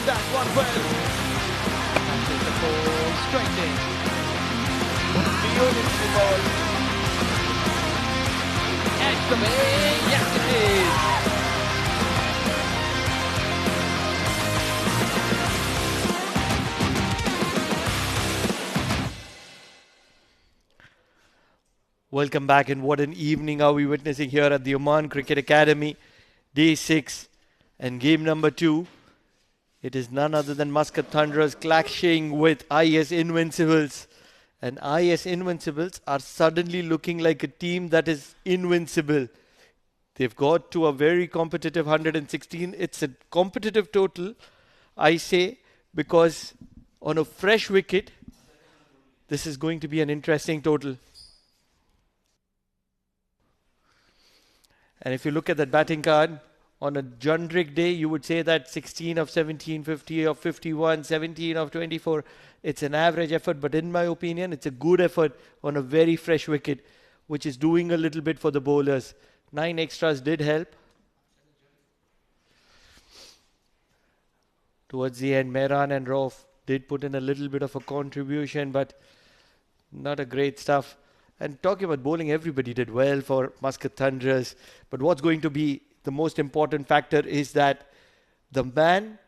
that one well. That is the ball straight in. Beautiful ball. Edge the way. Yes, it is. Welcome back, and what an evening are we witnessing here at the Oman Cricket Academy. Day 6 and game number 2. It is none other than Muscat Thunderers clashing with IAS Invincibles. And IAS Invincibles are suddenly looking like a team that is invincible. They've got to a very competitive 116. It's a competitive total, I say, because on a fresh wicket, this is going to be an interesting total. And if you look at that batting card, on a Jundrik day, you would say that 16 of 17, 50 of 51, 17 of 24. It's an average effort, but in my opinion, it's a good effort on a very fresh wicket, which is doing a little bit for the bowlers. 9 extras did help. Towards the end, Mehran and Rauf did put in a little bit of a contribution, but not a great stuff. And talking about bowling, everybody did well for Muscat Thunderers. But what's going to be the most important factor is that the man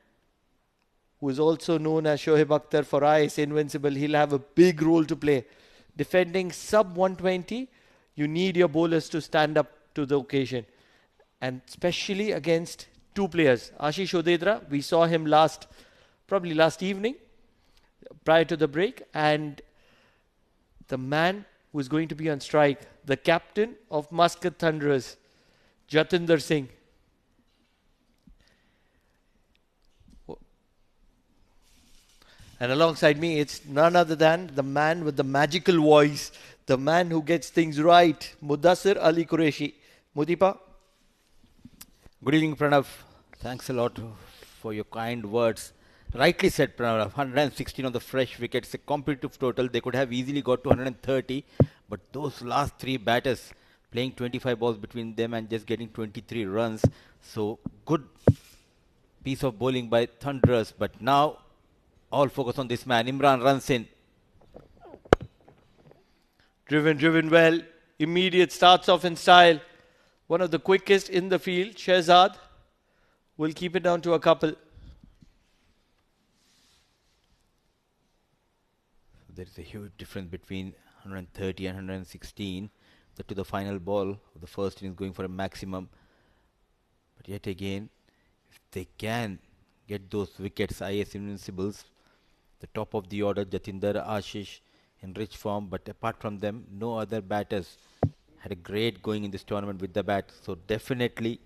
who is also known as Shoaib Akhtar for IAS Invincible, he'll have a big role to play. Defending sub 120, you need your bowlers to stand up to the occasion. And especially against two players. Ashish Odedra, we saw him probably last evening, prior to the break. And the man who is going to be on strike, the captain of Muscat Thunderers, Jatinder Singh. And alongside me, it's none other than the man with the magical voice, the man who gets things right, Mudassir Ali Qureshi. Mudipa? Good evening, Pranav. Thanks a lot for your kind words. Rightly said, Pranav. 116 on the fresh wickets, a competitive total. They could have easily got to 130, but those last 3 batters playing 25 balls between them and just getting 23 runs. So good piece of bowling by Thunderers. But now all focus on this man. Imran runs in. Driven well. Immediate starts off in style. One of the quickest in the field. Shehzad will keep it down to a couple. There is a huge difference between 130 and 116. To the final ball of the first innings going for a maximum. But yet again, if they can get those wickets, IAS Invincibles, the top of the order, Jatinder, Ashish in rich form. But apart from them, no other batters had a great going in this tournament with the bat. So definitely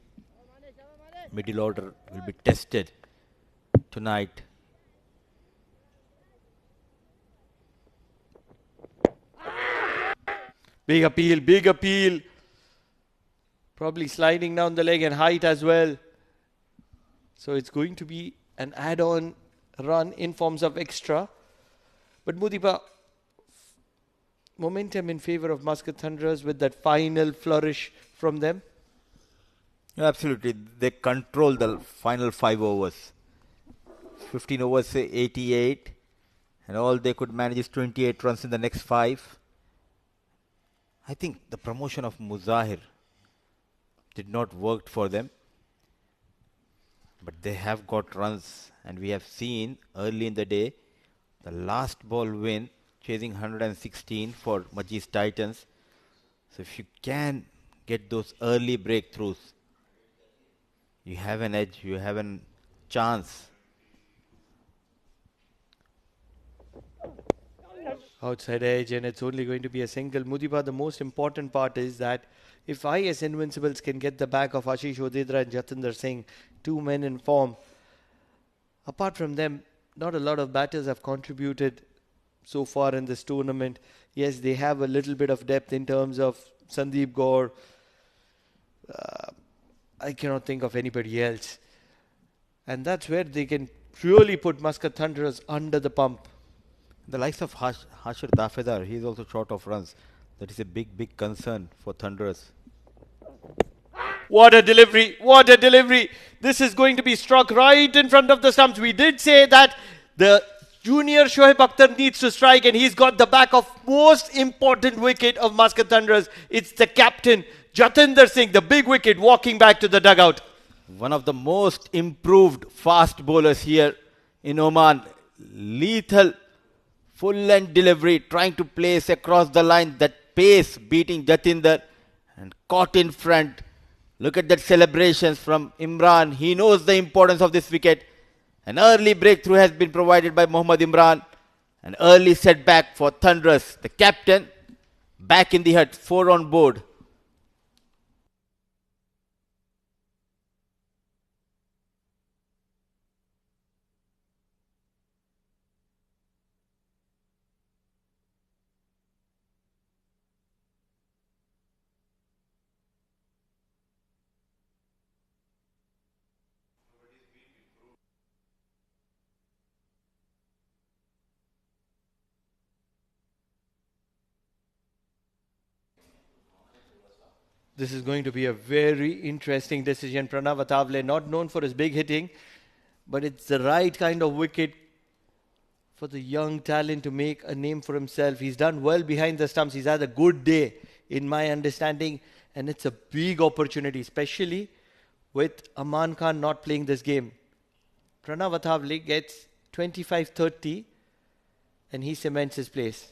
middle order will be tested tonight. Big appeal. Probably sliding down the leg and height as well. So it's going to be an add-on run in forms of extra. But Mudipa, momentum in favor of Muscat Thunderers with that final flourish from them. Absolutely. They control the final 5 overs. 15 overs, say 88. And all they could manage is 28 runs in the next 5. I think the promotion of Muzahir did not work for them. But they have got runs. And we have seen early in the day, the last ball win, chasing 116 for Majid's Titans. So if you can get those early breakthroughs, you have an edge, you have a chance. Outside edge, and it's only going to be a single. Mudiba, the most important part is that if IAS Invincibles can get the back of Ashish Odedra and Jatinder Singh, 2 men in form, apart from them, not a lot of batters have contributed so far in this tournament. Yes, they have a little bit of depth in terms of Sandeep Gaur. I cannot think of anybody else. And that's where they can really put Muscat Thunderers under the pump. The likes of Hashir Dafedar, he is also short of runs. That is a big concern for Thunderers. What a delivery. What a delivery. This is going to be struck right in front of the stumps. We did say that the junior Shoaib Akhtar needs to strike, and he's got the back of most important wicket of Muscat Thunderers. It's the captain, Jatinder Singh, the big wicket, walking back to the dugout. One of the most improved fast bowlers here in Oman. Lethal full-length delivery, trying to place across the line, that pace beating Jatinder and caught in front. Look at that celebrations from Imran. He knows the importance of this wicket. An early breakthrough has been provided by Mohammad Imran. An early setback for Thunderers. The captain back in the hut, 4 on board. This is going to be a very interesting decision. Pranav Athavale, not known for his big hitting, but it's the right kind of wicket for the young talent to make a name for himself. He's done well behind the stumps. He's had a good day, in my understanding, and it's a big opportunity, especially with Aman Khan not playing this game. Pranav Athavale gets 25-30, and he cements his place.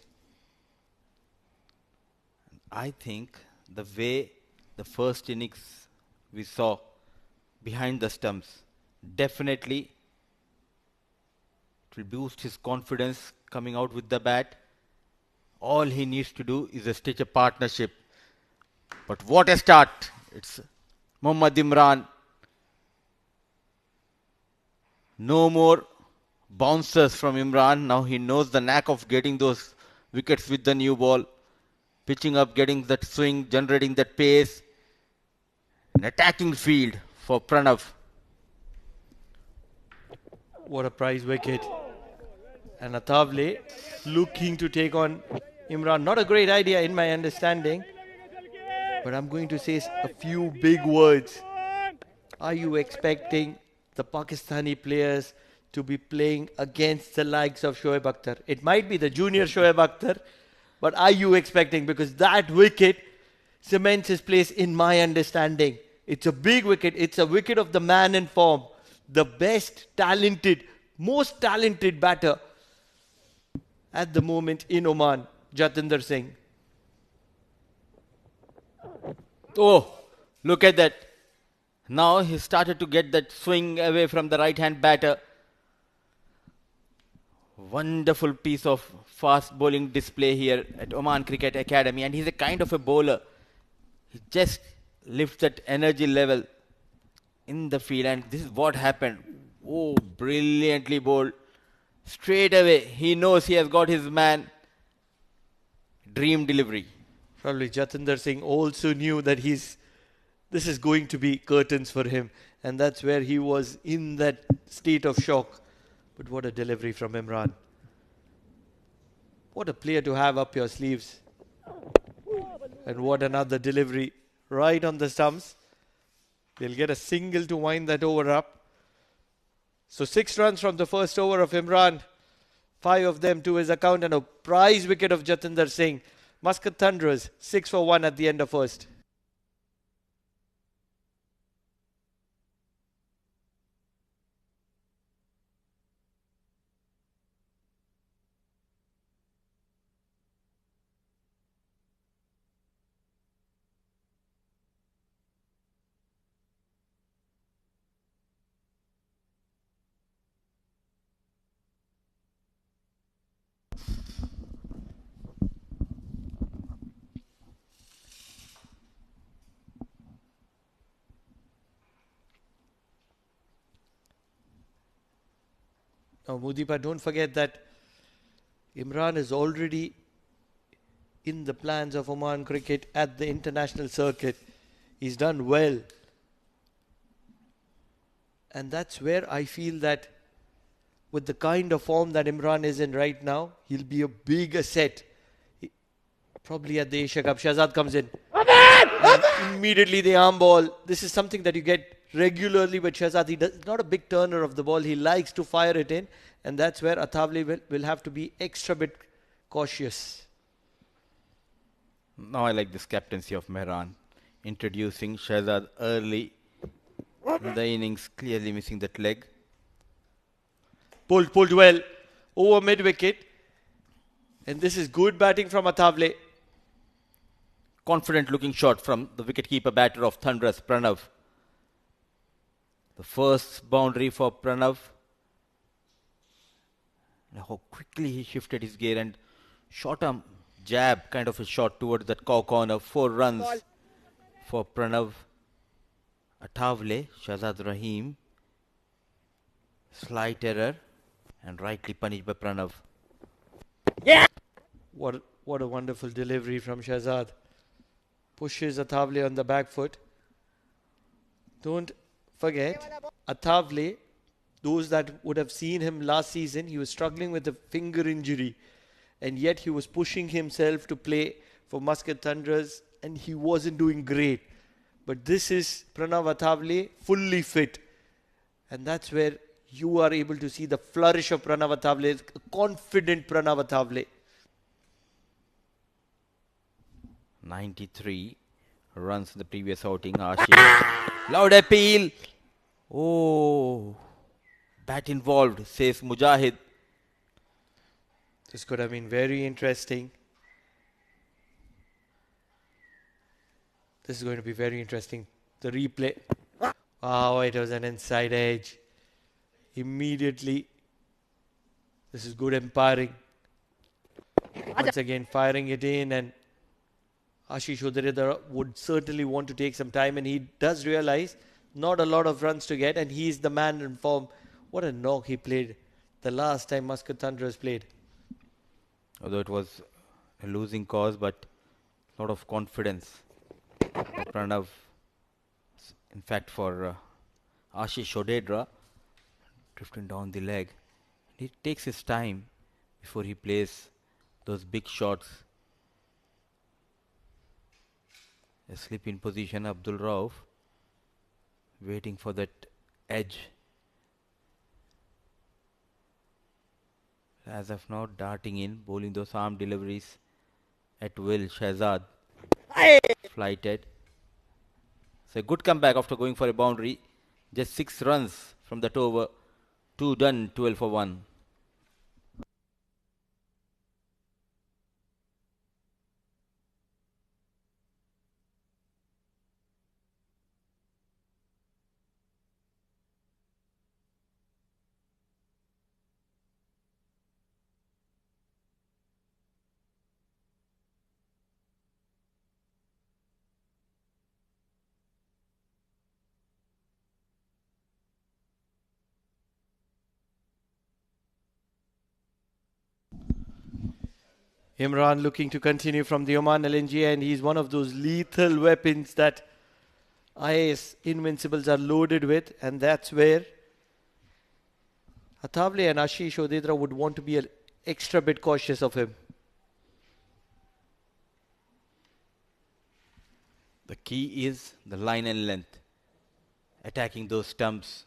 I think the way the first innings we saw behind the stumps, definitely it will boost his confidence coming out with the bat. All he needs to do is stitch a partnership. But what a start. It's Mohammad Imran. No more bouncers from Imran. Now he knows the knack of getting those wickets with the new ball. Pitching up, getting that swing, generating that pace. An attacking field for Pranav. What a prize wicket. And Athavale looking to take on Imran. Not a great idea in my understanding. But I'm going to say a few big words. Are you expecting the Pakistani players to be playing against the likes of Shoaib Akhtar? It might be the junior Shoaib Akhtar, but are you expecting? Because that wicket cements his place in my understanding. It's a big wicket. It's a wicket of the man in form. The best talented, most talented batter at the moment in Oman, Jatinder Singh. Oh, look at that. Now he started to get that swing away from the right-hand batter. Wonderful piece of fast bowling display here at Oman Cricket Academy. And he's a kind of a bowler. He just lifts that energy level in the field. And this is what happened. Oh, brilliantly bowled. Straight away, he knows he has got his man. Dream delivery. Probably Jatinder Singh also knew that this is going to be curtains for him. And that's where he was in that state of shock. But what a delivery from Imran. What a player to have up your sleeves. And what another delivery right on the stumps. They'll get a single to wind that over up. So 6 runs from the first over of Imran. 5 of them to his account and a prize wicket of Jatinder Singh. Muscat Thunderers 6 for 1 at the end of first. Now, Mudipa, don't forget that Imran is already in the plans of Oman cricket at the international circuit. He's done well. And that's where I feel that with the kind of form that Imran is in right now, he'll be a big asset. Probably at the Asia Cup. Shahzad comes in. And immediately the arm ball. This is something that you get regularly with Shehzad. He's not a big turner of the ball. He likes to fire it in. And that's where Athavle will have to be extra bit cautious. Now I like this captaincy of Mehran. Introducing Shehzad early in the innings, clearly missing that leg. Pulled well over mid-wicket. And this is good batting from Athavle. Confident looking shot from the wicketkeeper batter of Thunderous, Pranav. The first boundary for Pranav. And how quickly he shifted his gear and shot a jab, kind of a shot towards that cow corner. 4 runs for Pranav. Athavle, Shahzad Rahim. Slight error and rightly punished by Pranav. What a wonderful delivery from Shehzad. Pushes Athavle on the back foot. Don't forget, Athavle, those that would have seen him last season, he was struggling with a finger injury. And yet he was pushing himself to play for Muscat Thunderers and he wasn't doing great. But this is Pranav Athavle fully fit. And that's where you are able to see the flourish of Pranav Athavle, confident Pranav Athavle. 93 runs in the previous outing. Ashish. Loud appeal. Oh, bat involved, says Mujahid. This could have been very interesting. This is going to be very interesting. The replay. Wow, it was an inside edge. Immediately. This is good umpiring. Once again, firing it in, and Ashish Udharedar would certainly want to take some time, and he does realize not a lot of runs to get, and he's the man in form. What a knock he played the last time Muscat Thunderers played. Although it was a losing cause, but a lot of confidence. Pranav, in fact, for Ashish Udharedar, drifting down the leg. He takes his time before he plays those big shots. Asleep in position, Abdul Rauf, waiting for that edge. As of now, darting in, bowling those arm deliveries at will. Shehzad flighted. So a good comeback after going for a boundary. Just 6 runs from that over. 2 done, 12 for 1. Imran looking to continue from the Oman LNG, and he's one of those lethal weapons that IAS Invincibles are loaded with, and that's where Athavle and Ashish Udharedar would want to be an extra bit cautious of him. The key is the line and length. Attacking those stumps.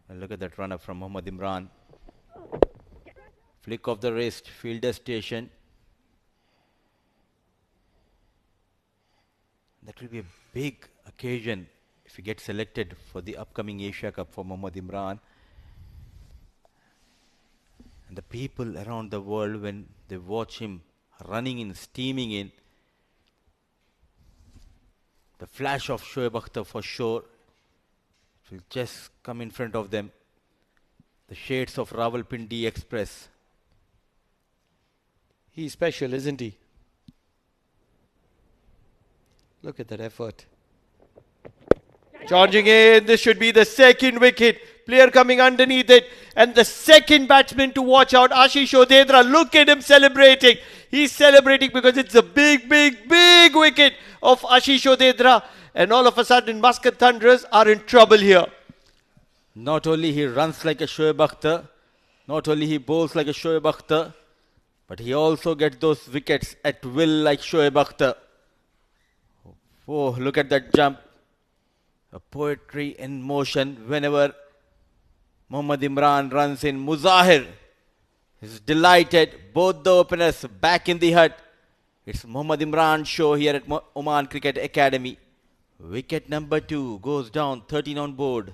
And look at that run up from Mohammad Imran. Flick of the wrist, fielder station. That will be a big occasion if he gets selected for the upcoming Asia Cup for Mohammad Imran. And the people around the world, when they watch him running in, steaming in, the flash of Shoaib Akhtar for sure will just come in front of them. The shades of Rawalpindi Express. He's special, isn't he? Look at that effort. Charging in. This should be the second wicket. Player coming underneath it. And the second batsman to watch out, Ashish Udharedar. Look at him celebrating. He's celebrating because it's a big, big, big wicket of Ashish Udharedar. And all of a sudden, Muscat Thunderers are in trouble here. Not only he runs like a Shoaib Akhtar, not only he bowls like a Shoaib Akhtar, but he also gets those wickets at will like Shoaib Akhtar. Oh, look at that jump. A poetry in motion whenever Mohammad Imran runs in. Muzahir is delighted. Both the openers back in the hut. It's Mohammad Imran show here at Oman Cricket Academy. Wicket number 2 goes down, 13 on board.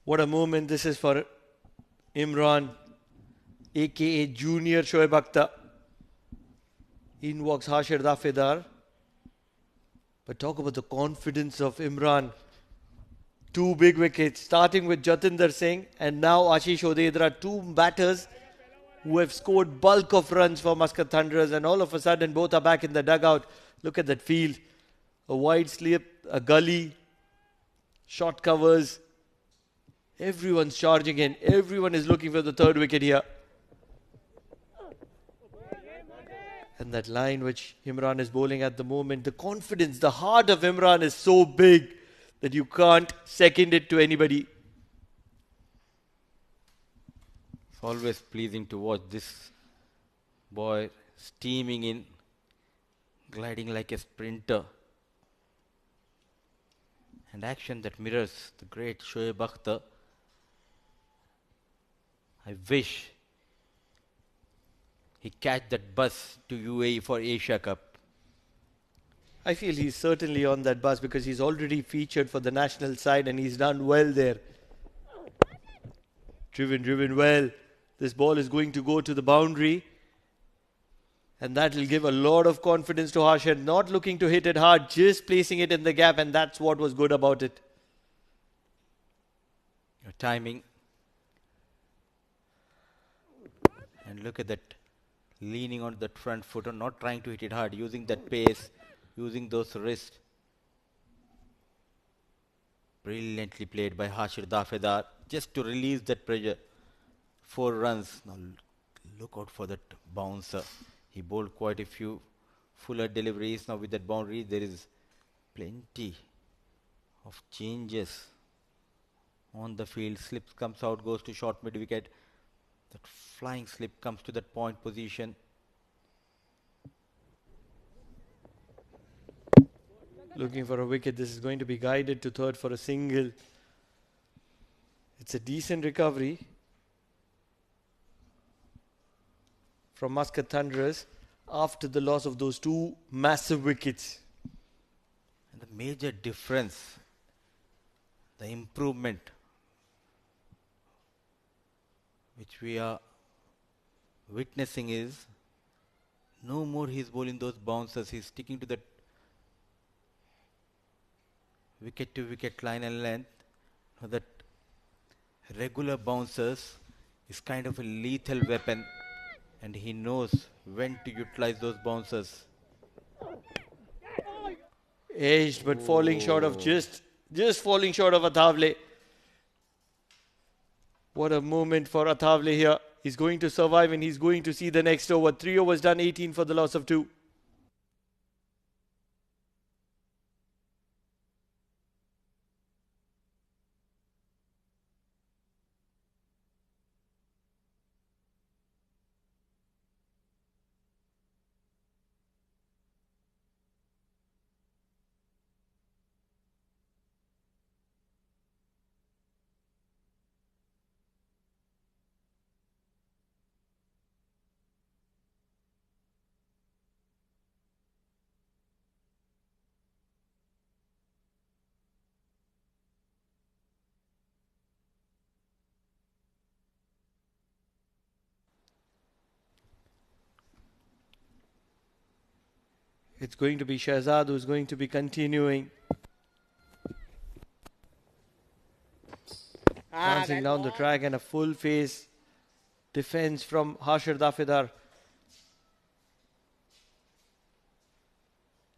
What a moment this is for Imran, aka Junior Shoaib Akhtar. In walks Hashir Dafedar. But talk about the confidence of Imran. 2 big wickets, starting with Jatinder Singh and now Ashish Odedra, 2 batters who have scored bulk of runs for Muscat Thunderers, and all of a sudden both are back in the dugout. Look at that field. A wide slip, a gully, short covers. Everyone's charging in. Everyone is looking for the 3rd wicket here. And that line which Imran is bowling at the moment, the confidence, the heart of Imran is so big that you can't second it to anybody. It's always pleasing to watch this boy steaming in, gliding like a sprinter. And action that mirrors the great Shoaib Akhtar. I wish he catch that bus to UAE for Asia Cup. I feel he's certainly on that bus because he's already featured for the national side and he's done well there. Driven well. This ball is going to go to the boundary. And that will give a lot of confidence to Hashir. Not looking to hit it hard, just placing it in the gap, and that's what was good about it. Your timing. And look at that. Leaning on that front foot and not trying to hit it hard. Using that pace. Using those wrists. Brilliantly played by Hashir Dafedar. Just to release that pressure. 4 runs. Now look out for that bouncer. He bowled quite a few fuller deliveries. Now with that boundary, there is plenty of changes on the field. Slips comes out, goes to short mid wicket. That flying slip comes to that point position. Looking for a wicket. This is going to be guided to 3rd for a single. It's a decent recovery from Muscat Thunderers after the loss of those 2 massive wickets. And the major difference, the improvement which we are witnessing is no more he's bowling those bouncers. He's sticking to that wicket to wicket line and length. Now that regular bouncers is kind of a lethal weapon. And he knows when to utilize those bouncers. Edged but falling short of just falling short of Athavle. What a moment for Athavle here. He's going to survive and he's going to see the next over. 3 overs done, 18 for the loss of 2. It's going to be Shahzad who's going to be continuing. Dancing down the track and a full face defense from Hashir Dafidar.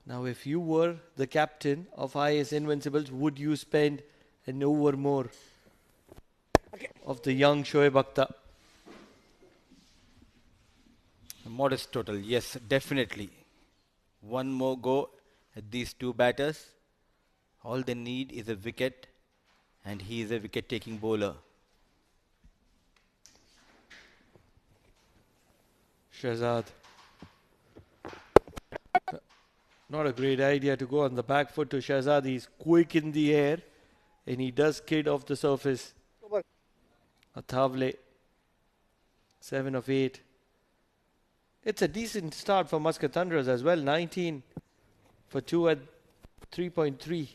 Now, if you were the captain of IAS Invincibles, would you spend an over more of the young Shoaib Akhtar? A modest total, yes, definitely. One more go at these two batters. All they need is a wicket, and he is a wicket-taking bowler. Shahzad. Not a great idea to go on the back foot to Shahzad. He's quick in the air and he does skid off the surface. Athavle, 7 of 8. It's a decent start for Muscat Thunderers as well. 19 for 2 at 3.3.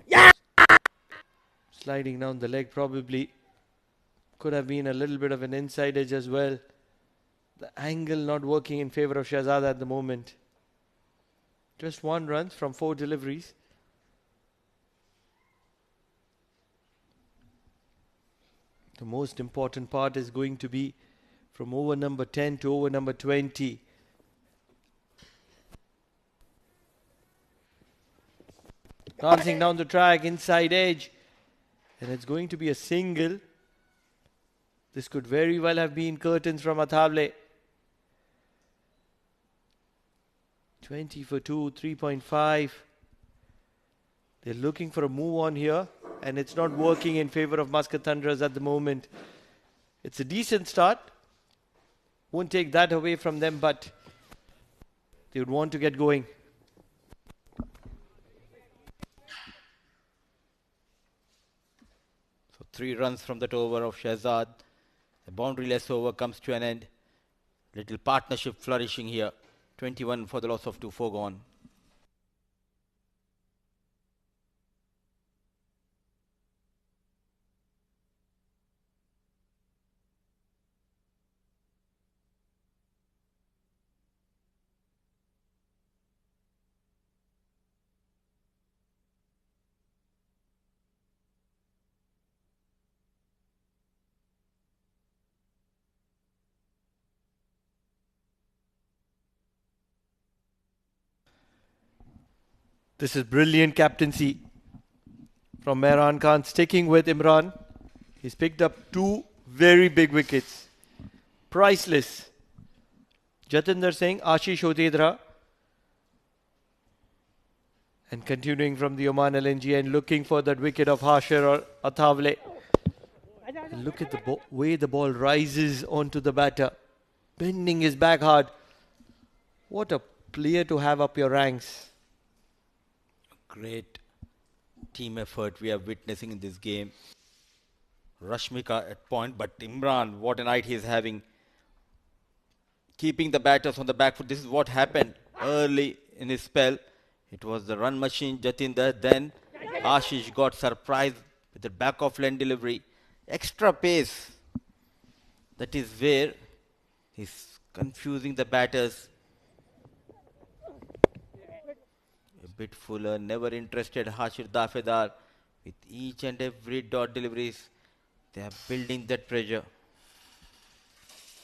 Yeah! Sliding down the leg probably. Could have been a little bit of an inside edge as well. The angle not working in favor of Shahzad at the moment. Just 1 run from 4 deliveries. The most important part is going to be from over number 10 to over number 20. Dancing down the track, inside edge. And it's going to be a single. This could very well have been curtains from Athavle. 20 for 2, 3.5. They're looking for a move on here, and it's not working in favor of Muscat Thunderers at the moment. It's a decent start. Won't take that away from them, but they would want to get going. So 3 runs from that over of Shahzad. The boundaryless over comes to an end. Little partnership flourishing here. 21 for the loss of 2 foregone. This is brilliant captaincy from Mehran Khan, sticking with Imran. He's picked up 2 very big wickets. Priceless. Jatinder Singh, Ashish Otedra. And continuing from the Oman LNG and looking for that wicket of Hashir or Athavle. And look at the way the ball rises onto the batter. Bending his back hard. What a player to have up your ranks. Great team effort we are witnessing in this game. Rashmika at point, but Imran, what a night he is having. Keeping the batters on the back foot. This is what happened early in his spell. It was the run machine, Jatinder. Then Ashish got surprised with the back of lane delivery. Extra pace. That is where he's confusing the batters. Bit fuller, never interested. Hashir Dafidar with each and every dot deliveries. They are building that pressure.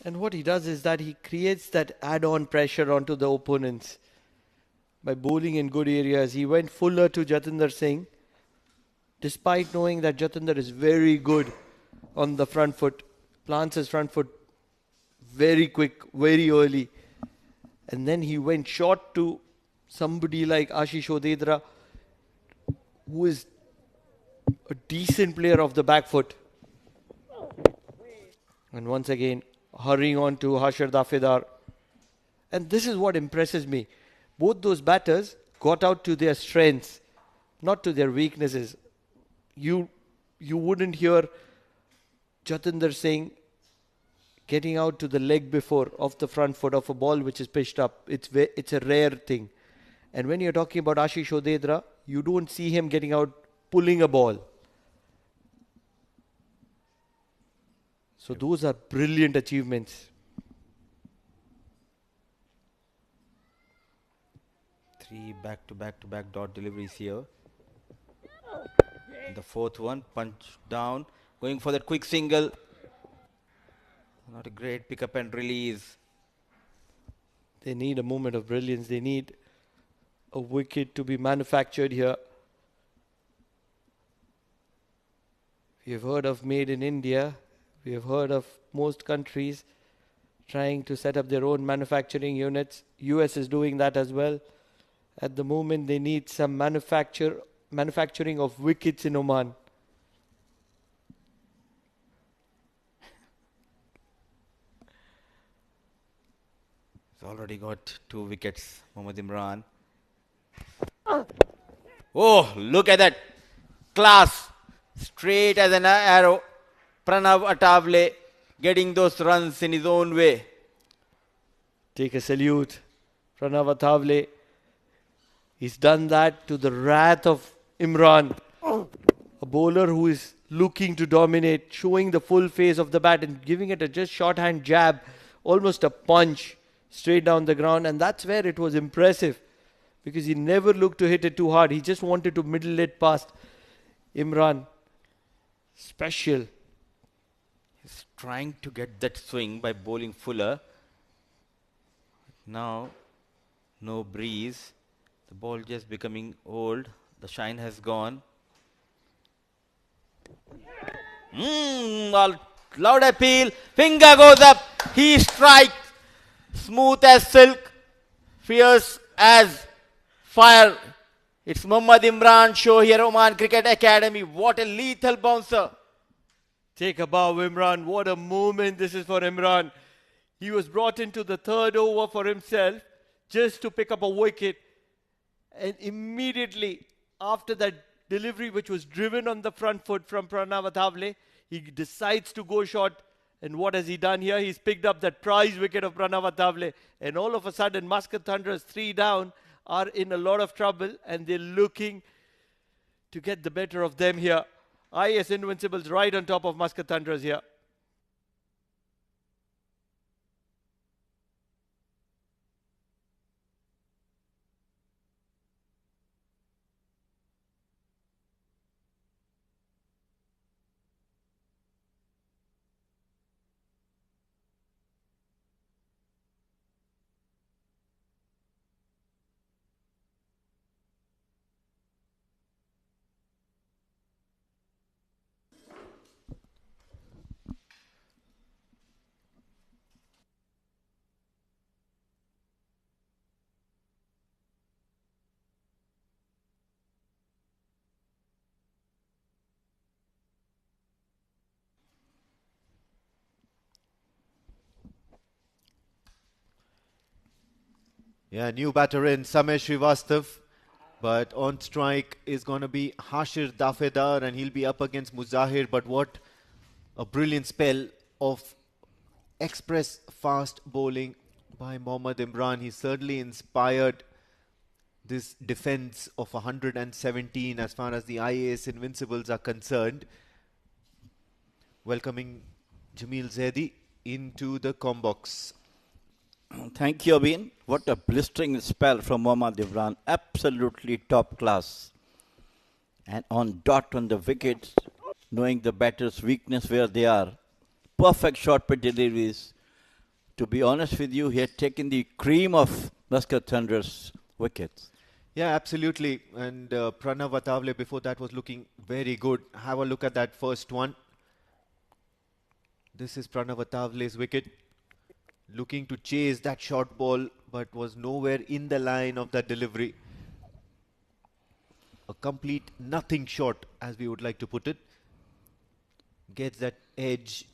And what he does is that he creates that add-on pressure onto the opponents by bowling in good areas. He went fuller to Jatinder Singh, despite knowing that Jatinder is very good on the front foot. Plants his front foot very quick, very early. And then he went short to somebody like Ashish Otedra, who is a decent player of the back foot. And once again, hurrying on to Hashir Dafidar. And this is what impresses me. Both those batters got out to their strengths, not to their weaknesses. You wouldn't hear Jatinder Singh getting out to the leg before of the front foot of a ball which is pitched up. It's a rare thing. And when you're talking about Ashish Otedra, you don't see him getting out pulling a ball. So those are brilliant achievements. 3 back-to-back-to-back dot deliveries here. The fourth one, punch down, going for that quick single. Not a great pick up and release. They need a moment of brilliance. They need a wicket to be manufactured here. We have heard of made in India. We have heard of most countries trying to set up their own manufacturing units. US is doing that as well. At the moment, they need some manufacturing of wickets in Oman. He's already got 2 wickets, Mohammad Imran. Oh, look at that. Class. Straight as an arrow. Pranav Atavale getting those runs in his own way. Take a salute. Pranav Atavale. He's done that to the wrath of Imran. A bowler who is looking to dominate, showing the full face of the bat and giving it a just shorthand jab, almost a punch straight down the ground. And that's where it was impressive, because he never looked to hit it too hard. He just wanted to middle it past Imran. Special. He's trying to get that swing by bowling fuller. Now, no breeze. The ball just becoming old. The shine has gone. Loud appeal. Finger goes up. He strikes. Smooth as silk. Fierce as fire. It's Mohammad Imran show here, Oman Cricket Academy. What a lethal bouncer. Take a bow, Imran. What a moment this is for Imran. He was brought into the third over for himself just to pick up a wicket. And immediately after that delivery, which was driven on the front foot from Pranav Atavale, he decides to go short. And what has he done here? He's picked up that prize wicket of Pranav Atavale. And all of a sudden, Muscat Thunderers 3 down are in a lot of trouble. And they're looking to get the better of them here. IAS Invincibles right on top of Muscat Thunderers here. Yeah, new batter in Samesh Srivastav. But on strike is going to be Hashir Dafedar, and he'll be up against Muzahir. But what a brilliant spell of express fast bowling by Mohammad Imran. He certainly inspired this defense of 117 as far as the IAS Invincibles are concerned. Welcoming Jamil Zaidi into the combox. Thank you, Abin. What a blistering spell from Mohammad Imran. Absolutely top class. And on dot on the wickets, knowing the batter's weakness where they are. Perfect short put deliveries. To be honest with you, he had taken the cream of Muscat Thunder's wickets. Yeah, absolutely. And Pranav Atavale before that was looking very good. Have a look at that first one. This is Pranav Atavale's wicket. Looking to chase that short ball, but was nowhere in the line of that delivery. A complete nothing shot, as we would like to put it. Gets that edge,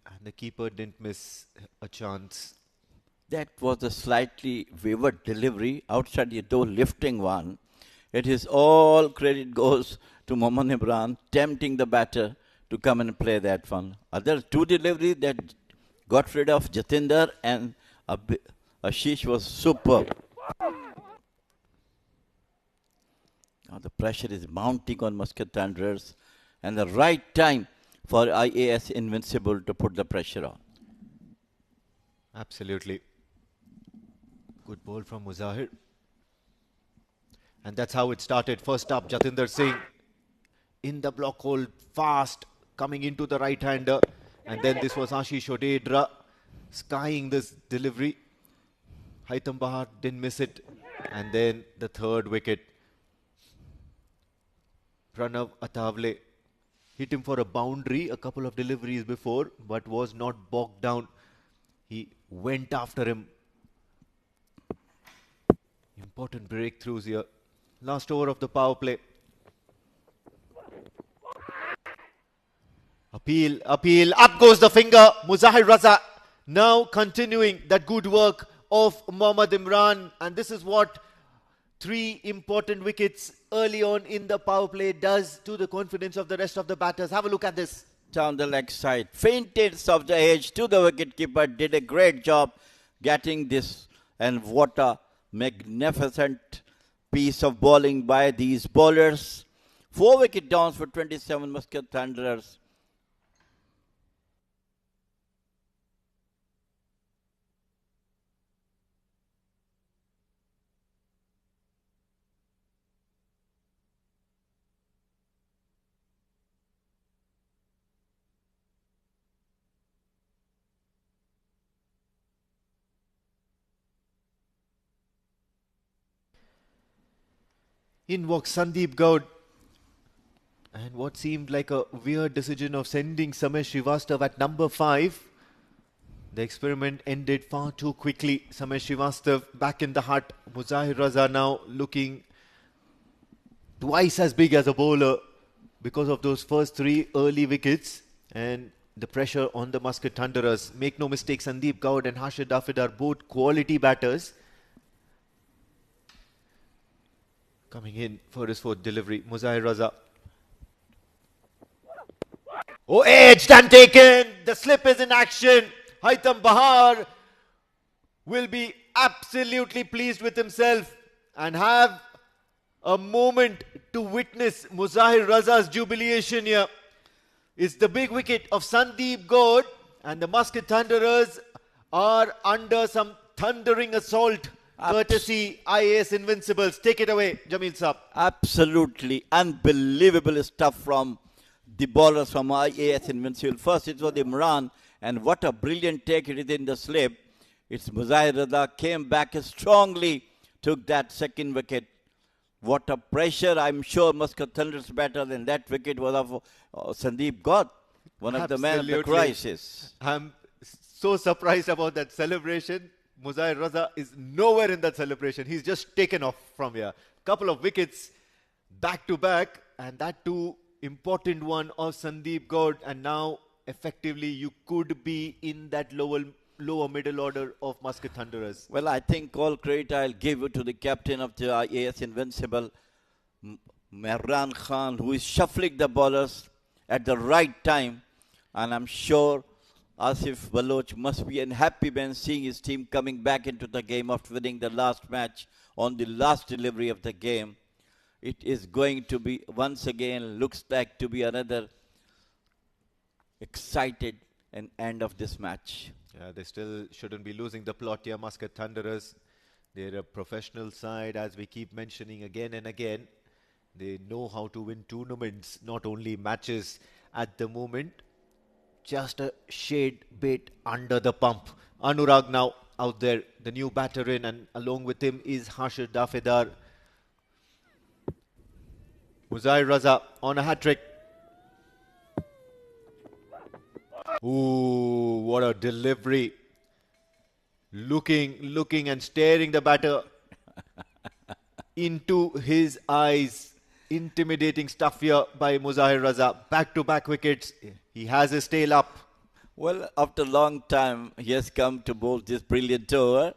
and the keeper didn't miss a chance. That was a slightly wavered delivery outside the door, lifting one. It is all credit goes to Mohammad Imran, tempting the batter to come and play that one. Other two deliveries that got rid of Jatinder and Ashish was superb. Now the pressure is mounting on Muscat Thunderers, and the right time for IAS Invincible to put the pressure on. Absolutely. Good ball from Muzahir. And that's how it started. First up, Jatinder Singh in the block hole, fast, coming into the right-hander. And then this was Ashish Odedra skying this delivery. Haitham Bahar didn't miss it. And then the third wicket. Pranav Athavale hit him for a boundary a couple of deliveries before, but was not bogged down. He went after him. Important breakthroughs here. Last over of the power play. Appeal, appeal, up goes the finger. Muzahir Raza now continuing that good work of Mohammad Imran. And this is what 3 important wickets early on in the power play does to the confidence of the rest of the batters. Have a look at this. Down the leg side, fainted off the edge to the wicketkeeper, did a great job getting this, and what a magnificent piece of bowling by these bowlers. 4 wicket downs for 27 Muscat Thunderers. In walks Sandeep Gaud. And what seemed like a weird decision of sending Samesh Srivastav at number 5. The experiment ended far too quickly. Samesh Srivastav back in the hut. Muzahir Raza now looking twice as big as a bowler because of those first 3 early wickets and the pressure on the Muscat Thunderers. Make no mistake, Sandeep Gaud and Harshad Dafid are both quality batters. Coming in for his 4th delivery, Muzahir Raza. Oh, edged and taken. The slip is in action. Haitham Bahar will be absolutely pleased with himself and have a moment to witness Muzahir Raza's jubilation here. It's the big wicket of Sandeep Gaud, and the Muscat Thunderers are under some thundering assault. Courtesy IAS Invincibles. Take it away, Jamil Saab. Absolutely unbelievable stuff from the bowlers from IAS Invincibles. First it was Imran, and what a brilliant take it is in the slip. It's Muzahir Raza came back strongly, took that 2nd wicket. What a pressure. I'm sure Muscat Thunderers better than that wicket was of Sandeep Gaud, one of the men of the crisis. I'm so surprised about that celebration. Muzahir Raza is nowhere in that celebration. He's just taken off from here. Couple of wickets back to back, and that too important one of Sandeep Gaud. And now effectively you could be in that lower middle order of Muscat Thunderers. Well, I think all credit I'll give it to the captain of the IAS Invincible, Mehran Khan, who is shuffling the bowlers at the right time. And I'm sure Asif Baloch must be an happy man seeing his team coming back into the game after winning the last match on the last delivery of the game. It is going to be, once again, looks like to be another excited and end of this match. Yeah, they still shouldn't be losing the plot here, Muscat Thunderers. They're a professional side, as we keep mentioning again and again. They know how to win tournaments, not only matches at the moment. Just a shade bit under the pump. Anurag now out there, the new batter in, and along with him is Harshad Dafidar. Muzahir Raza on a hat-trick. Ooh, what a delivery. Looking and staring the batter into his eyes. Intimidating stuff here by Muzahir Raza. Back-to-back wickets. He has his tail up. Well, after a long time, he has come to bowl this brilliant over.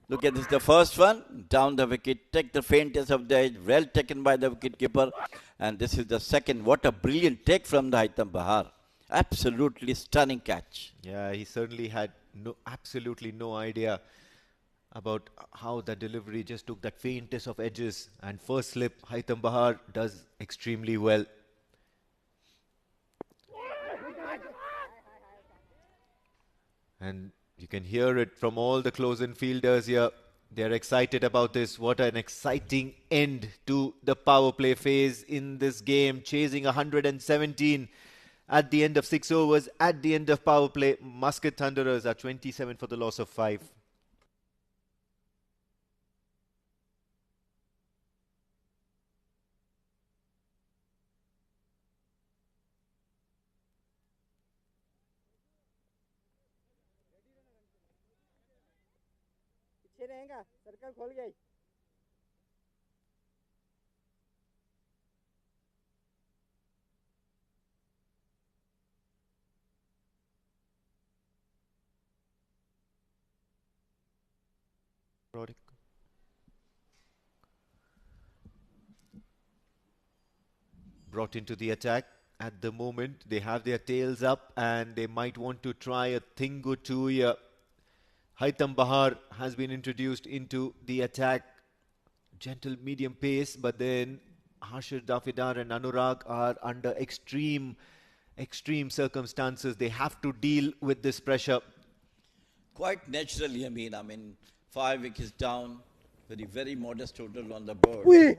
Look at this, the first one, down the wicket, take the faintest of the edge, well taken by the wicketkeeper. And this is the second. What a brilliant take from the Haitham Bahar. Absolutely stunning catch. Yeah, he certainly had absolutely no idea about how the delivery just took that faintest of edges. And first slip, Haitham Bahar does extremely well. And you can hear it from all the close-in fielders here. They're excited about this. What an exciting end to the power play phase in this game. Chasing 117 at the end of 6 overs. At the end of power play, Muscat Thunderers are 27 for the loss of 5. Circle खोल गई Brought into the attack. At the moment, they have their tails up and they might want to try a thing or two here. Haitham Bahar has been introduced into the attack. Gentle medium pace, but then Hashir Dafidar and Anurag are under extreme circumstances. They have to deal with this pressure. Quite naturally, I mean, 5 wickets down, very modest total on the board.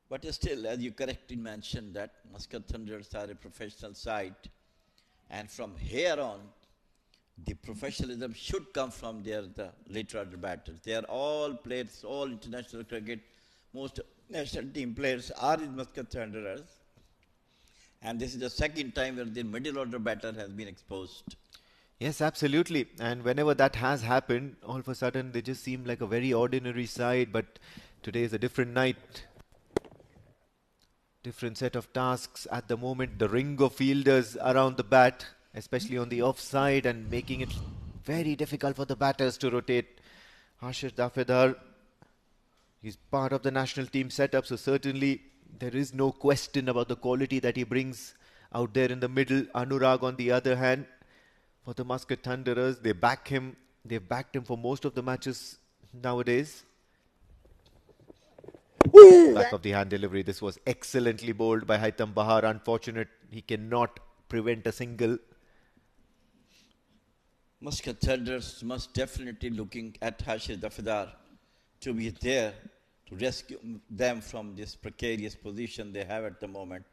But still, as you correctly mentioned, that Muscat Thunderers are a professional side. And from here on, the professionalism should come from the later order batters. They are all players, all international cricket. Most national team players are in Muscat Thunderers. And this is the second time where the middle order batter has been exposed. Yes, absolutely. And whenever that has happened, all of a sudden they just seem like a very ordinary side. But today is a different night. Different set of tasks at the moment. The ring of fielders around the bat, especially on the offside, and making it very difficult for the batters to rotate. Hashir Dafidar, he's part of the national team setup, so certainly there is no question about the quality that he brings out there in the middle. Anurag, on the other hand, for the Muscat Thunderers, they back him. They've backed him for most of the matches nowadays. Back of the hand delivery. This was excellently bowled by Haitham Bahar. Unfortunate, he cannot prevent a single. Muscat Thunderers must definitely looking at Hashir Dafidar to be there to rescue them from this precarious position they have at the moment.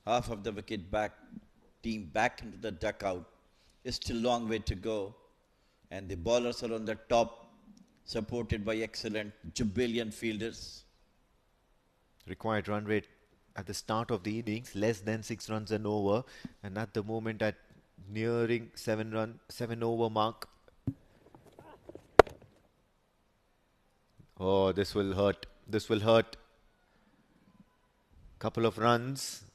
Half of the wicket back team back into the dugout. It's still a long way to go. And the bowlers are on the top, supported by excellent jubilant fielders. Required run rate at the start of the innings, less than 6 runs an over. And at the moment, at nearing 7 over mark. Oh, this will hurt. This will hurt. Couple of runs.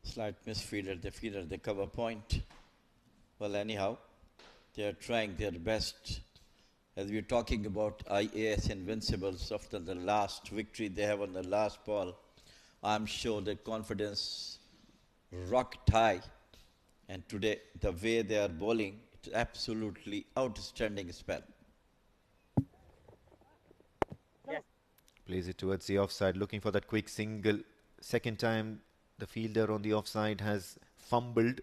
Slight misfielder, they fielder, the cover point. Well, anyhow, they are trying their best. As we're talking about IAS Invincibles after the last victory they have on the last ball, I'm sure their confidence rocked high. And today, the way they are bowling, it's absolutely outstanding spell. Yes. Plays it towards the offside, looking for that quick single. Second time the fielder on the offside has fumbled.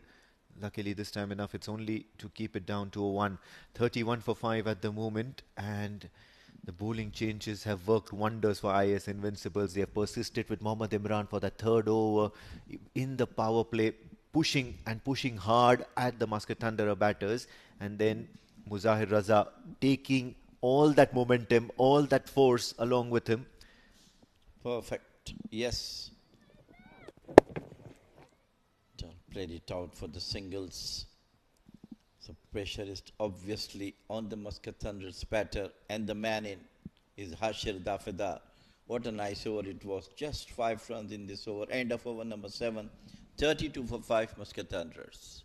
Luckily this time enough, it's only to keep it down to a 1. 31 for 5 at the moment, and the bowling changes have worked wonders for IAS Invincibles. They have persisted with Mohammad Imran for the third over in the power play, pushing hard at the Muscat Thunderer batters, and then Muzahir Raza taking all that momentum, all that force along with him. Perfect. Yes. Played it out for the singles. So pressure is obviously on the Muscat Thunderers batter, and the man in is Hashir Dafidar. What a nice over it was. Just 5 runs in this over. End of over number 7. 32 for 5 Muscat Thunderers.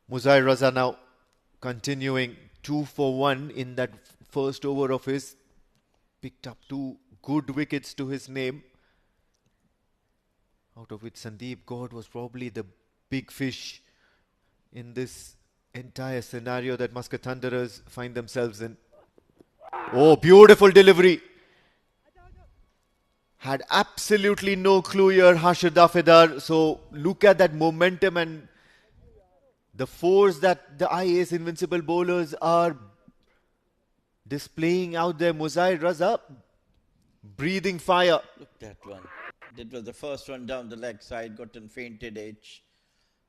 Muzair Raza now continuing 2 for 1 in that first over of his. Picked up 2 good wickets to his name, out of which Sandeep God was probably the big fish in this entire scenario that Muscat Thunderers find themselves in. Oh, beautiful delivery. Had absolutely no clue here, Hashir Dafedar. So look at that momentum and the force that the IAS Invincible bowlers are displaying out there. Muzair Raza breathing fire. Look at that one. That was the first one down the leg side, got an fainted edge.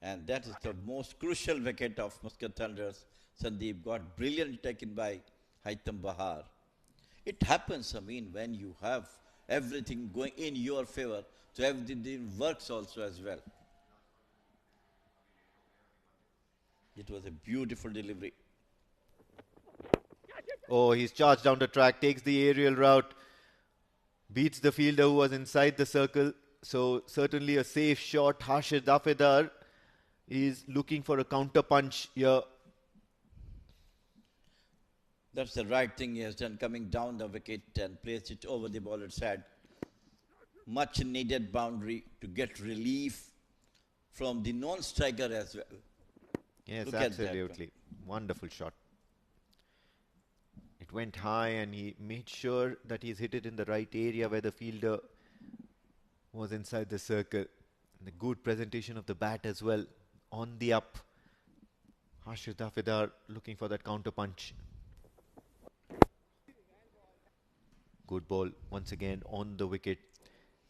And that is the most crucial wicket of Muscat Thunderers. Sandeep got brilliantly taken by Haitham Bahar. It happens, I mean, when you have everything going in your favor, so everything works also as well. It was a beautiful delivery. Oh, he's charged down the track, takes the aerial route, beats the fielder who was inside the circle. So certainly a safe shot. Hashir Dafedar is looking for a counter punch here. That's the right thing he has done, coming down the wicket and placed it over the bowler's head. Much needed boundary to get relief from the non-striker as well. Yes, Look absolutely. Wonderful shot. It went high and he made sure that he's hit it in the right area where the fielder was inside the circle. And a good presentation of the bat as well. On the up. Hashir Dafedar looking for that counter punch. Good ball once again on the wicket.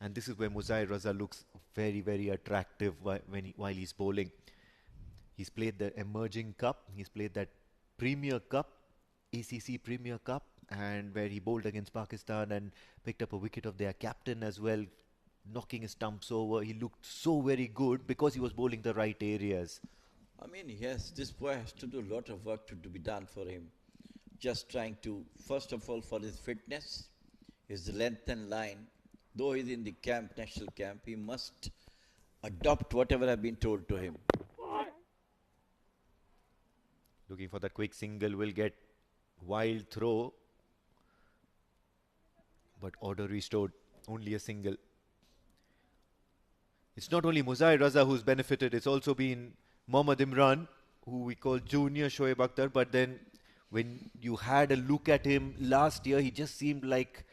And this is where Muzair Raza looks very, very attractive while he's bowling. He's played the Emerging Cup. He's played that Premier Cup, ACC Premier Cup, and where he bowled against Pakistan and picked up a wicket of their captain as well, knocking his stumps over. He looked so very good because he was bowling the right areas. I mean, yes, this boy has to do a lot of work to be done for him. Just trying to, first of all, for his fitness, his length and line. Though he's in the camp, national camp, he must adopt whatever has been told to him. Looking for that quick single, will get wild throw. But order restored, only a single. It's not only Muzair Raza who's benefited, it's also been Mohammad Imran, who we call Junior Shoaib Akhtar. But then when you had a look at him last year, he just seemed like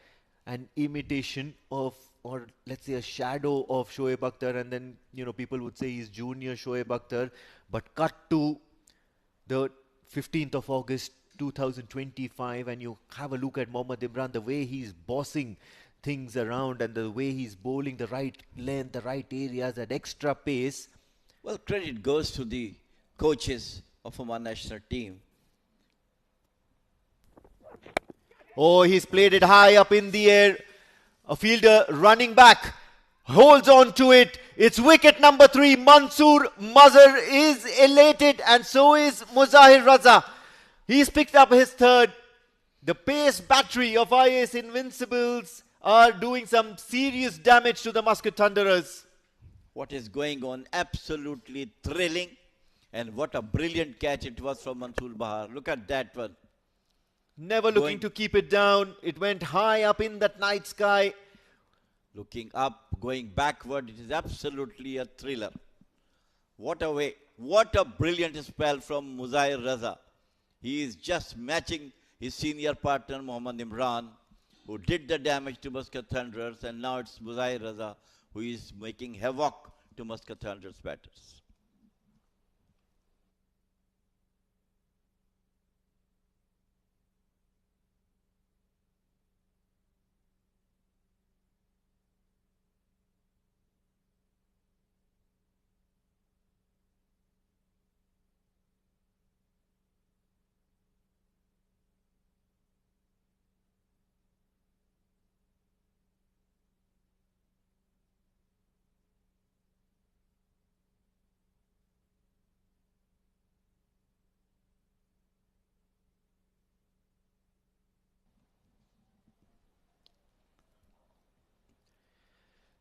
an imitation of, or let's say a shadow of Shoaib Akhtar. And then, people would say he's Junior Shoaib Akhtar. But cut to the 15th of August 2025 and you have a look at Mohammad Imran, the way he's bossing things around and the way he's bowling the right length, the right areas, that extra pace. Well, credit goes to the coaches of Oman national team. Oh, he's played it high up in the air. A fielder running back holds on to it. It's wicket number 3. Mansoor Mazhar is elated and so is Muzair Raza. He's picked up his third. The pace battery of IAS Invincibles are doing some serious damage to the Muscat Thunderers. What is going on? Absolutely thrilling. And what a brilliant catch it was from Mansoor Bahar. Look at that one. Never looking to keep it down. It went high up in that night sky. Looking up, going backward. It is absolutely a thriller. What a way. What a brilliant spell from Muzair Raza. He is just matching his senior partner Mohammad Imran, who did the damage to Muscat Thunderers, and now it's Muzair Raza who is making havoc to Muscat Thunderers batters.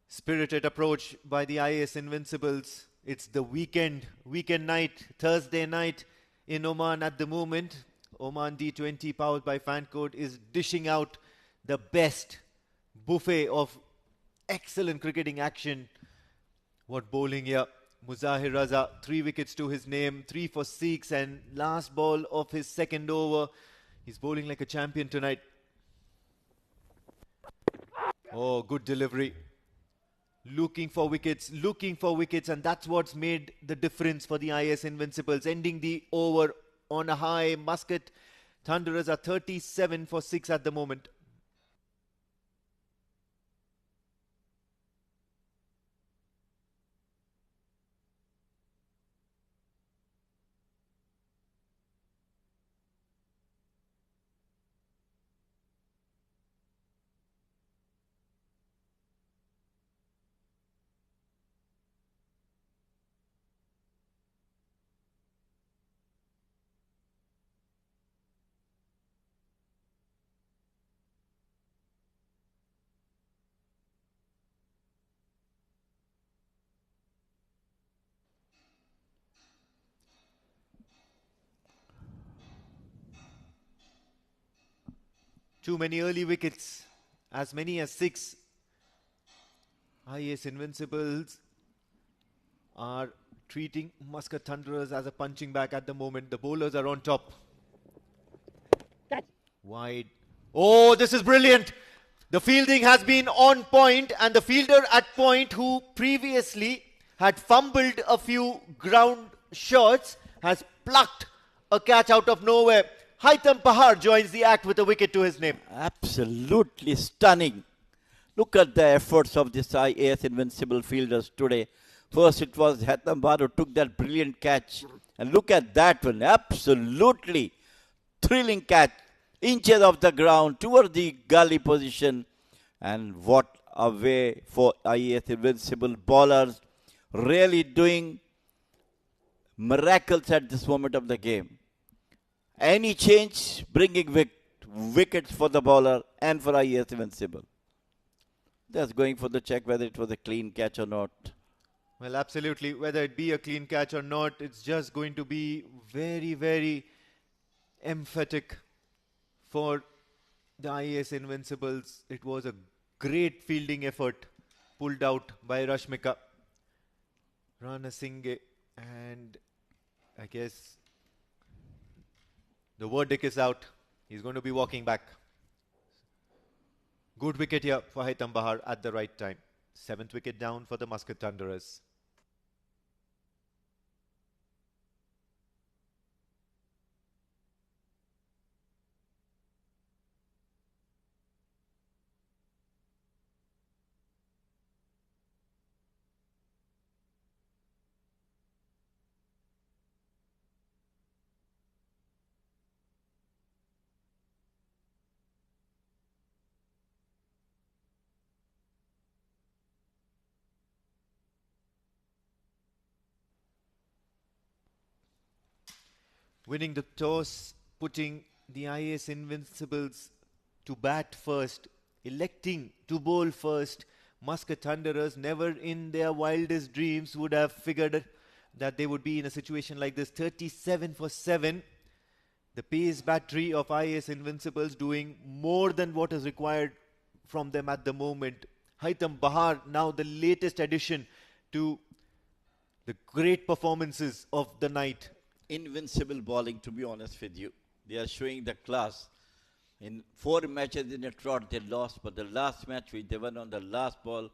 Spirited approach by the IAS Invincibles. It's the weekend night, Thursday night in Oman at the moment. Oman D20 powered by Fancode is dishing out the best buffet of excellent cricketing action. What bowling here. Muzahir Raza, 3 wickets to his name, 3 for 6, and last ball of his second over. He's bowling like a champion tonight. Oh, good delivery. Looking for wickets, and that's what's made the difference for the IAS Invincibles. Ending the over on a high. Muscat Thunderers are 37 for 6 at the moment. Too many early wickets, as many as 6. IAS Invincibles are treating Muscat Thunderers as a punching bag at the moment. The bowlers are on top. Wide. Oh, this is brilliant. The fielding has been on point, and the fielder at point, who previously had fumbled a few ground shots, has plucked a catch out of nowhere. Haitham Pahar joins the act with a wicket to his name. Absolutely stunning. Look at the efforts of this IAS Invincible fielders today. First it was Haitham Pahar who took that brilliant catch. And look at that one. Absolutely thrilling catch. Inches of the ground toward the gully position. And what a way for IAS Invincible bowlers. Really doing miracles at this moment of the game. Any change bringing wickets for the bowler and for IAS Invincible. Just going for the check whether it was a clean catch or not. Well, absolutely. Whether it be a clean catch or not, it's just going to be very, very emphatic for the IAS Invincibles. It was a great fielding effort pulled out by Rashmika. Rana Singh, and I guess the verdict is out. He's going to be walking back. Good wicket here for Haitham Pahar at the right time. 7th wicket down for the Muscat Thunderers. Winning the toss, putting the IAS Invincibles to bat first, electing to bowl first. Muscat Thunderers never in their wildest dreams would have figured that they would be in a situation like this. 37 for 7. The pace battery of IAS Invincibles doing more than what is required from them at the moment. Haitham Pahar, now the latest addition to the great performances of the night. Invincible bowling, to be honest with you. They are showing the class. In 4 matches in a trot they lost, but the last match which they won on the last ball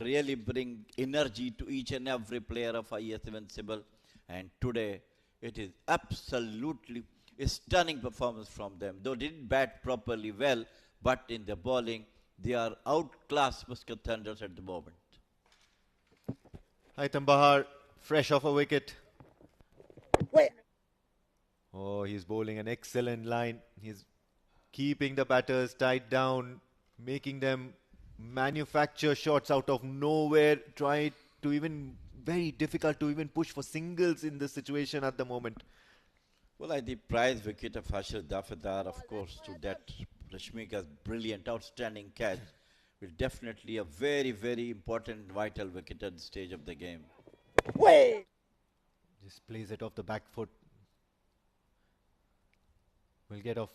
really bring energy to each and every player of IAS Invincible. And today it is absolutely a stunning performance from them. Though they didn't bat properly well, but in the bowling they are outclassed Muscat Thunderers at the moment. Haitham Pahar fresh off a wicket. Wait. Oh, he's bowling an excellent line. He's keeping the batters tied down, making them manufacture shots out of nowhere. Try to even, very difficult to even push for singles in this situation at the moment. Well, I the prize wicket of Hashir Dafadar, of course, to that Rashmika's brilliant, outstanding catch, is definitely a very, very important, vital wicket at the stage of the game. Way. Just plays it off the back foot. Will get off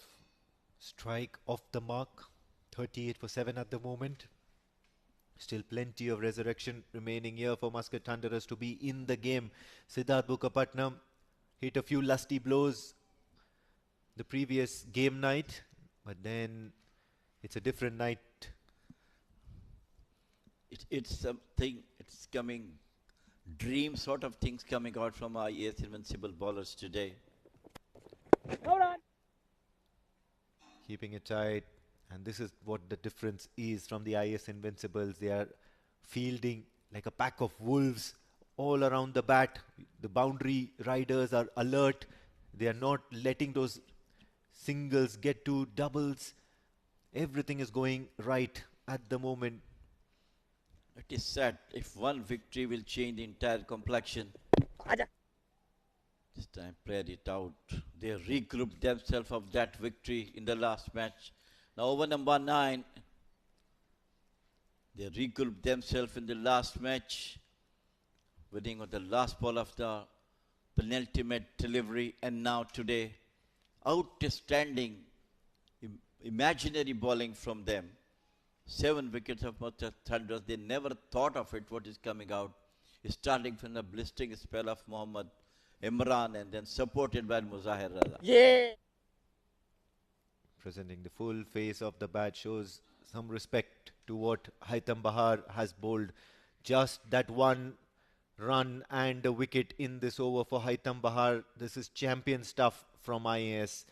strike off the mark. 38 for 7 at the moment. Still plenty of resurrection remaining here for Muscat Thunderers to be in the game. Siddharth Bukapatnam hit a few lusty blows the previous game night, but then it's a different night. It's something, it's coming, dream sort of things coming out from our IAS Invincible bowlers today. Hold on. Keeping it tight, and this is what the difference is from the IAS Invincibles. They are fielding like a pack of wolves all around the bat. The boundary riders are alert. They are not letting those singles get to doubles. Everything is going right at the moment. It is sad if one victory will change the entire complexion. Aja. This time played it out. They regrouped themselves of that victory in the last match. Now over number 9. They regrouped themselves in the last match, winning on the last ball of the penultimate delivery, and now today, outstanding imaginary bowling from them. 7 wickets of Muscat Thunderers. They never thought of it, what is coming out. Starting from the blistering spell of Mohammad Imran and then supported by Muzahir Raza. Yeah. Presenting the full face of the bat shows some respect to what Haitham Bahar has bowled. Just that one run and a wicket in this over for Haitham Bahar. This is champion stuff from IAS.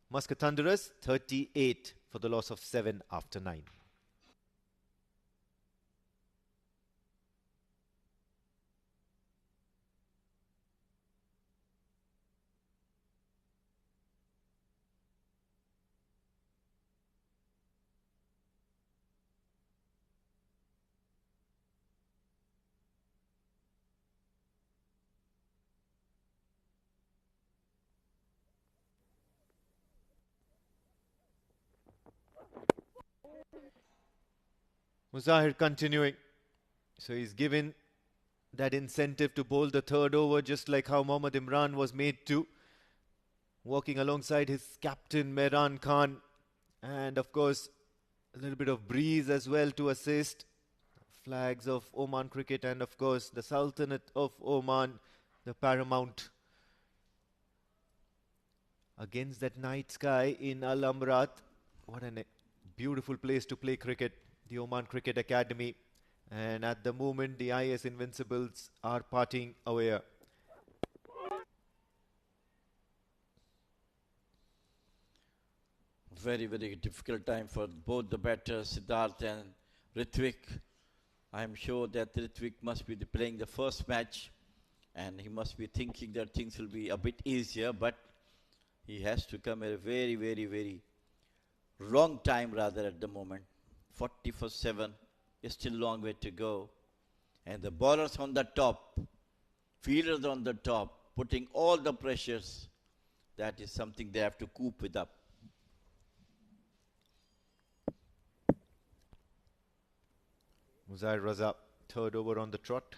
Muscat Thunderers 38 for the loss of 7 after 9. Muzahir continuing. So he's given that incentive to bowl the third over, just like how Mohammad Imran was made to. Walking alongside his captain Mehran Khan. And of course, a little bit of breeze as well to assist. Flags of Oman cricket and of course the Sultanate of Oman, the paramount. Against that night sky in Al Amrat. What a beautiful place to play cricket. The Oman Cricket Academy, and at the moment the IAS Invincibles are parting away. Very, very difficult time for both the batters, Siddharth and Ritwik. I am sure that Ritwik must be playing the first match and he must be thinking that things will be a bit easier, but he has to come at a very, very, very wrong time rather at the moment. 40 for 7, is still a long way to go. And the bowlers on the top, fielders on the top, putting all the pressures, that is something they have to cope with up. Muzahir Raza, third over on the trot.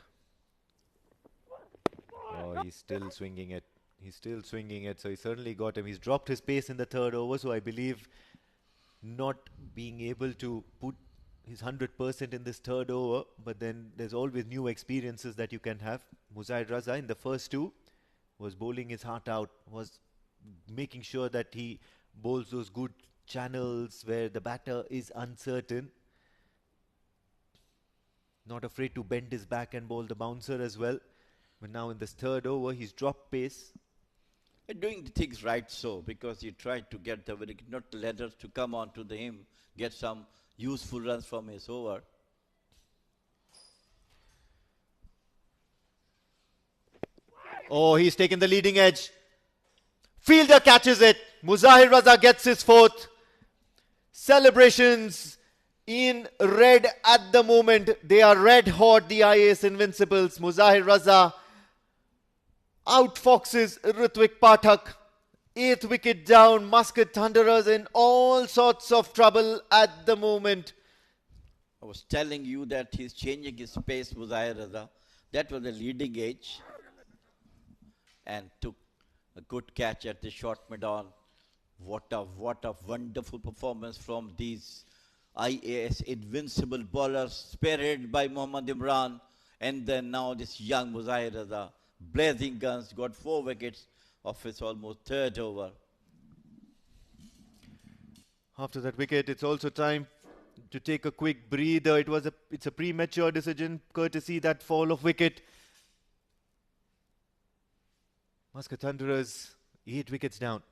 Oh, he's still swinging it. He's still swinging it, so he certainly got him. He's dropped his pace in the third over, so I believe not being able to put his 100% in this third over, but then there's always new experiences that you can have. Muzahir Raza in the first 2 was bowling his heart out, was making sure that he bowls those good channels where the batter is uncertain. Not afraid to bend his back and bowl the bouncer as well. But now in this third over, he's dropped pace. Doing the things right so, because he tried to get the wicket, not the letters to come on to him, get some useful runs from his over. Oh, he's taken the leading edge. Fielder catches it. Muzahir Raza gets his 4th. Celebrations in red at the moment. They are red hot, the IAS Invincibles. Muzahir Raza outfoxes Ritwik Pathak. 8th wicket down. Muscat Thunderers in all sorts of trouble at the moment. I was telling you that he's changing his pace, Muzahir Raza. That was the leading edge and took a good catch at the short mid-on. What a wonderful performance from these IAS Invincible bowlers, spearheaded by Mohammad Imran. And then now this young Muzahir Raza, blazing guns, got 4 wickets of his almost third over. After that wicket, it's also time to take a quick breather. It's a premature decision, courtesy that fall of wicket. Muscat Thunderers 8 wickets down.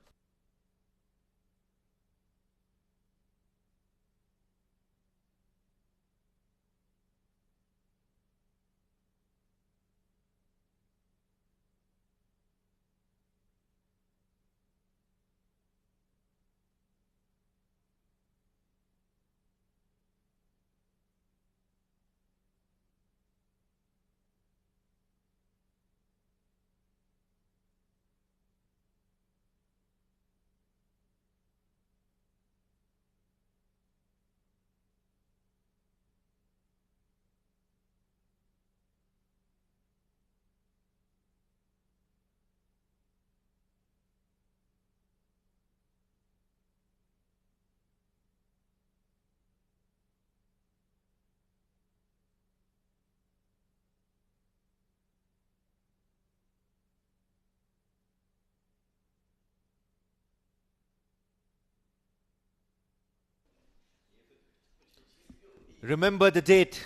Remember the date,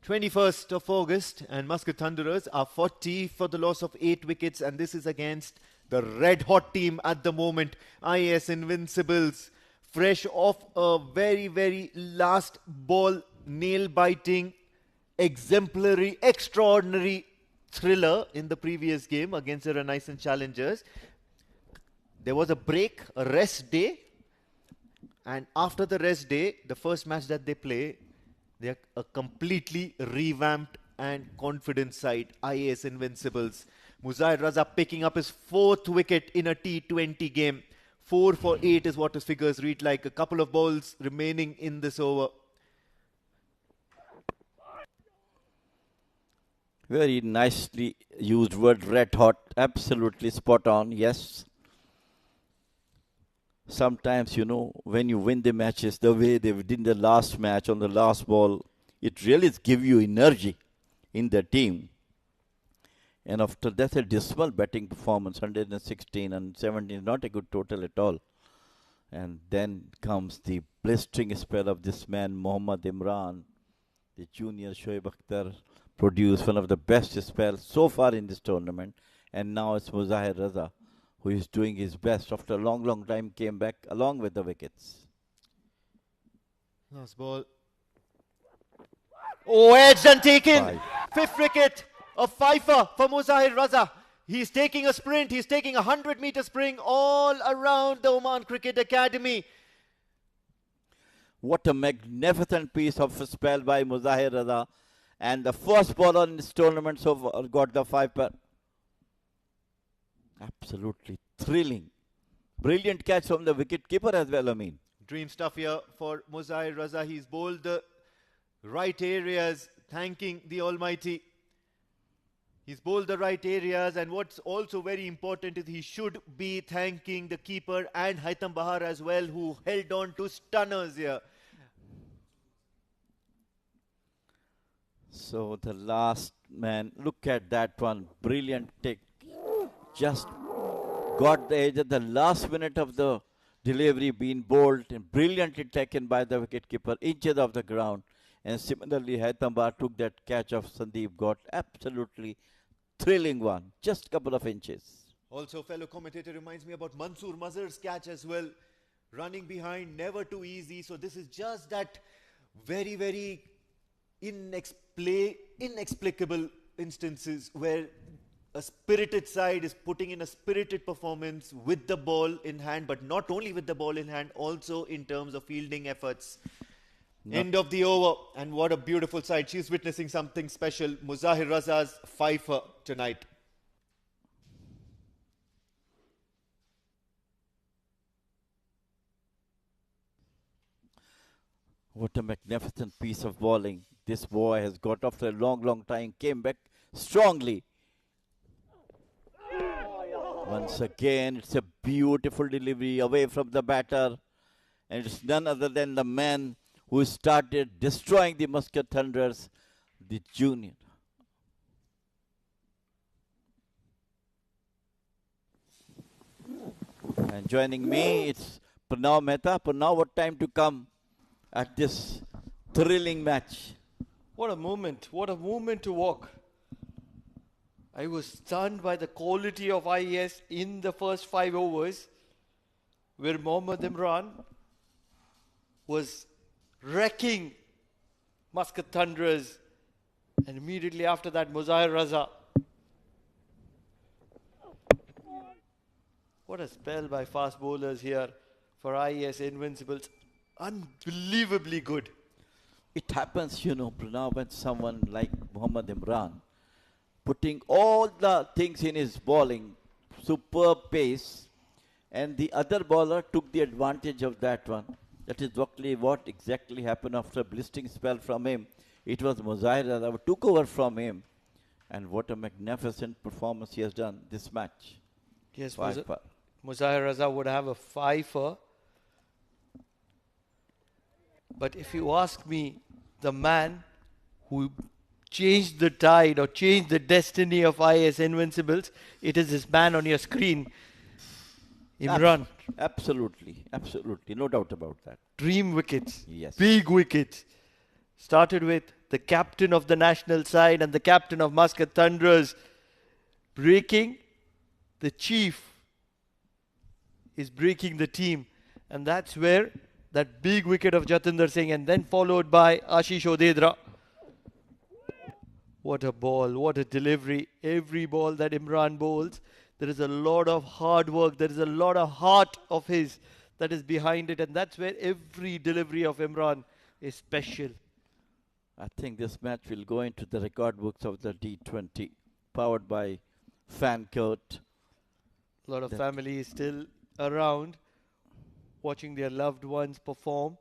21st of August, and Muscat Thunderers are 40 for the loss of 8 wickets, and this is against the red-hot team at the moment, IAS Invincibles, fresh off a very, very last ball, nail-biting, exemplary, extraordinary thriller in the previous game against the Renaissance Challengers. There was a break, a rest day, and after the rest day, the first match that they play, they are a completely revamped and confident side, IAS Invincibles. Muzahir Raza picking up his 4th wicket in a T20 game. 4 for 8 is what his figures read like. A couple of balls remaining in this over. Very nicely used word, red hot. Absolutely spot on, yes. Sometimes, you know, when you win the matches the way they did in the last match on the last ball, it really gives you energy in the team. And after that's a dismal batting performance, 116 and 17, not a good total at all. And then comes the blistering spell of this man, Mohammad Imran, the junior Shoaib Akhtar, produced one of the best spells so far in this tournament. And now it's Muzahir Raza, who is doing his best after a long, long time, came back along with the wickets. Last ball. Oh, edged and taken. 5th wicket, a fifer for Muzahir Raza. He's taking a sprint. He's taking a 100-meter sprint all around the Oman Cricket Academy. What a magnificent piece of a spell by Muzahir Raza. And the first bowler in this tournament so far got the 5 per. Absolutely thrilling. Brilliant catch from the wicket keeper as well, I mean. Dream stuff here for Muzahir Raza. He's bowled the right areas, thanking the Almighty. He's bowled the right areas, and what's also very important is he should be thanking the keeper and Haitham Bahar as well, who held on to stunners here. So the last man, look at that one. Brilliant take. Just got the edge at the last minute of the delivery, being bowled and brilliantly taken by the wicketkeeper, inches off the ground. And similarly, Haitham Bahar took that catch of Sandeep, got absolutely thrilling one, just a couple of inches. Also, fellow commentator reminds me about Mansoor Mazhar's catch as well. Running behind, never too easy. So this is just that very, very inexplicable instances where a spirited side is putting in a spirited performance with the ball in hand, but not only with the ball in hand, also in terms of fielding efforts. End of the over, and what a beautiful sight. She's witnessing something special. Muzahir Raza's fifer tonight. What a magnificent piece of bowling. This boy has got off for a long, long time, came back strongly. Once again, it's a beautiful delivery away from the batter. And it's none other than the man who started destroying the Muscat Thunderers, the junior. And joining me, it's Pranav Mehta. Pranav, what time to come at this thrilling match? What a moment to walk. I was stunned by the quality of IAS in the first 5 overs, where Mohammad Imran was wrecking Muscat Thunderers, and immediately after that, Muzahir Raza. What a spell by fast bowlers here for IAS Invincibles. Unbelievably good. It happens, Pranav, when someone like Mohammad Imran putting all the things in his bowling, superb pace, and the other bowler took the advantage of that one. That is what exactly happened after a blistering spell from him. It was Muzahir who took over from him, and what a magnificent performance he has done this match. Yes, Muzahir Raza would have a fifer. But if you ask me, the man who changed the tide or changed the destiny of IAS Invincibles, it is this man on your screen, Imran. Absolutely, no doubt about that. Dream wickets, yes. Big wickets. Started with the captain of the national side and the captain of Muscat Thunderers breaking. The chief is breaking the team, and that's where that big wicket of Jatinder Singh, and then followed by Ashish Odedra. What a ball, what a delivery. Every ball that Imran bowls, there is a lot of hard work, there is a lot of heart of his that is behind it, and that's where every delivery of Imran is special. I think this match will go into the record books of the D20, powered by Fancode. A lot of families still around, watching their loved ones perform.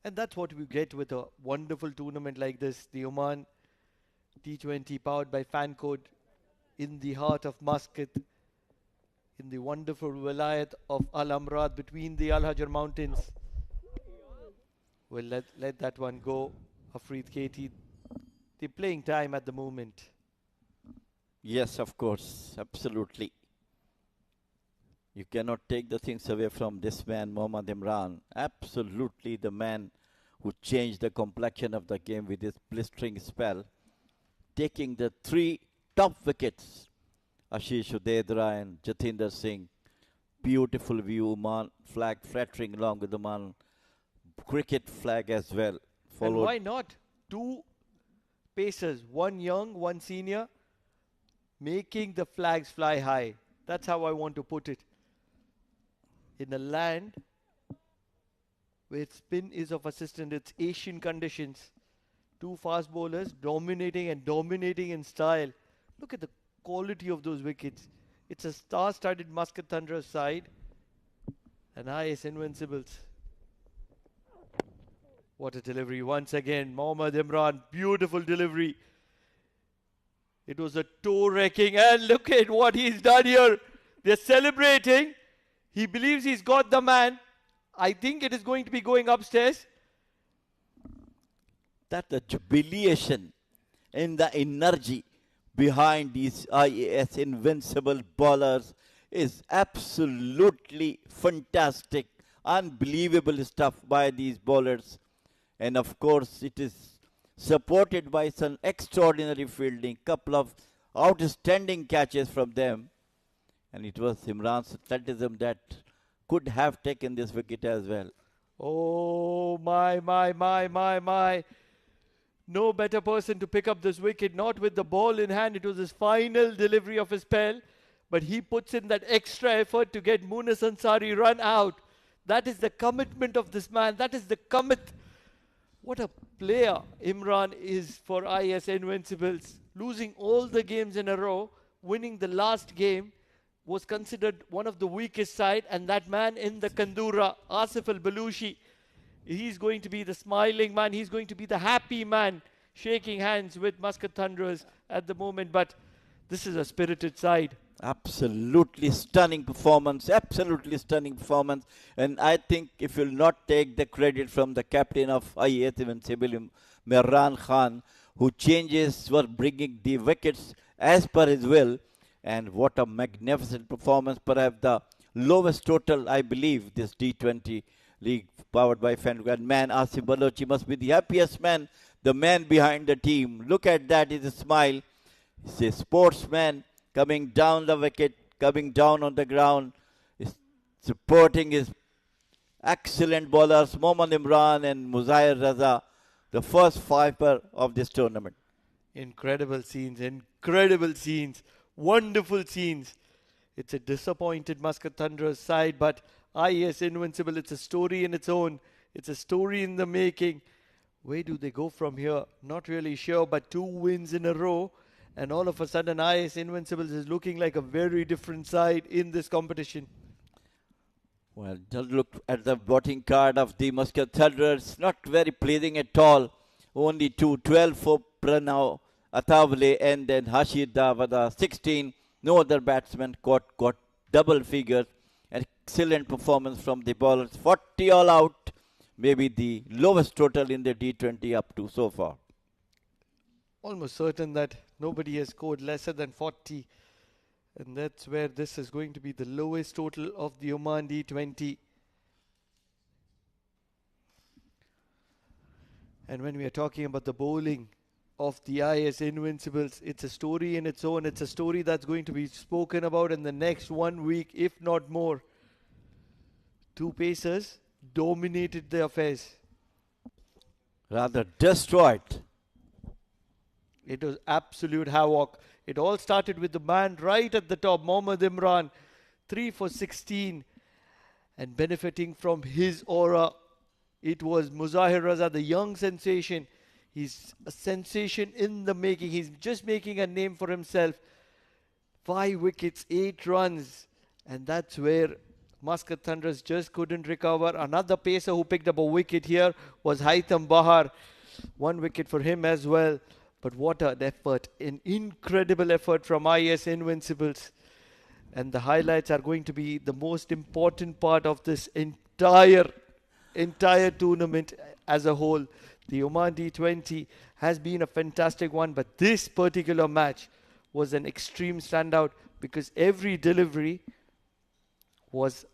And that's what we get with a wonderful tournament like this, the Oman D20 powered by Fancode, in the heart of Muscat, in the wonderful Wilayat of Al Amrad, between the Al Hajar Mountains. We'll let that one go. Afreed Katie, the playing time at the moment. Yes, of course, absolutely. You cannot take the things away from this man, Mohammad Imran. Absolutely the man who changed the complexion of the game with his blistering spell, taking the 3 top wickets. Ashish Udedra and Jatinder Singh. Beautiful view, Oman flag fluttering along with the Oman cricket flag as well. And why not? 2 pacers, one young, one senior, making the flags fly high. That's how I want to put it. In a land where spin is of assistance, it's Asian conditions. 2 fast bowlers dominating in style. Look at the quality of those wickets. It's a star-studded Muscat Thunderers side. And IAS Invincibles. What a delivery once again. Mohammad Imran, beautiful delivery. It was a toe-wrecking, and look at what he's done here. They're celebrating. He believes he's got the man. I think it is going to be going upstairs. That the jubilation and the energy behind these IAS Invincible bowlers is absolutely fantastic. Unbelievable stuff by these bowlers. And of course, it is supported by some extraordinary fielding, couple of outstanding catches from them. And it was Imran's athleticism that could have taken this wicket as well. Oh, my. No better person to pick up this wicket, not with the ball in hand. It was his final delivery of his spell. But he puts in that extra effort to get Munis Ansari run out. That is the commitment of this man. That is the commit. What a player Imran is for IAS Invincibles. Losing all the games in a row, winning the last game, was considered one of the weakest side, and that man in the Kandura, Asif Al-Balushi, He's going to be the smiling man. He's going to be the happy man, shaking hands with Muscat Thunderers at the moment. But this is a spirited side. Absolutely stunning performance. Absolutely stunning performance. And I think if you'll not take the credit from the captain of IAS Invincibles, Mehran Khan, who changes were bringing the wickets as per his will. And what a magnificent performance. Perhaps the lowest total, I believe, this D20 league powered by Fancode. Man, Asif Balochi must be the happiest man, the man behind the team. Look at that, his smile. He's a sportsman coming down the wicket, coming down on the ground, supporting his excellent bowlers, Mohammad Imran and Muzair Raza, the first fiver of this tournament. Incredible scenes, wonderful scenes. It's a disappointed Muscat Thunderers side, but IAS Invincible, it's a story in its own. It's a story in the making. Where do they go from here? Not really sure, but 2 wins in a row. And all of a sudden, IAS Invincibles is looking like a very different side in this competition. Well, just look at the batting card of the Muscat Thunderers. Not very pleasing at all. Only 12 for Pranav Athavale and then Hashid Davada, 16. No other batsman got double figures. Excellent performance from the bowlers. 40 all out. Maybe the lowest total in the D20 up to so far. Almost certain that nobody has scored lesser than 40. And that's where this is going to be the lowest total of the Oman D20. And when we are talking about the bowling of the IAS Invincibles, it's a story in its own. It's a story that's going to be spoken about in the next 1 week, if not more. 2 pacers dominated the affairs. Rather destroyed. It was absolute havoc. It all started with the man right at the top, Mohammad Imran, 3 for 16. And benefiting from his aura, it was Muzahir Raza, the young sensation. He's a sensation in the making. He's just making a name for himself. 5 wickets, 8 runs. And that's where Muscat Thunderers just couldn't recover. Another pacer who picked up a wicket here was Haitham Bahar. 1 wicket for him as well. But what an effort, an incredible effort from IAS Invincibles. And the highlights are going to be the most important part of this entire tournament as a whole. The Oman D20 has been a fantastic one, but this particular match was an extreme standout because every delivery was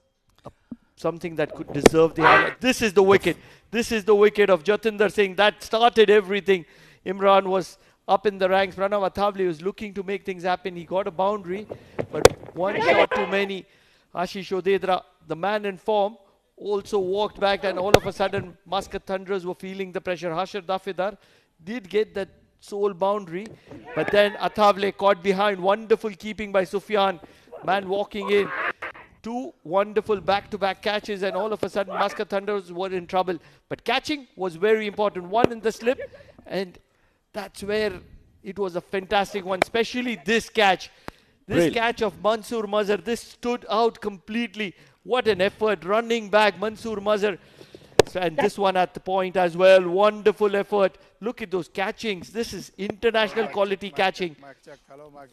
something that could deserve the highlight. This is the wicket. This is the wicket of Jatinder Singh. That started everything. Imran was up in the ranks. Pranav Athavale was looking to make things happen. He got a boundary, but 1 shot too many. Ashish Odedra, the man in form, also walked back, and all of a sudden Muscat Thunderers were feeling the pressure. Hashir Dafidar did get that sole boundary, but then Athavale caught behind. Wonderful keeping by Sufyan. Man walking in. 2 wonderful back-to-back catches, and all of a sudden Muscat Thunderers were in trouble. But catching was very important. 1 in the slip, and that's where it was a fantastic one, especially this catch. This catch of Mansoor Mazhar, this stood out completely. What an effort, running back Mansoor Mazhar. And this one at the point as well, wonderful effort. Look at those catchings. This is international quality catching.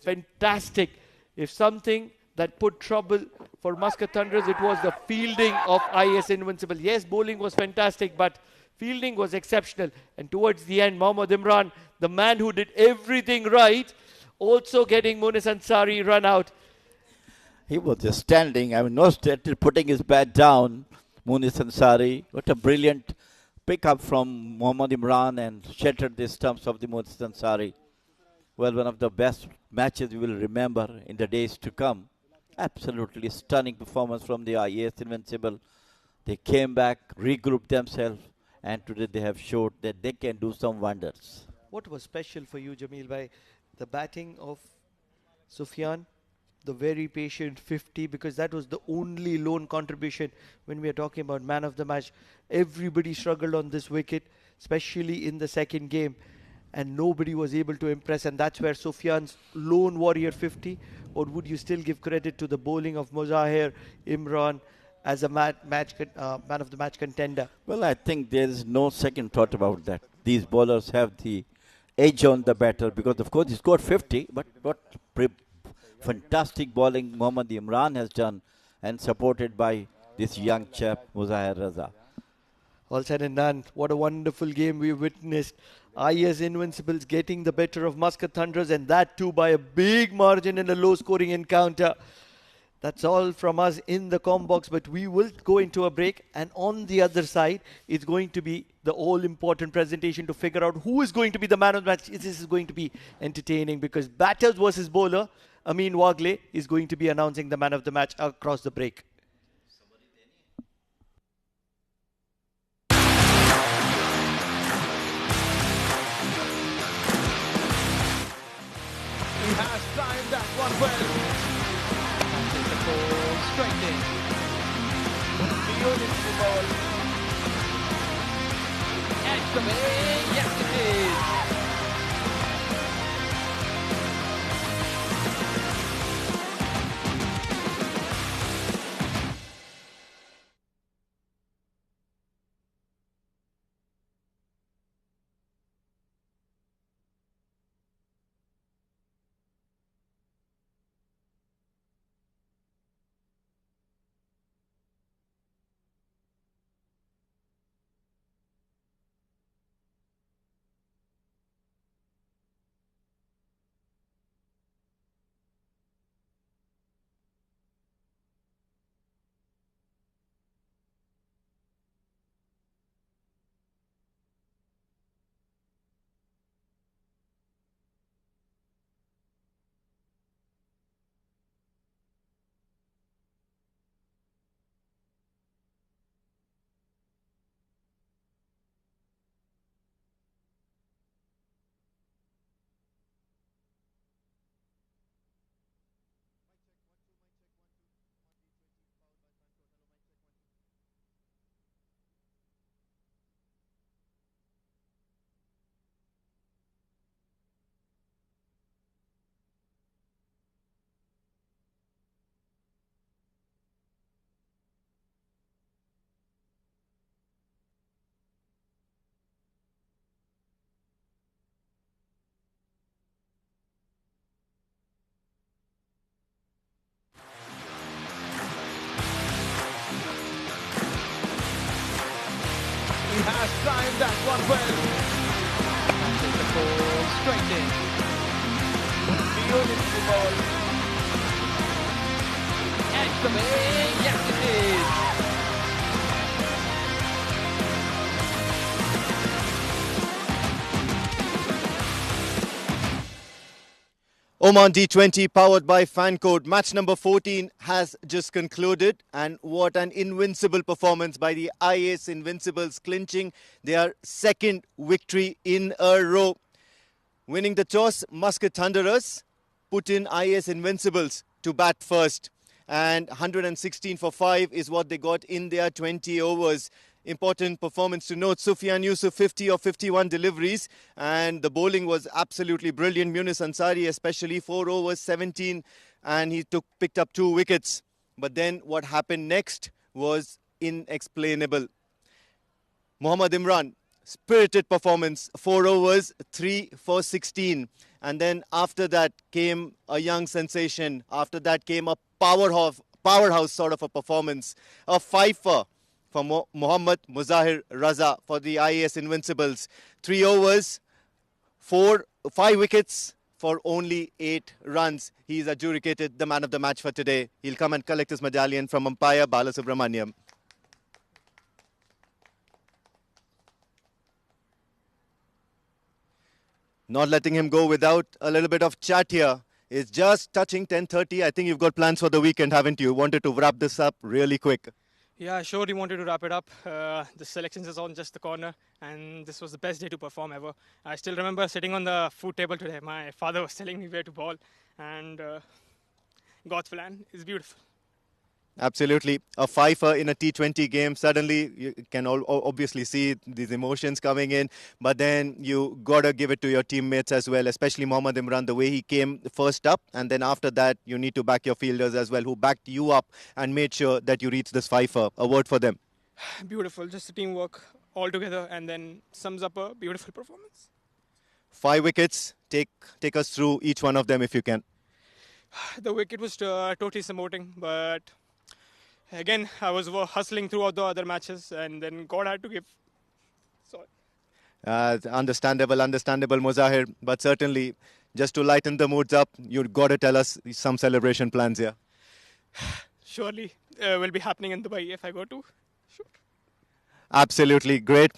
Fantastic. If something that put trouble for Muscat Thunderers, it was the fielding of IAS Invincible. Yes, bowling was fantastic, but fielding was exceptional. And towards the end, Mohammad Imran, the man who did everything right, also getting Munis Ansari run out. He was just standing, putting his bat down. Munis Ansari, what a brilliant pick-up from Mohammad Imran and shattered the stumps of the Munis Ansari. Well, one of the best matches we will remember in the days to come. Absolutely stunning performance from the IAS Invincible. They came back, regrouped themselves, and today they have showed that they can do some wonders. What was special for you, Jamil bhai? The batting of Sufyan, the very patient 50, because that was the only lone contribution when we are talking about man of the match. Everybody struggled on this wicket, especially in the second game, and nobody was able to impress, and that's where Sufyan's lone warrior 50. Or would you still give credit to the bowling of Muzahir, Imran as a man of the match contender? Well, I think there is no second thought about that. These bowlers have the edge on the batter because, of course, he scored 50, but what fantastic bowling Mohammad Imran has done, and supported by this young chap, Muzahir Raza. All said and done, what a wonderful game we witnessed. IAS Invincibles getting the better of Muscat Thunderers, and that too by a big margin in a low-scoring encounter. That's all from us in the com box, but we will go into a break, and on the other side, it's going to be the all-important presentation to figure out who is going to be the man of the match. This is going to be entertaining because batters versus bowler, Amin Wagle is going to be announcing the man of the match across the break. He has timed that one well. Passes the ball straight in. Beautiful ball. Excellent. Yes, it is. He has timed that one well. Passes the ball straight in. Beautiful ball. Excellent. Yes, it is. Oman D20 powered by Fancode. Match number 14 has just concluded, and what an invincible performance by the IAS Invincibles, clinching their second victory in a row. Winning the toss, Muscat Thunderers put in IAS Invincibles to bat first, and 116 for 5 is what they got in their 20 overs. Important performance to note. Sufyan Yusuf 50 of 51 deliveries, and the bowling was absolutely brilliant. Munis Ansari especially 4 overs 17, and he picked up 2 wickets. But then what happened next was inexplainable. Mohammad Imran, spirited performance, 4 overs 3 for 16, and then after that came a young sensation. After that came a powerhouse sort of a performance, a fifer for Mohammad Muzahir Raza for the IAS Invincibles. 3 overs, 5 wickets for only 8 runs. He's adjudicated the man of the match for today. He'll come and collect his medallion from umpire Bala Subramaniam. Not letting him go without a little bit of chat here. It's just touching 10:30. I think you've got plans for the weekend, haven't you? Wanted to wrap this up really quick. Yeah, sure, we wanted to wrap it up. The selections is on just the corner, and this was the best day to perform ever. I still remember sitting on the food table today. My father was telling me where to bowl, and God's plan is beautiful. Absolutely. A fifer in a T20 game, suddenly you can obviously see these emotions coming in, but then you got to give it to your teammates as well, especially Mohammad Imran, the way he came first up. And then after that, you need to back your fielders as well, who backed you up and made sure that you reached this fifer. A word for them. Beautiful, just the teamwork all together, and then sums up a beautiful performance. 5 wickets. Take us through each one of them if you can. The wicket was totally supporting, but again, I was hustling throughout the other matches, and then God had to give. Sorry. Understandable, Muzahir. But certainly, just to lighten the moods up, you've got to tell us some celebration plans here. Surely will be happening in Dubai if I go to. Sure. Absolutely great.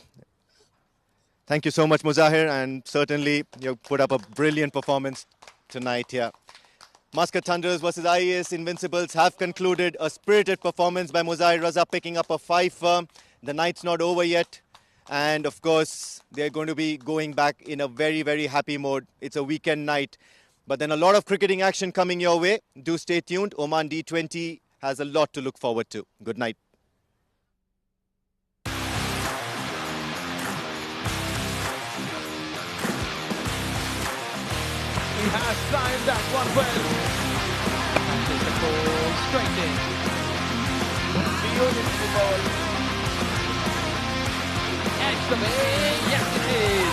Thank you so much, Muzahir, and certainly you put up a brilliant performance tonight here. Muscat Thunderers versus IAS Invincibles have concluded. A spirited performance by Muzahir Raza, picking up a fifer. The night's not over yet. And of course, they're going to be going back in a very, very happy mode. It's a weekend night. But then a lot of cricketing action coming your way. Do stay tuned. Oman D20 has a lot to look forward to. Good night. He has timed that one well. Catches the ball straight in. Beautiful ball. Edge the way. Yes, it is.